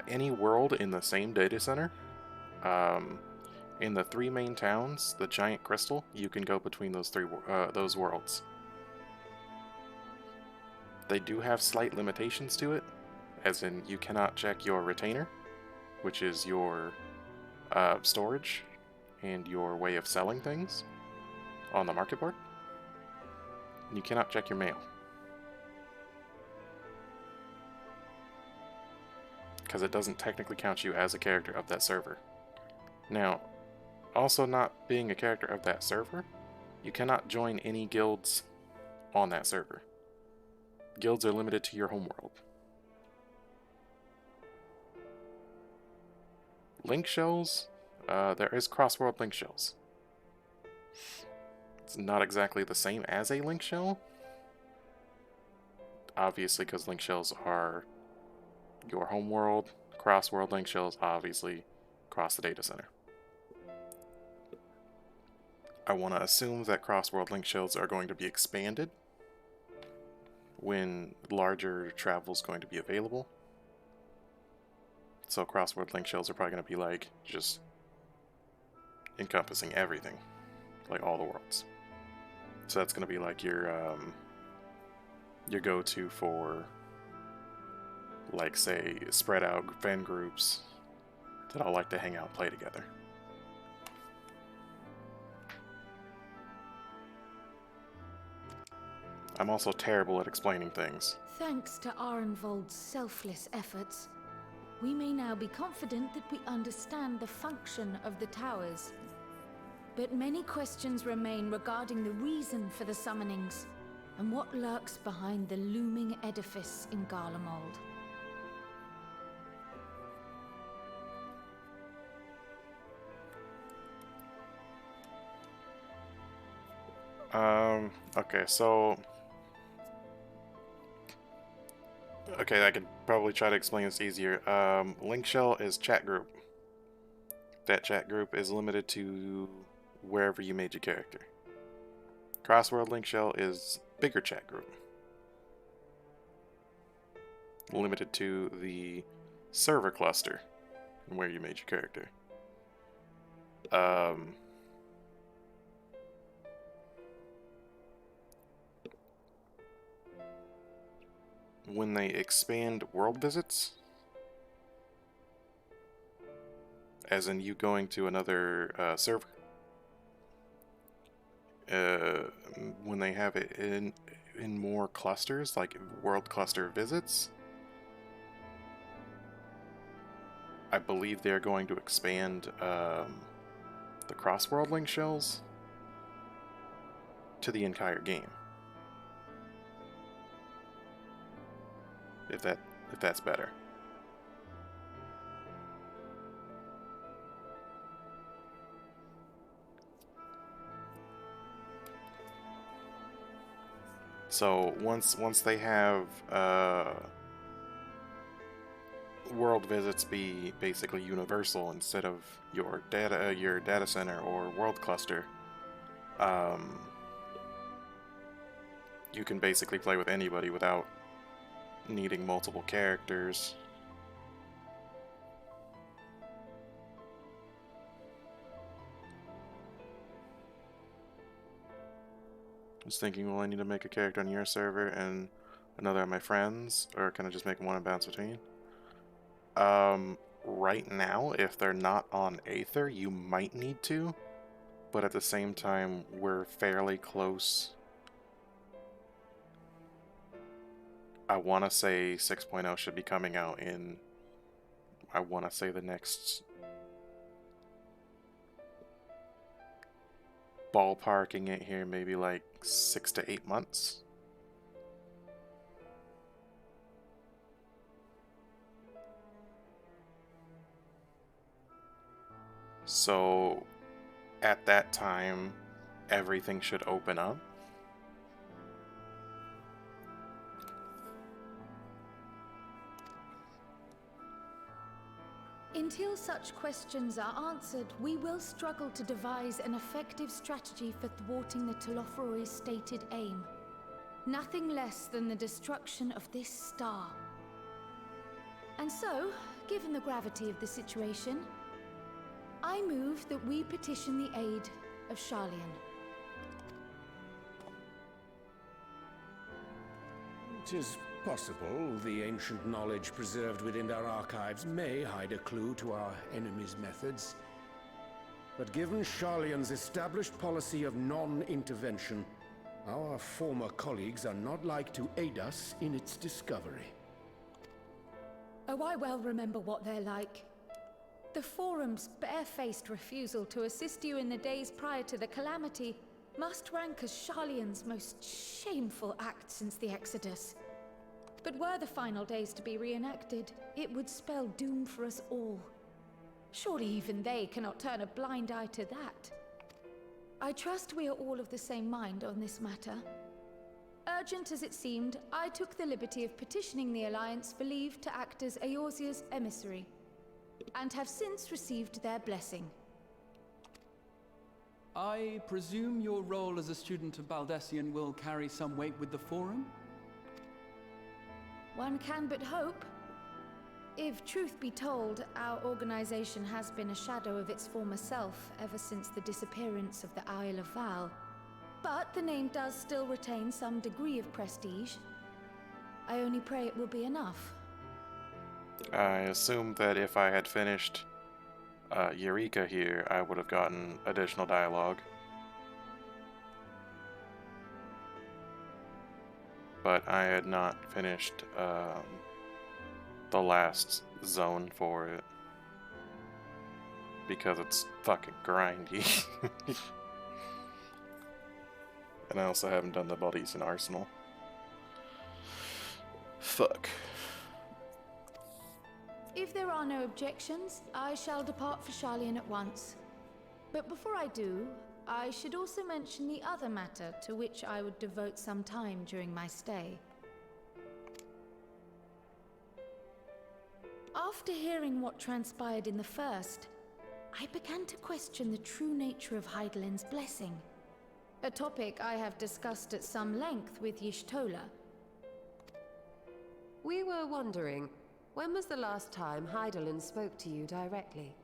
any world in the same data center, in the 3 main towns, the giant crystal, you can go between those worlds. They do have slight limitations to it, as in you cannot check your retainer, which is your storage and your way of selling things on the market board. And you cannot check your mail, because it doesn't technically count you as a character of that server. Now, also not being a character of that server, you cannot join any guilds on that server. Guilds are limited to your homeworld. Link shells, there is cross-world link shells. It's not exactly the same as a link shell, obviously, because link shells are your homeworld. Cross-world link shells, obviously, across the data center. I want to assume that cross-world link shells are going to be expanded when larger travel is going to be available. So cross-world link shells are probably going to be like just encompassing everything, like all the worlds. So that's going to be like your go-to for, like, say, spread out fan groups that all like to hang out and play together. I'm also terrible at explaining things. Thanks to Arenvold's selfless efforts, we may now be confident that we understand the function of the towers. But many questions remain regarding the reason for the summonings, and what lurks behind the looming edifice in Garlemald. Okay, so... Okay, I could probably try to explain this easier. Link Shell is chat group. That chat group is limited to wherever you made your character. Crossworld Link Shell is bigger chat group. Limited to the server cluster and where you made your character. When they expand world visits, as in you going to another server, when they have it in more clusters, like world cluster visits, I believe they're going to expand the cross-world link shells to the entire game. If that's better. So once they have world visits be basically universal instead of your data center or world cluster, you can basically play with anybody without needing multiple characters. I was thinking, will I need to make a character on your server and another on my friends, or can I just make one and bounce between? Right now, if they're not on Aether, you might need to, but at the same time, we're fairly close. I want to say 6.0 should be coming out in, I want to say the next, ballparking it here, maybe like 6 to 8 months. So at that time, everything should open up. Until such questions are answered, we will struggle to devise an effective strategy for thwarting the Telophoroi's stated aim. Nothing less than the destruction of this star. And so, given the gravity of the situation, I move that we petition the aid of Sharlayan. It is possible the ancient knowledge preserved within our archives may hide a clue to our enemy's methods. But given Sharlayan's established policy of non-intervention, our former colleagues are not like to aid us in its discovery. Oh, I well remember what they're like. The Forum's barefaced refusal to assist you in the days prior to the calamity must rank as Sharlayan's most shameful act since the Exodus. But were the final days to be reenacted, it would spell doom for us all. Surely even they cannot turn a blind eye to that. I trust we are all of the same mind on this matter. Urgent as it seemed, I took the liberty of petitioning the Alliance for leave to act as Eorzea's emissary, and have since received their blessing. I presume your role as a student of Baldessian will carry some weight with the Forum? One can but hope. If truth be told, our organization has been a shadow of its former self ever since the disappearance of the Isle of Val. But the name does still retain some degree of prestige. I only pray it will be enough. I assume that if I had finished Eureka here, I would have gotten additional dialogue. but I had not finished the last zone for it because it's fucking grindy. And I also haven't done the buddies in Arsenal. Fuck. If there are no objections, I shall depart for Sharlayan at once. But before I do, I should also mention the other matter to which I would devote some time during my stay. After hearing what transpired in the first, I began to question the true nature of Hydaelyn's blessing. A topic I have discussed at some length with Y'shtola. We were wondering, when was the last time Hydaelyn spoke to you directly?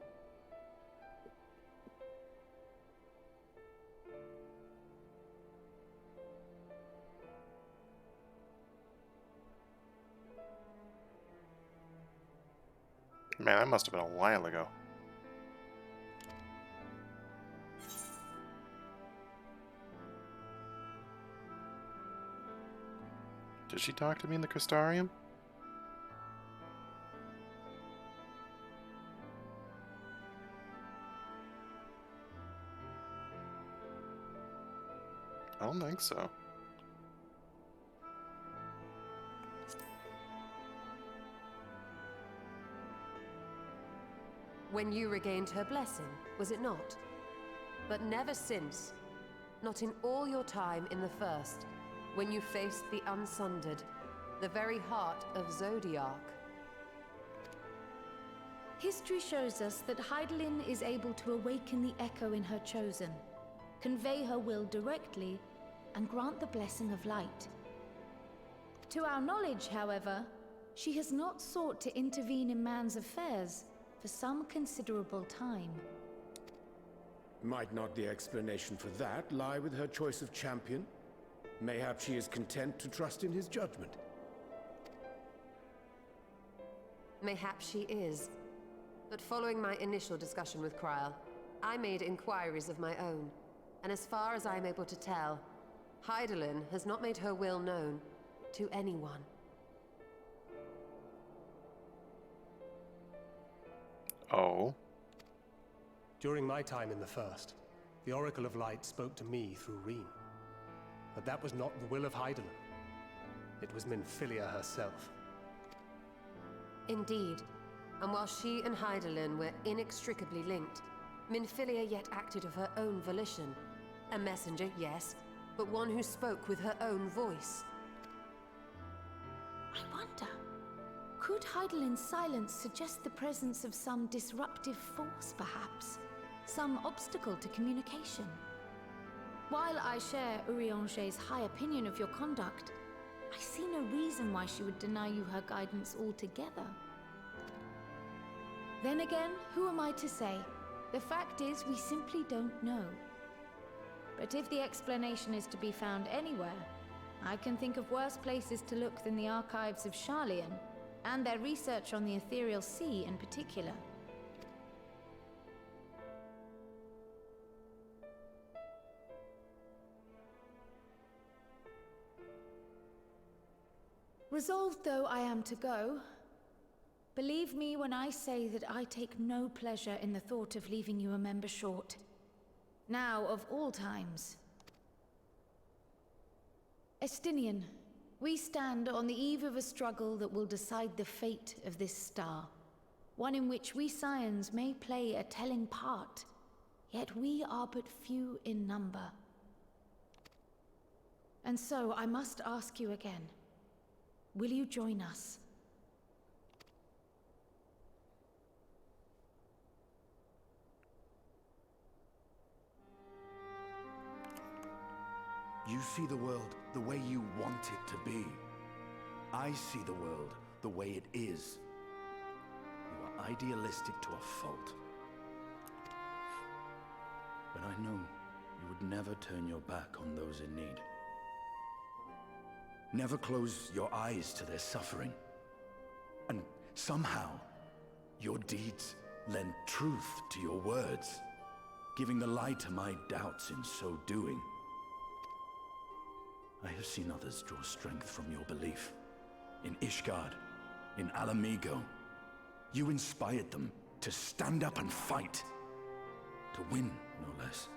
Man, that must have been a while ago. Did she talk to me in the Crystarium? I don't think so. When you regained her blessing, was it not? But never since. Not in all your time in the first, when you faced the Unsundered, the very heart of Zodiark. History shows us that Hydaelyn is able to awaken the echo in her chosen, convey her will directly, and grant the blessing of light. To our knowledge, however, she has not sought to intervene in man's affairs for some considerable time. Might not the explanation for that lie with her choice of champion? Mayhap she is content to trust in his judgment. Mayhaps she is. But following my initial discussion with Kryl, I made inquiries of my own. And as far as I'm able to tell, Hydaelyn has not made her will known to anyone. Oh? During my time in the First, the Oracle of Light spoke to me through Reen. But that was not the will of Hydaelyn. It was Minfilia herself. Indeed. And while she and Hydaelyn were inextricably linked, Minfilia yet acted of her own volition. A messenger, yes, but one who spoke with her own voice. I wonder, could Hydaelyn's silence suggest the presence of some disruptive force, perhaps? Some obstacle to communication? While I share Urianger's high opinion of your conduct, I see no reason why she would deny you her guidance altogether. Then again, who am I to say? The fact is, we simply don't know. But if the explanation is to be found anywhere, I can think of worse places to look than the archives of Sharlayan, and their research on the Ethereal Sea in particular. Resolved though I am to go, believe me when I say that I take no pleasure in the thought of leaving you a member short. Now of all times. Estinian, we stand on the eve of a struggle that will decide the fate of this star. One in which we Scions may play a telling part, yet we are but few in number. And so I must ask you again, will you join us? You see the world the way you want it to be. I see the world the way it is. You are idealistic to a fault. But I know you would never turn your back on those in need. Never close your eyes to their suffering. And somehow, your deeds lend truth to your words, giving the lie to my doubts in so doing. I have seen others draw strength from your belief. In Ishgard, in Alamigo, you inspired them to stand up and fight. To win, no less.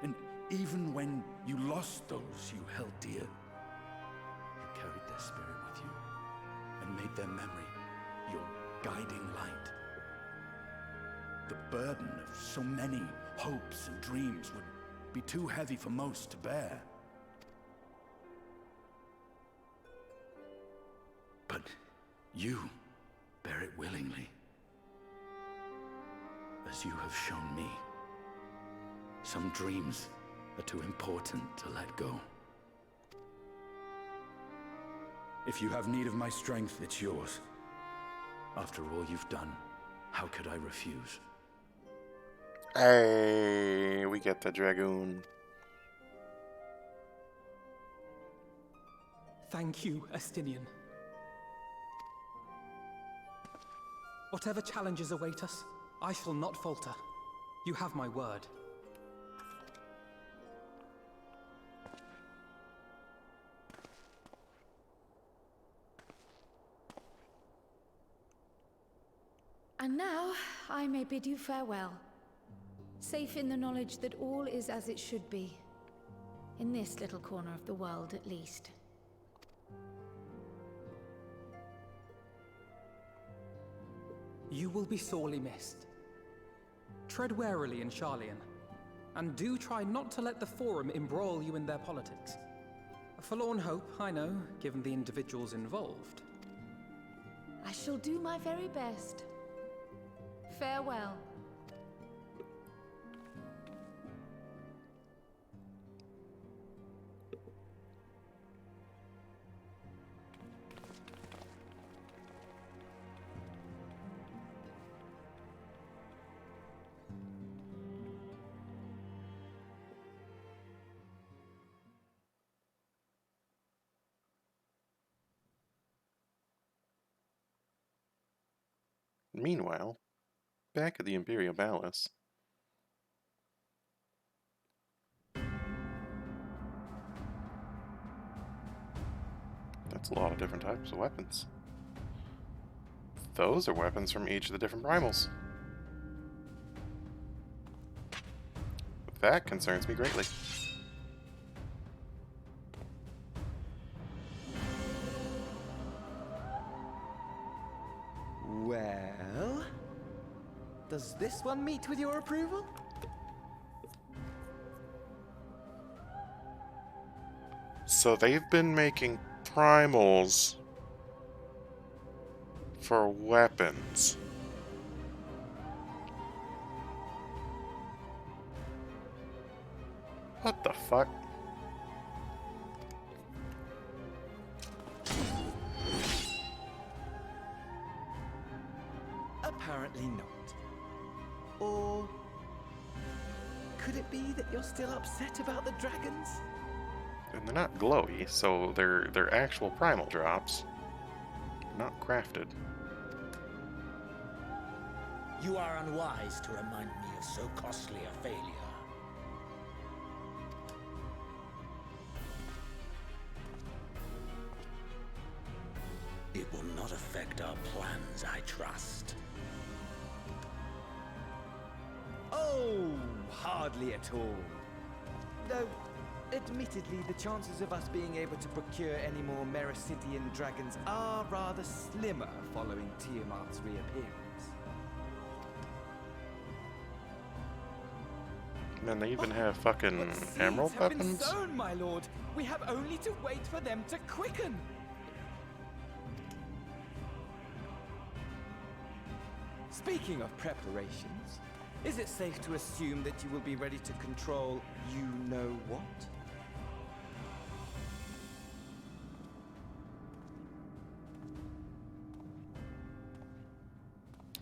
And even when you lost those you held dear, you carried their spirit with you and made their memory your guiding light. The burden of so many hopes and dreams would be too heavy for most to bear. But you bear it willingly, as you have shown me. Some dreams are too important to let go. If you have need of my strength, it's yours. After all you've done, how could I refuse? Hey, we get the Dragoon. Thank you, Estinian. Whatever challenges await us, I shall not falter. You have my word. And now, I may bid you farewell. Safe in the knowledge that all is as it should be. In this little corner of the world, at least. You will be sorely missed. Tread warily in Sharlayan, and do try not to let the Forum embroil you in their politics. A forlorn hope, I know, given the individuals involved. I shall do my very best. Farewell. Meanwhile, back at the Imperial Palace. That's a lot of different types of weapons. Those are weapons from each of the different primals. That concerns me greatly. Well, does this one meet with your approval? So they've been making primals for weapons. What the fuck? Apparently not. Or could it be that you're still upset about the dragons? And they're not glowy, so they're actual primal drops, not crafted. You are unwise to remind me of so costly a failure. It will not affect our plans, I trust. Oh, hardly at all. Though, admittedly, the chances of us being able to procure any more Mericidian dragons are rather slimmer following Tiamat's reappearance. Man, they even have fucking emerald Seeds have been weapons? sown, my lord. We have only to wait for them to quicken. Speaking of preparations, is it safe to assume that you will be ready to control you-know-what?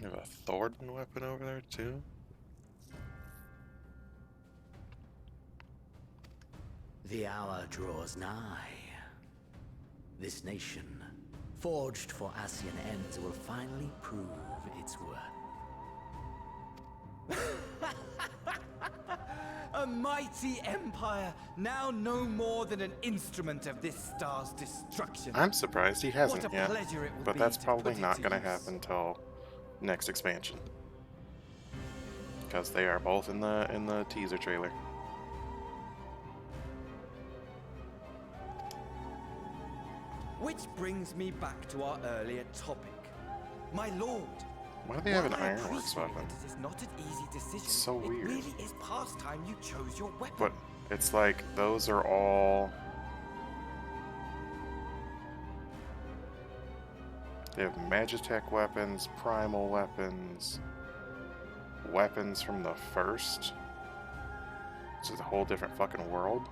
You have a Thornton weapon over there, too? The hour draws nigh. This nation, forged for Ascian ends, will finally prove its worth. Our mighty empire, now no more than an instrument of this star's destruction. I'm surprised he hasn't What a yet, pleasure it will but be that's to probably put it not to going to use. happen until next expansion, because they are both in the teaser trailer. Which brings me back to our earlier topic. My lord. Why do they have an while I ironworks appreciate weapon? that it is not an easy decision. It's so weird. It really is past time you chose your weapon. But it's like those are all. They have Magitech weapons, primal weapons, weapons from the first. This is a whole different fucking world.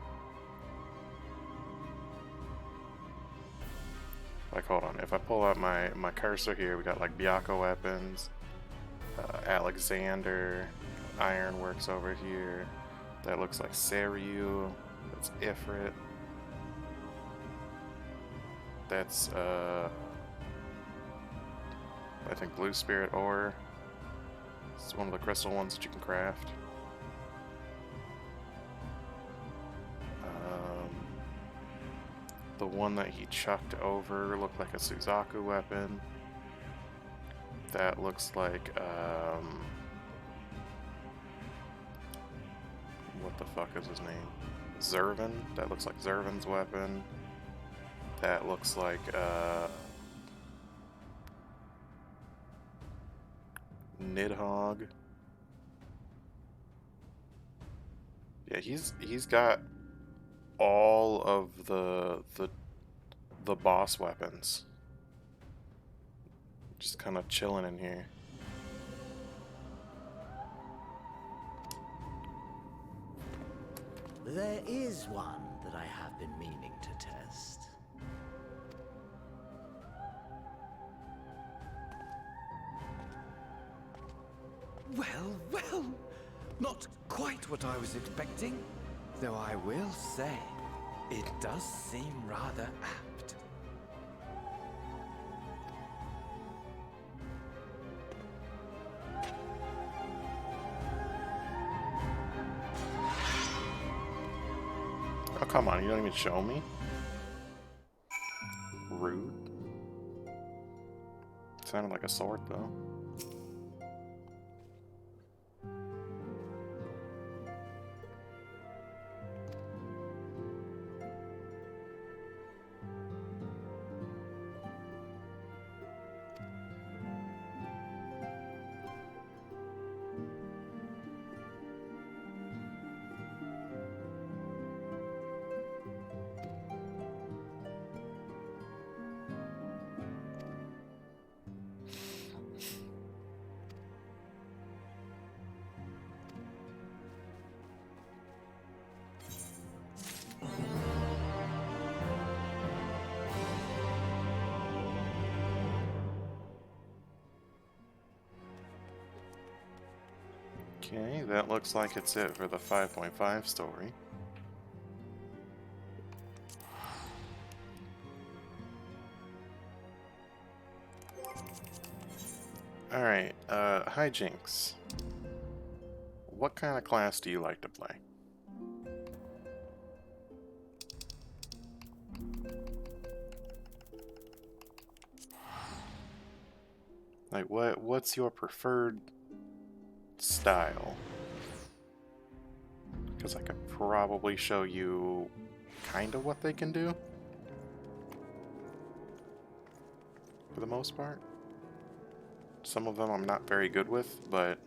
Like, hold on, if I pull up my cursor here, we got like Byakko weapons, Alexander, Ironworks over here. That looks like Saryu. That's Ifrit. That's I think Blue Spirit ore. It's one of the crystal ones that you can craft. The one that he chucked over looked like a Suzaku weapon. That looks like what the fuck is his name? Zervin. That looks like Zervin's weapon. That looks like Nidhogg. Yeah, he's got all of the boss weapons. Just kind of chilling in here. There is one that I have been meaning to test. Well, well, not quite what I was expecting. Though I will say, it does seem rather apt. Oh, come on, you don't even show me? Rude. Sounded like a sword, though. Okay, that looks like it's it for the 5.5 story. Alright, Hijinks. What kind of class do you like to play? Like, what's your preferred style? Because I could probably show you kind of what they can do for the most part. Some of them I'm not very good with, but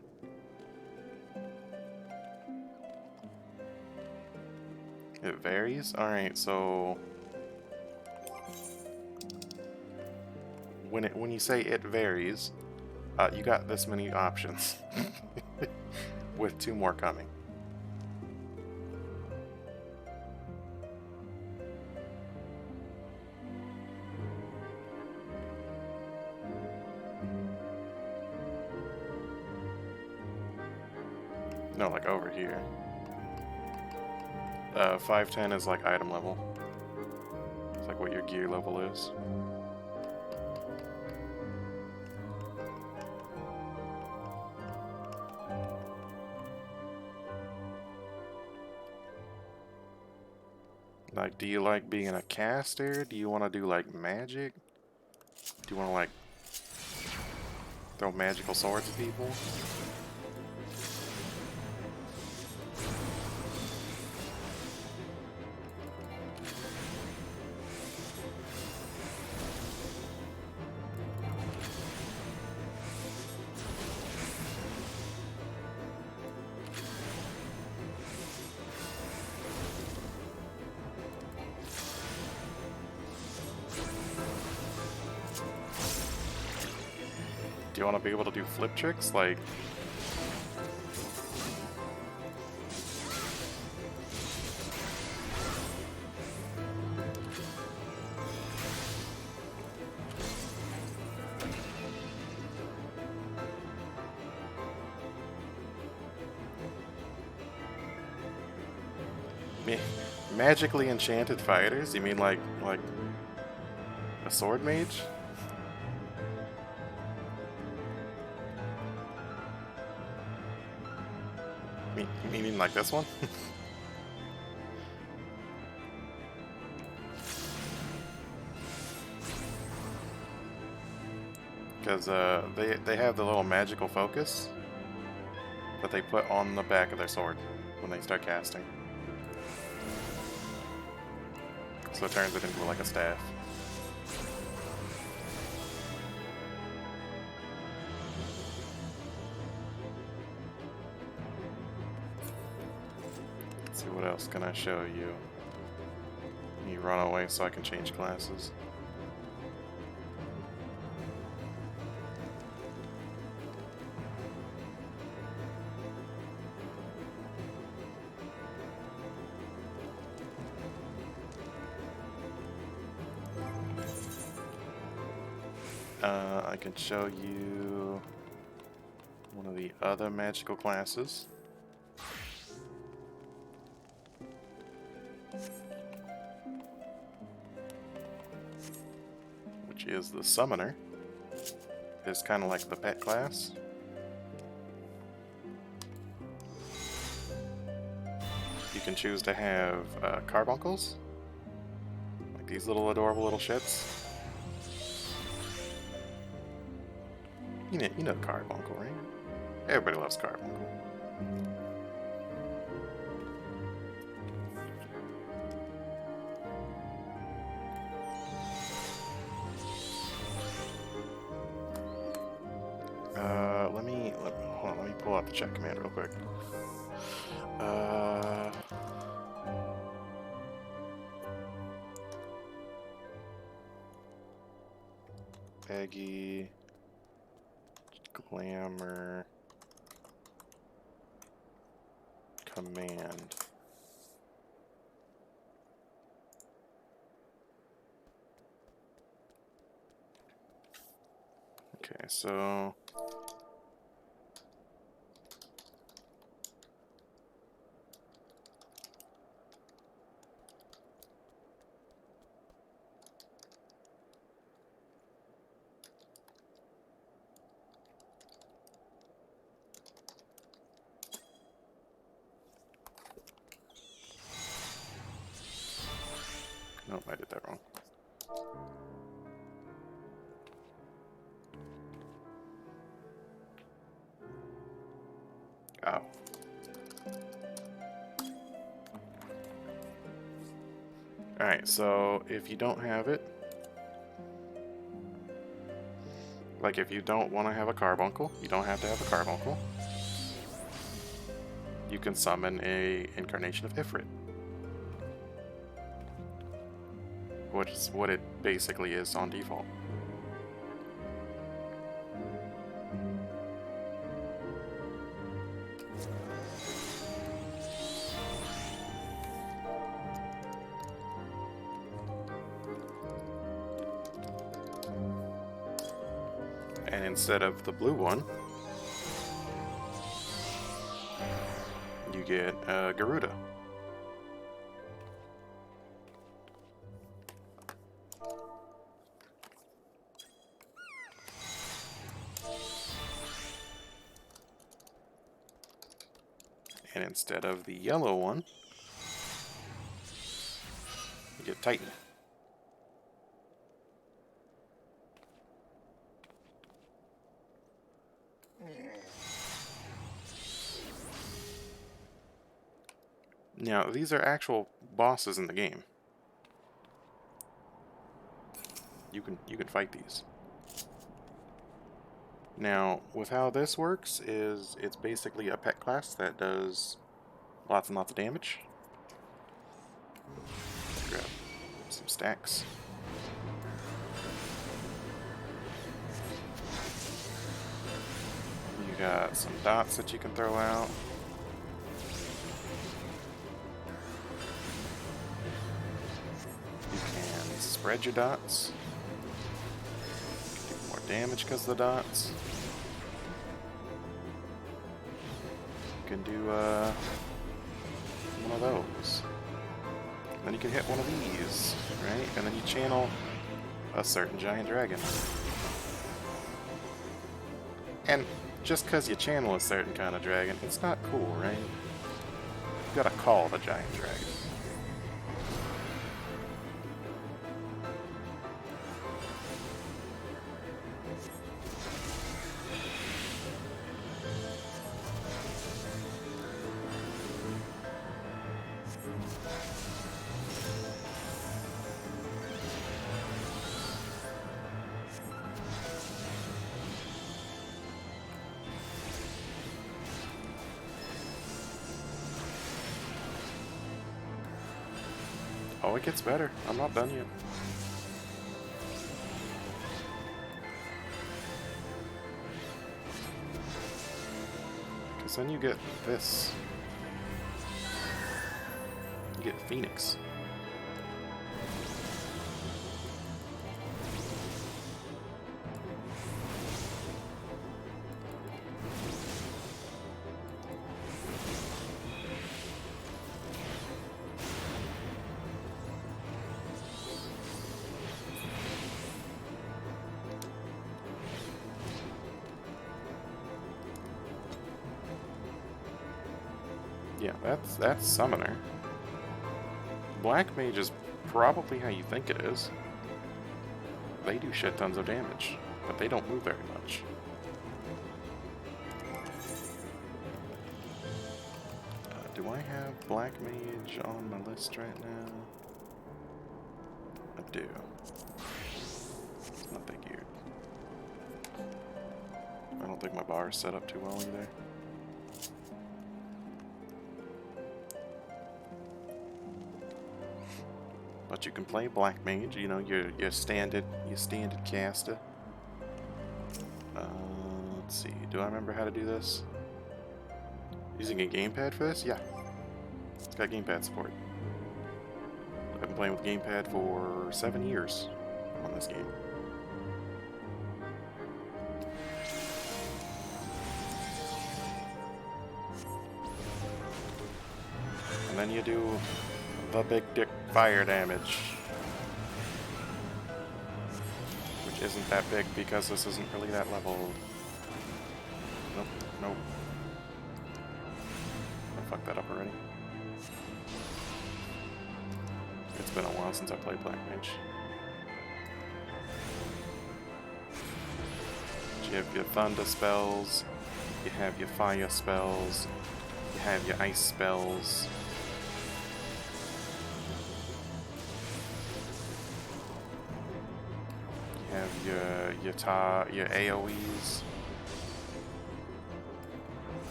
it varies. Alright, so when you say it varies, you got this many options with 2 more coming. No, like over here. 510 is like item level. It's like what your gear level is. Like, do you like being a caster? Do you want to do like magic? Do you want to like throw magical swords at people? Do you want to be able to do flip tricks? Like, magically enchanted fighters? You mean like a sword mage? You mean like this one? Because they have the little magical focus that they put on the back of their sword when they start casting. So it turns it into like a staff. Let's see, what else can I show you? You run away so I can change classes. I can show you one of the other magical classes. Which is the Summoner. It's kind of like the pet class. You can choose to have carbuncles, like these little adorable little shits. You know carbuncle, right? Everybody loves carbuncle. Let me pull out the check command real quick. Peggy, Glamour, Command. Okay, so nope, I did that wrong. Oh. Alright, so if you don't have it, like if you don't want to have a carbuncle, you don't have to have a carbuncle. You can summon a incarnation of Ifrit. Which is what it basically is on default. And instead of the blue one, you get Garuda. And instead of the yellow one, get Titan. Now, these are actual bosses in the game. You can fight these. Now, with how this works is it's basically a pet class that does lots and lots of damage. Grab some stacks. You got some dots that you can throw out. You can spread your dots. Do more damage because of the dots. You can do one of those. Then you can hit one of these, right? And then you channel a certain giant dragon. And just because you channel a certain kind of dragon, it's not cool, right? You gotta call the giant dragon. Oh, it gets better. I'm not done yet. Because then you get this. You get Phoenix. Yeah, that's Summoner. Black Mage is probably how you think it is. They do shit tons of damage, but they don't move very much. Do I have Black Mage on my list right now? I do. It's not that geared. I don't think my bar is set up too well either. But you can play Black Mage, you know, your standard caster. Let's see, do I remember how to do this? Using a gamepad for this? Yeah. It's got gamepad support. I've been playing with gamepad for 7 years on this game. And then you do the big dick fire damage. Which isn't that big because this isn't really that leveled. Nope, nope. I fucked that up already. It's been a while since I played Black Mage. You have your thunder spells, you have your fire spells, you have your ice spells. You have your AoEs.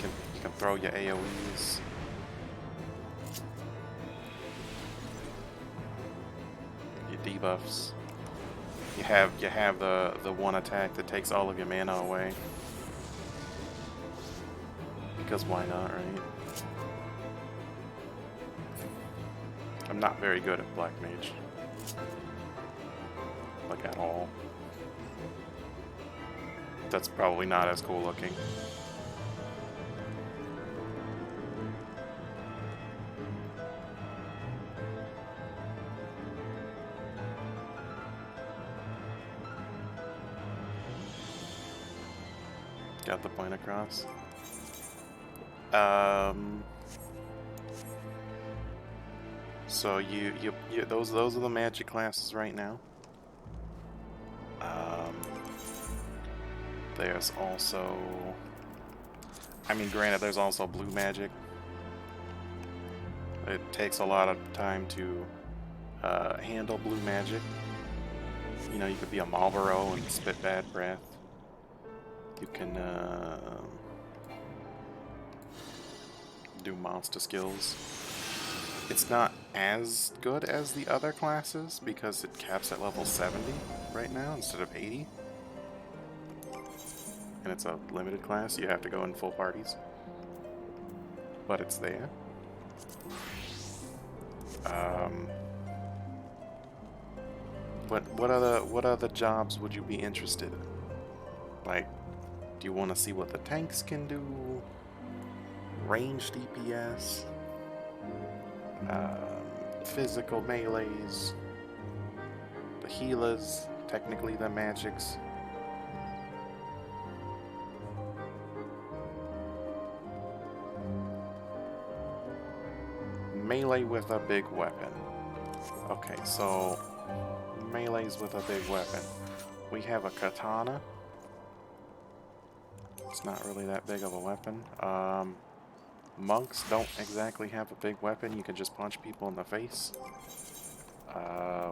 You can throw your AoEs. Your debuffs. You have the one attack that takes all of your mana away. Because why not, right? I'm not very good at Black Mage. Like, at all. That's probably not as cool looking. Got the point across. So those are the magic classes right now. There's also, I mean, granted, there's also blue magic. It takes a lot of time to handle blue magic. You know, you could be a Marlboro and spit bad breath. You can do monster skills. It's not as good as the other classes because it caps at level 70 right now instead of 80. And it's a limited class, you have to go in full parties. But it's there. What other jobs would you be interested in? Like, do you want to see what the tanks can do? Ranged DPS? Physical melees? The healers? Technically the magics? Melee with a big weapon. Okay, so melees with a big weapon. We have a katana. It's not really that big of a weapon. Monks don't exactly have a big weapon. You can just punch people in the face.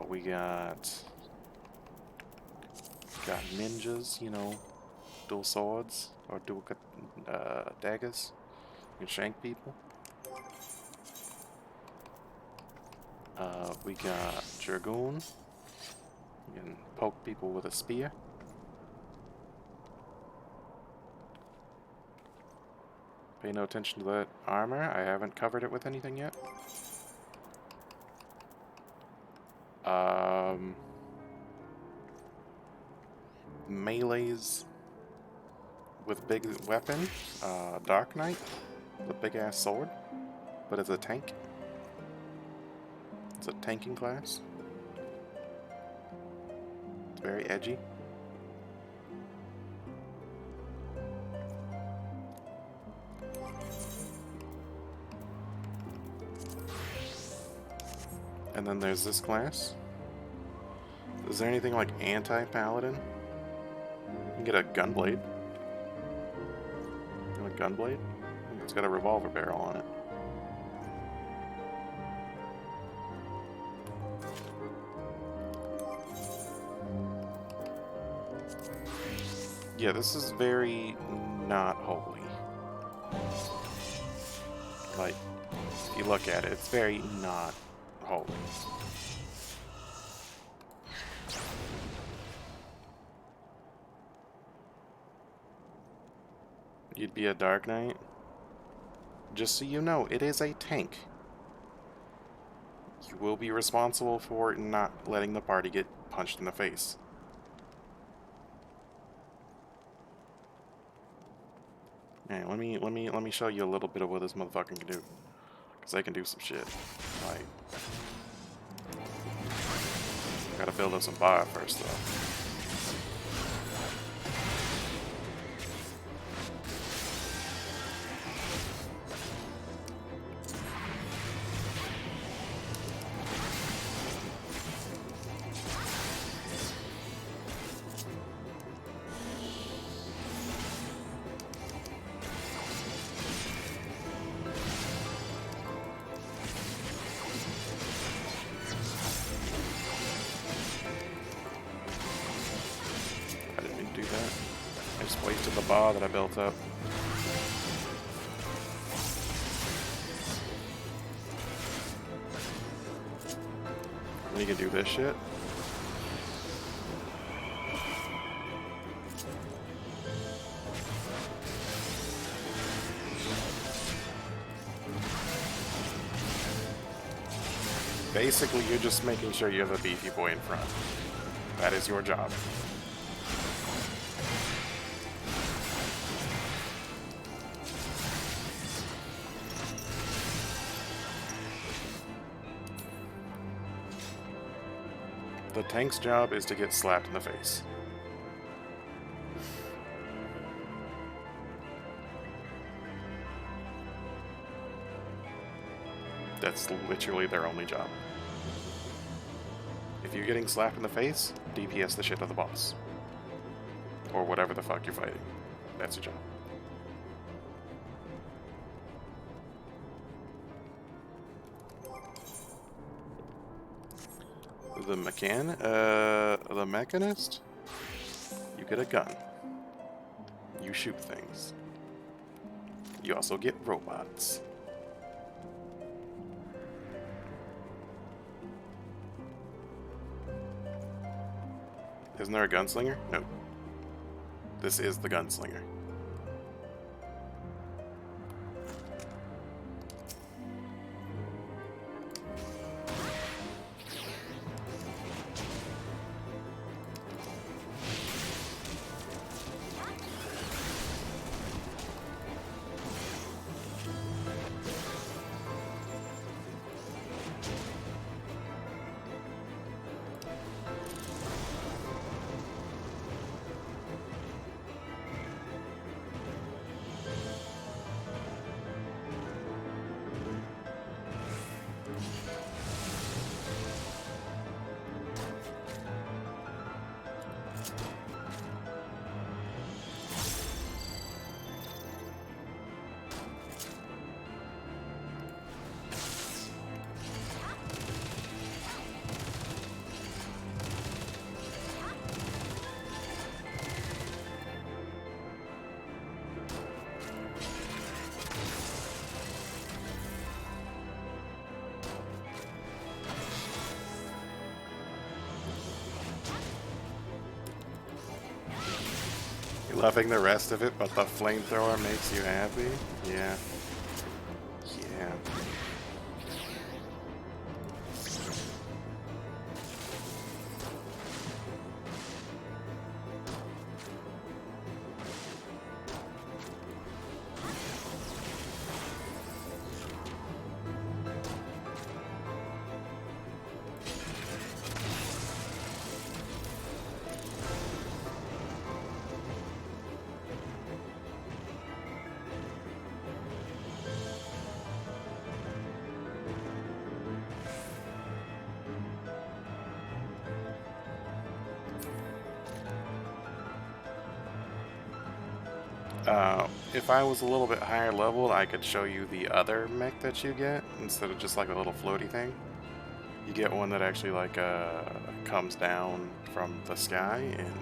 We got ninjas, you know, dual swords or dual daggers. You can shank people. We got Dragoon. You can poke people with a spear. Pay no attention to that armor. I haven't covered it with anything yet. Melees with big weapon. Dark Knight. The big ass sword. But it's a tank. It's a tanking class. It's very edgy. And then there's this class. Is there anything like anti-paladin? You can get a gunblade. You want a gunblade? It's got a revolver barrel on it. Yeah, this is very not holy. Like, if you look at it, it's very not holy. You'd be a Dark Knight? Just so you know, it is a tank. You will be responsible for not letting the party get punched in the face. Hey, let me show you a little bit of what this motherfucker can do. Cause they can do some shit. Like, gotta build up some bar first though. I just wasted the bar that I built up. And you can do this shit. Basically, you're just making sure you have a beefy boy in front. That is your job. The tank's job is to get slapped in the face. That's literally their only job. If you're getting slapped in the face, DPS the shit of the boss. Or whatever the fuck you're fighting. That's your job. The mechanist? You get a gun. You shoot things. You also get robots. Isn't there a gunslinger? No. This is the gunslinger. Loving the rest of it, but the flamethrower makes you happy? Yeah. Yeah. If I was a little bit higher leveled, I could show you the other mech that you get instead of just like a little floaty thing. You get one that actually like comes down from the sky and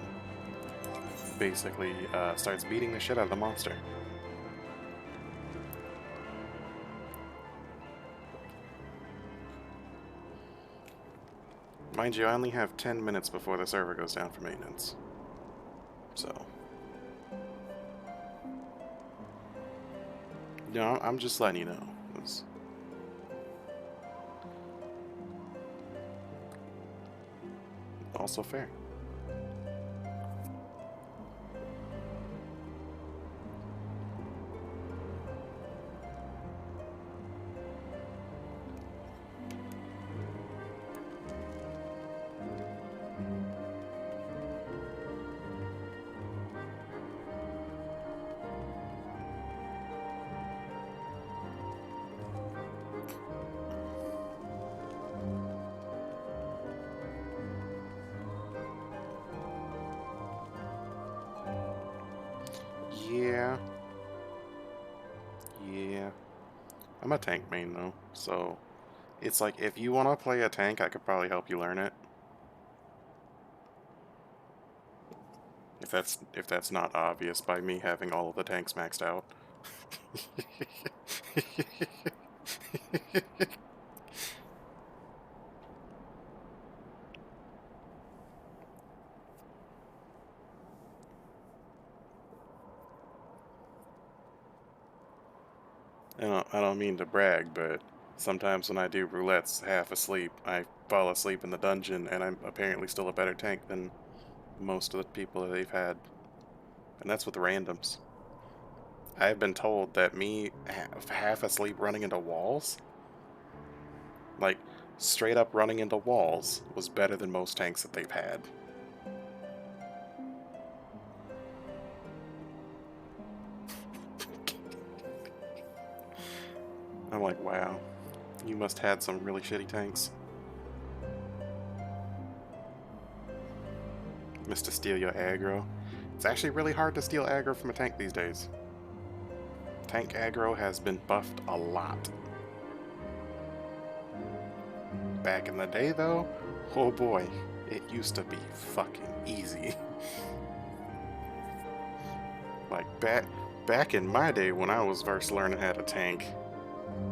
basically starts beating the shit out of the monster. Mind you, I only have 10 minutes before the server goes down for maintenance. So... no, I'm just letting you know. It's also fair. Yeah. I'm a tank main though, so it's like if you want to play a tank, I could probably help you learn it. If that's not obvious by me having all of the tanks maxed out. I don't mean to brag, but sometimes when I do roulettes half asleep, I fall asleep in the dungeon, and I'm apparently still a better tank than most of the people that they've had. And that's with randoms. I've been told that me half asleep running into walls, like straight up running into walls, was better than most tanks that they've had. I'm like, wow. You must had some really shitty tanks. Missed to steal your aggro. It's actually really hard to steal aggro from a tank these days. Tank aggro has been buffed a lot. Back in the day though, oh boy, it used to be fucking easy. Like back in my day when I was first learning how to tank,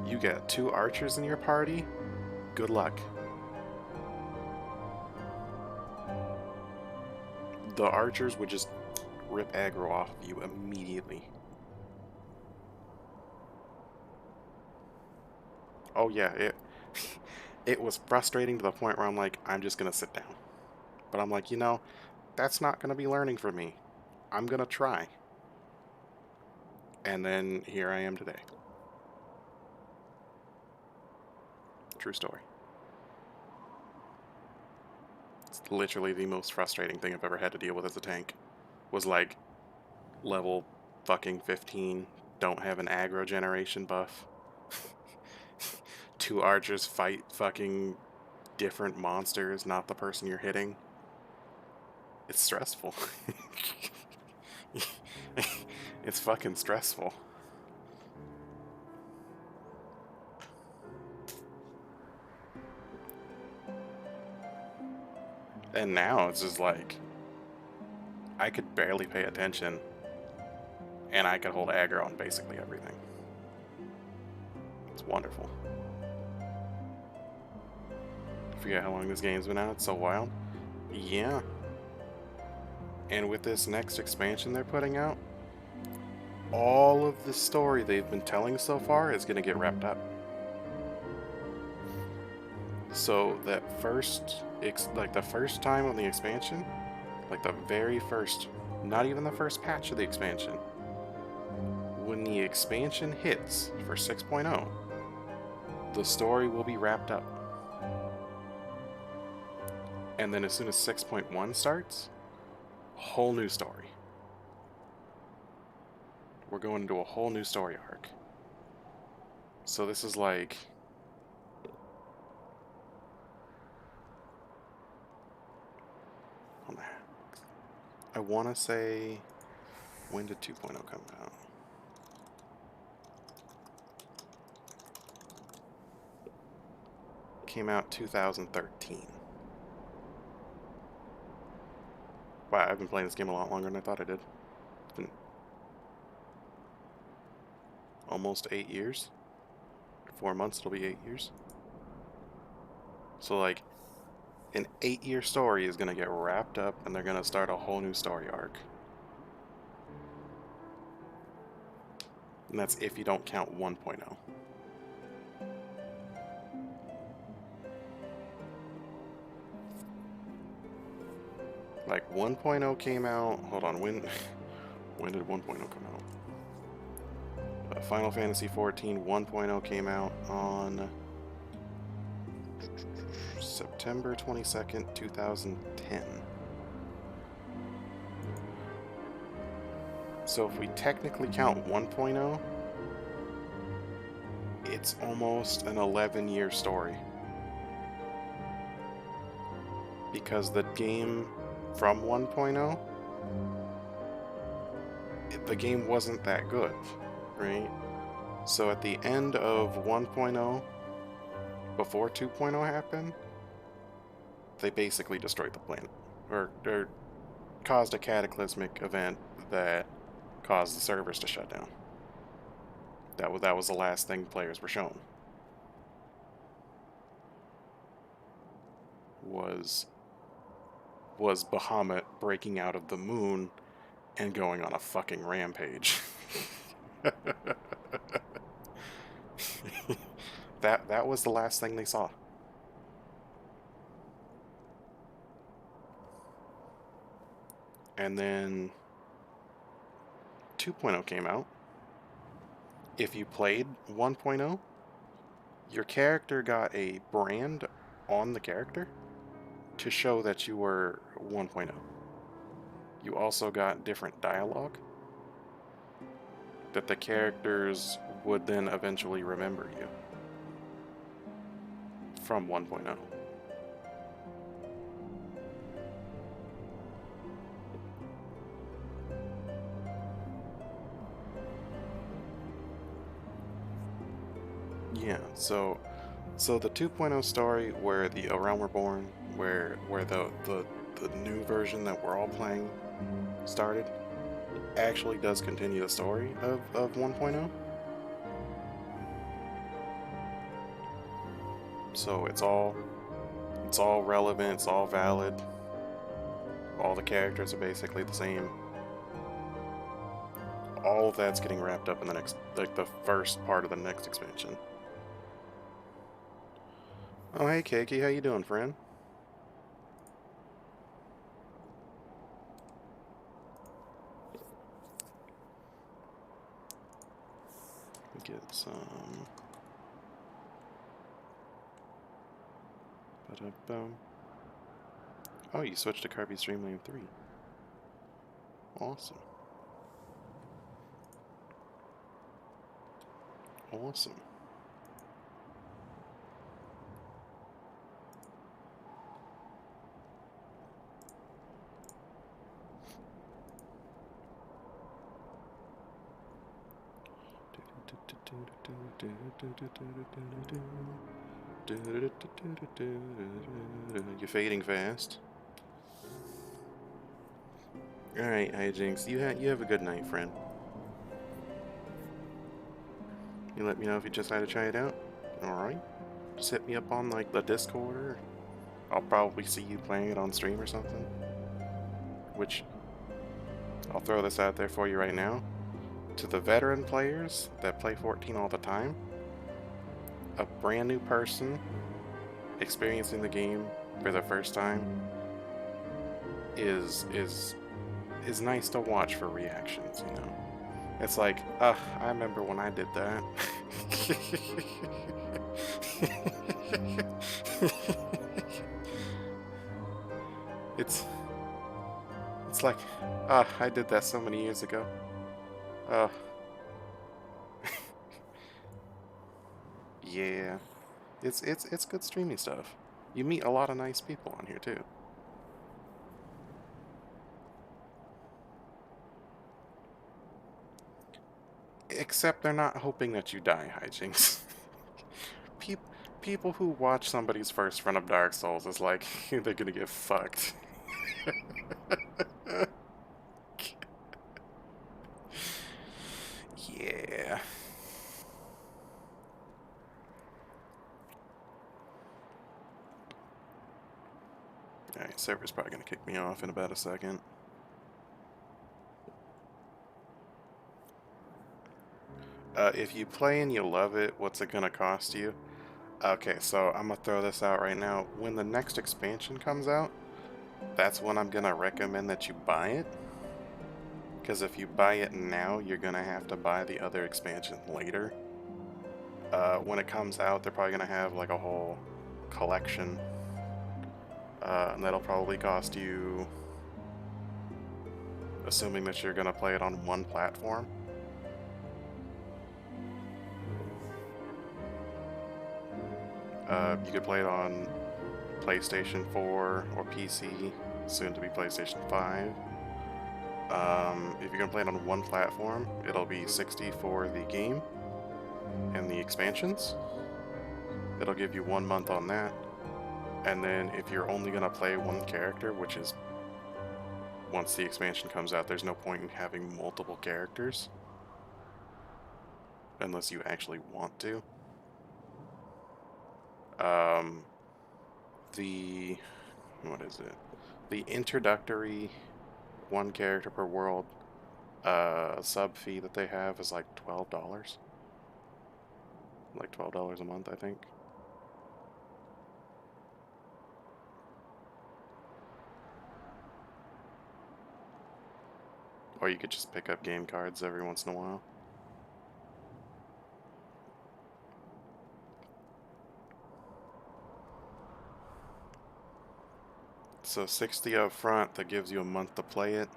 you got 2 archers in your party, good luck. The archers would just rip aggro off of you immediately. Oh yeah, it was frustrating to the point where I'm like, I'm just gonna sit down. But I'm like, you know, that's not gonna be learning for me. I'm gonna try. And then here I am today. True story. It's literally the most frustrating thing I've ever had to deal with as a tank. Was like level fucking 15, don't have an aggro generation buff. 2 archers fight fucking different monsters, not the person you're hitting. It's stressful. It's fucking stressful. And now it's just like, I could barely pay attention, and I could hold aggro on basically everything. It's wonderful. I forget how long this game's been out, it's so wild. Yeah. And with this next expansion they're putting out, all of the story they've been telling so far is gonna get wrapped up. So that first, like the first time on the expansion, like the very first, not even the first patch of the expansion, when the expansion hits for 6.0, the story will be wrapped up. And then as soon as 6.1 starts, a whole new story. We're going into a whole new story arc. So this is like, I want to say, when did 2.0 come out? Came out 2013. Wow, I've been playing this game a lot longer than I thought I did. It's been almost 8 years. 4 months, it'll be 8 years. So like, an 8-year story is gonna get wrapped up and they're gonna start a whole new story arc. And that's if you don't count 1.0. Like 1.0 came out, hold on, when did 1.0 come out? Final Fantasy XIV 1.0 came out on September 22nd, 2010. So if we technically count 1.0, it's almost an 11-year story. Because the game from 1.0, the game wasn't that good, right? So at the end of 1.0, before 2.0 happened, they basically destroyed the planet. Or caused a cataclysmic event that caused the servers to shut down. That was the last thing players were shown. Was Bahamut breaking out of the moon and going on a fucking rampage. That was the last thing they saw. And then 2.0 came out. If you played 1.0, your character got a brand on the character to show that you were 1.0. You also got different dialogue that the characters would then eventually remember you. from 1.0. Yeah, so the 2.0 story where the A Realm Reborn, where the new version that we're all playing started, actually does continue the story of 1.0. So it's all relevant, it's all valid. All the characters are basically the same. All of that's getting wrapped up in the next, like the first part of the next expansion. Oh, hey, Keiki, how you doing, friend? Get some... Ba-da-bum. Oh, you switched to Kirby's Dream Land 3. Awesome. Awesome. You're fading fast. Alright, Hijinks, you have a good night, friend. You let me know if you decide to try it out. Alright. Just hit me up on like the Discord, or I'll probably see you playing it on stream or something. Which, I'll throw this out there for you right now. To the veteran players that play 14 all the time, a brand new person experiencing the game for the first time is nice to watch for reactions, you know. It's like, I remember when I did that. It's like, I did that so many years ago. Yeah. It's good streaming stuff. You meet a lot of nice people on here too. Except they're not hoping that you die, Hijinks. People who watch somebody's first run of Dark Souls is like, they're gonna get fucked. Yeah. Alright, server's probably gonna kick me off in about a second. If you play and you love it, what's it gonna cost you? Okay, so I'm gonna throw this out right now. When the next expansion comes out, that's when I'm gonna recommend that you buy it. Because if you buy it now, you're gonna have to buy the other expansion later. When it comes out, they're probably gonna have like a whole collection. And that'll probably cost you, assuming that you're gonna play it on one platform. You could play it on PlayStation 4 or PC, soon to be PlayStation 5. If you're gonna play it on one platform, it'll be $60 for the game and the expansions. It'll give you 1 month on that. And then if you're only gonna play one character, which is once the expansion comes out, there's no point in having multiple characters. Unless you actually want to. What is it? The introductory one character per world sub fee that they have is like $12. Like $12 a month, I think. Or you could just pick up game cards every once in a while. So $60 up front, that gives you a month to play it,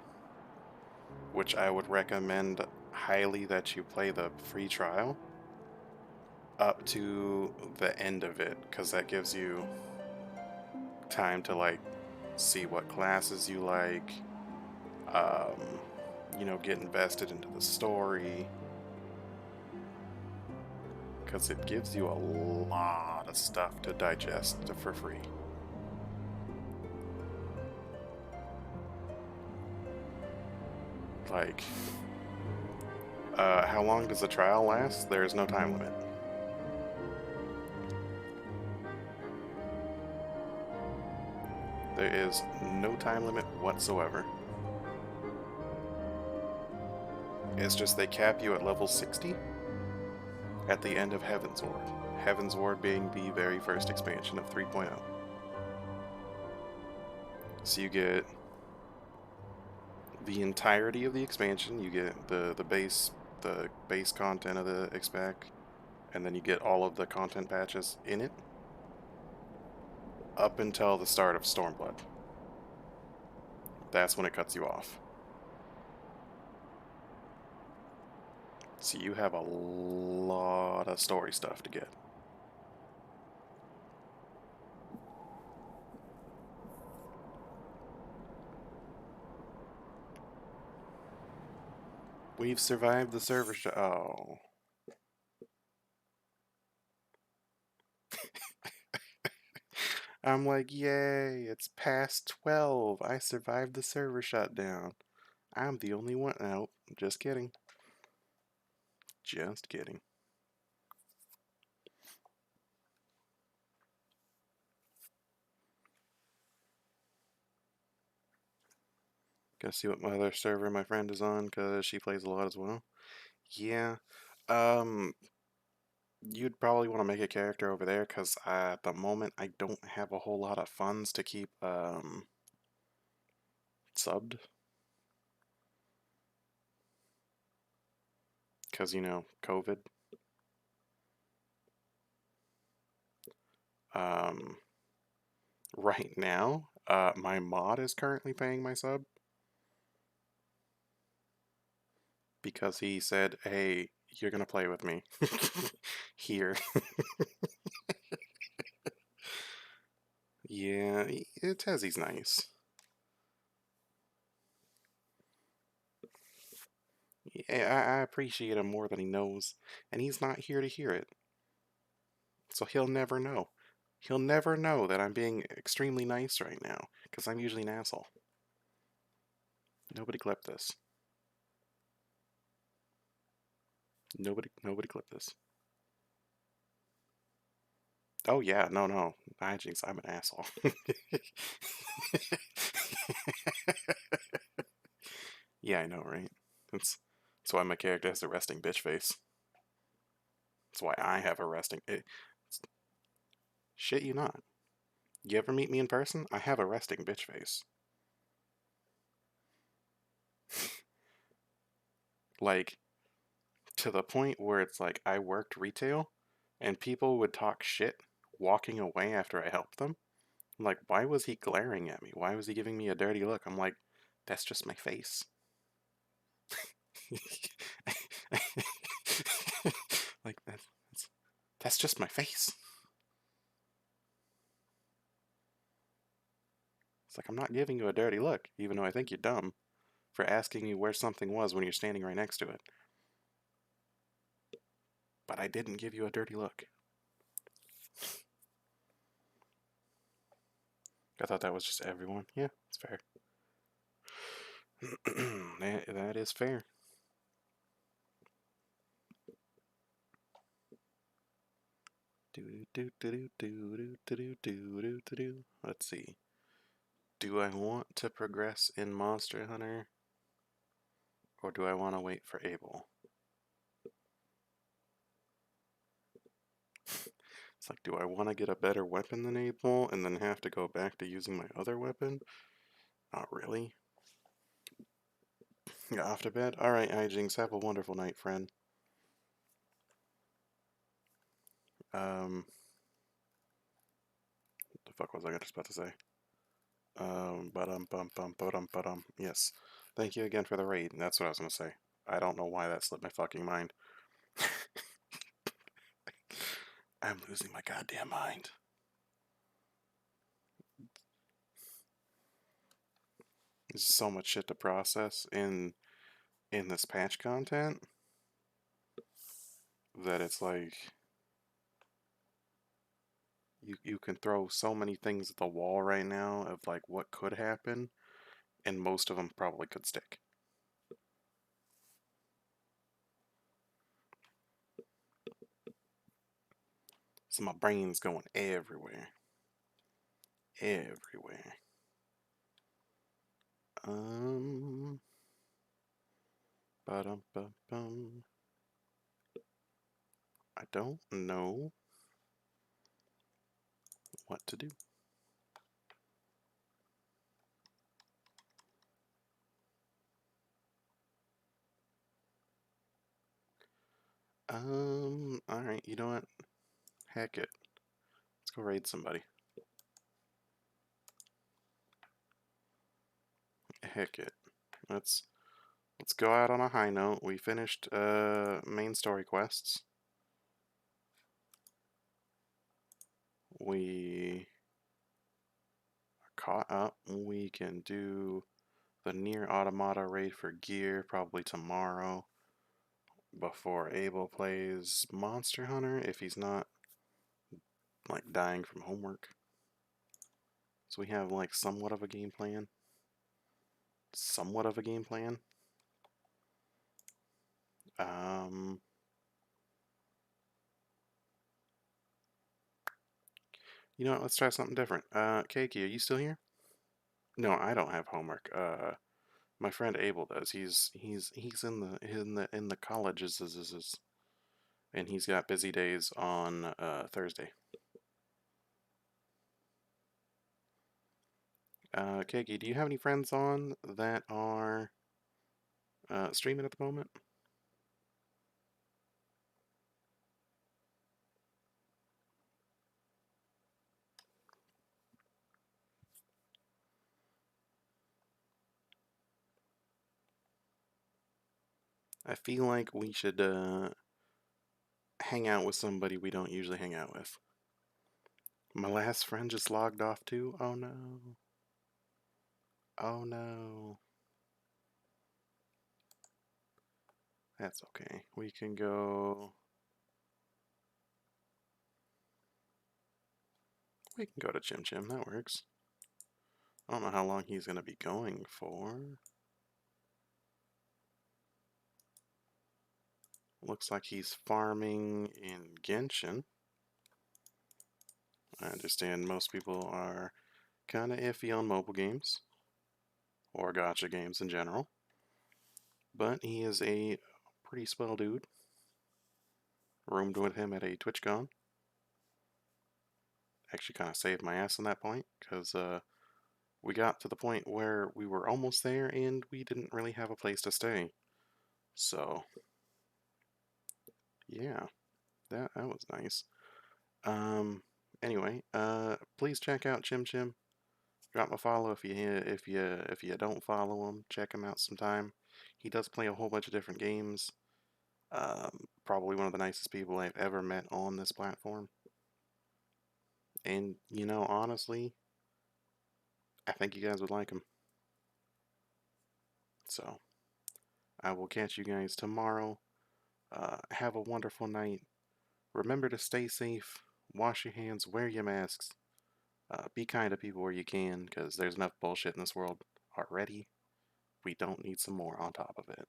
which I would recommend highly that you play the free trial. up to the end of it, because that gives you time to like see what classes you like, you know, get invested into the story, because it gives you a lot of stuff to digest for free. Like, how long does the trial last? There is no time limit. There is no time limit whatsoever. It's just they cap you at level 60 at the end of Heaven's Ward. Heaven's Ward being the very first expansion of 3.0. So you get the entirety of the expansion, you get the base content of the expac, and then you get all of the content patches in it up until the start of Stormblood. That's when it cuts you off. So you have a lot of story stuff to get. We've survived the server oh. I'm like, yay, it's past 12. I survived the server shutdown. I'm the only one. No, just kidding. Just kidding. Gotta see what my other server my friend is on, because she plays a lot as well. Yeah. You'd probably want to make a character over there, because at the moment I don't have a whole lot of funds to keep subbed. Because, you know, COVID. Right now, my mod is currently paying my sub. Because he said, hey, you're gonna play with me. Here. Yeah, Tezzy's nice. Yeah, I appreciate him more than he knows, and he's not here to hear it. So he'll never know. He'll never know that I'm being extremely nice right now, because I'm usually an asshole. Nobody clip this. Nobody clip this. Oh yeah, no. Hijinks, I'm an asshole. Yeah, I know, right? That's why my character has a resting bitch face. That's why I have a resting... Shit you not. You ever meet me in person? I have a resting bitch face. Like, to the point where it's like I worked retail and people would talk shit walking away after I helped them. I'm like, why was he glaring at me? Why was he giving me a dirty look? I'm like, that's just my face. Like, that's just my face. It's like, I'm not giving you a dirty look, even though I think you're dumb for asking me where something was when you're standing right next to it. But I didn't give you a dirty look. I thought that was just everyone. Yeah, it's fair. That is fair. Let's see. Do I want to progress in Monster Hunter? Or do I want to wait for Abel? It's like, do I want to get a better weapon than Abel and then have to go back to using my other weapon? Not really. You're off to bed? Alright, Hijinks, have a wonderful night, friend. What the fuck was I just about to say? Yes. Thank you again for the raid. That's what I was gonna say. I don't know why that slipped my fucking mind. I'm losing my goddamn mind. There's so much shit to process in this patch content that it's like you can throw so many things at the wall right now of like what could happen, and most of them probably could stick. So my brain's going everywhere. Everywhere. Ba-dum-bum-bum. I don't know what to do. Alright, you know what? Heck it. Let's go raid somebody. Heck it. Let's go out on a high note. We finished main story quests. We are caught up. We can do the Near Automata raid for gear probably tomorrow before Abel plays Monster Hunter if he's not like dying from homework. So we have like somewhat of a game plan. Somewhat of a game plan. You know what, let's try something different. Keiki, are you still here? No, I don't have homework. My friend Abel does. He's in the colleges, and he's got busy days on Thursday. Keiki, do you have any friends on that are streaming at the moment? I feel like we should hang out with somebody we don't usually hang out with. My last friend just logged off too. Oh no. Oh no. That's okay. We can go. We can go to Chim Chim. That works. I don't know how long he's going to be going for. Looks like he's farming in Genshin. I understand most people are kind of iffy on mobile games, or gacha games in general. But he is a pretty swell dude. Roomed with him at a TwitchCon. Actually kind of saved my ass on that point, because we got to the point where we were almost there and we didn't really have a place to stay. So, yeah, that was nice. Anyway, please check out Chim Chim. Drop a follow if you don't follow him. Check him out sometime. He does play a whole bunch of different games. Probably one of the nicest people I've ever met on this platform. And you know, honestly, I think you guys would like him. So, I will catch you guys tomorrow. Have a wonderful night. Remember to stay safe. Wash your hands. Wear your masks. Be kind to people where you can, because there's enough bullshit in this world already. We don't need some more on top of it.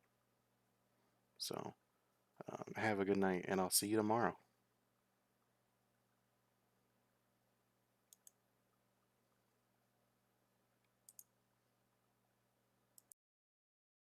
So, have a good night, and I'll see you tomorrow.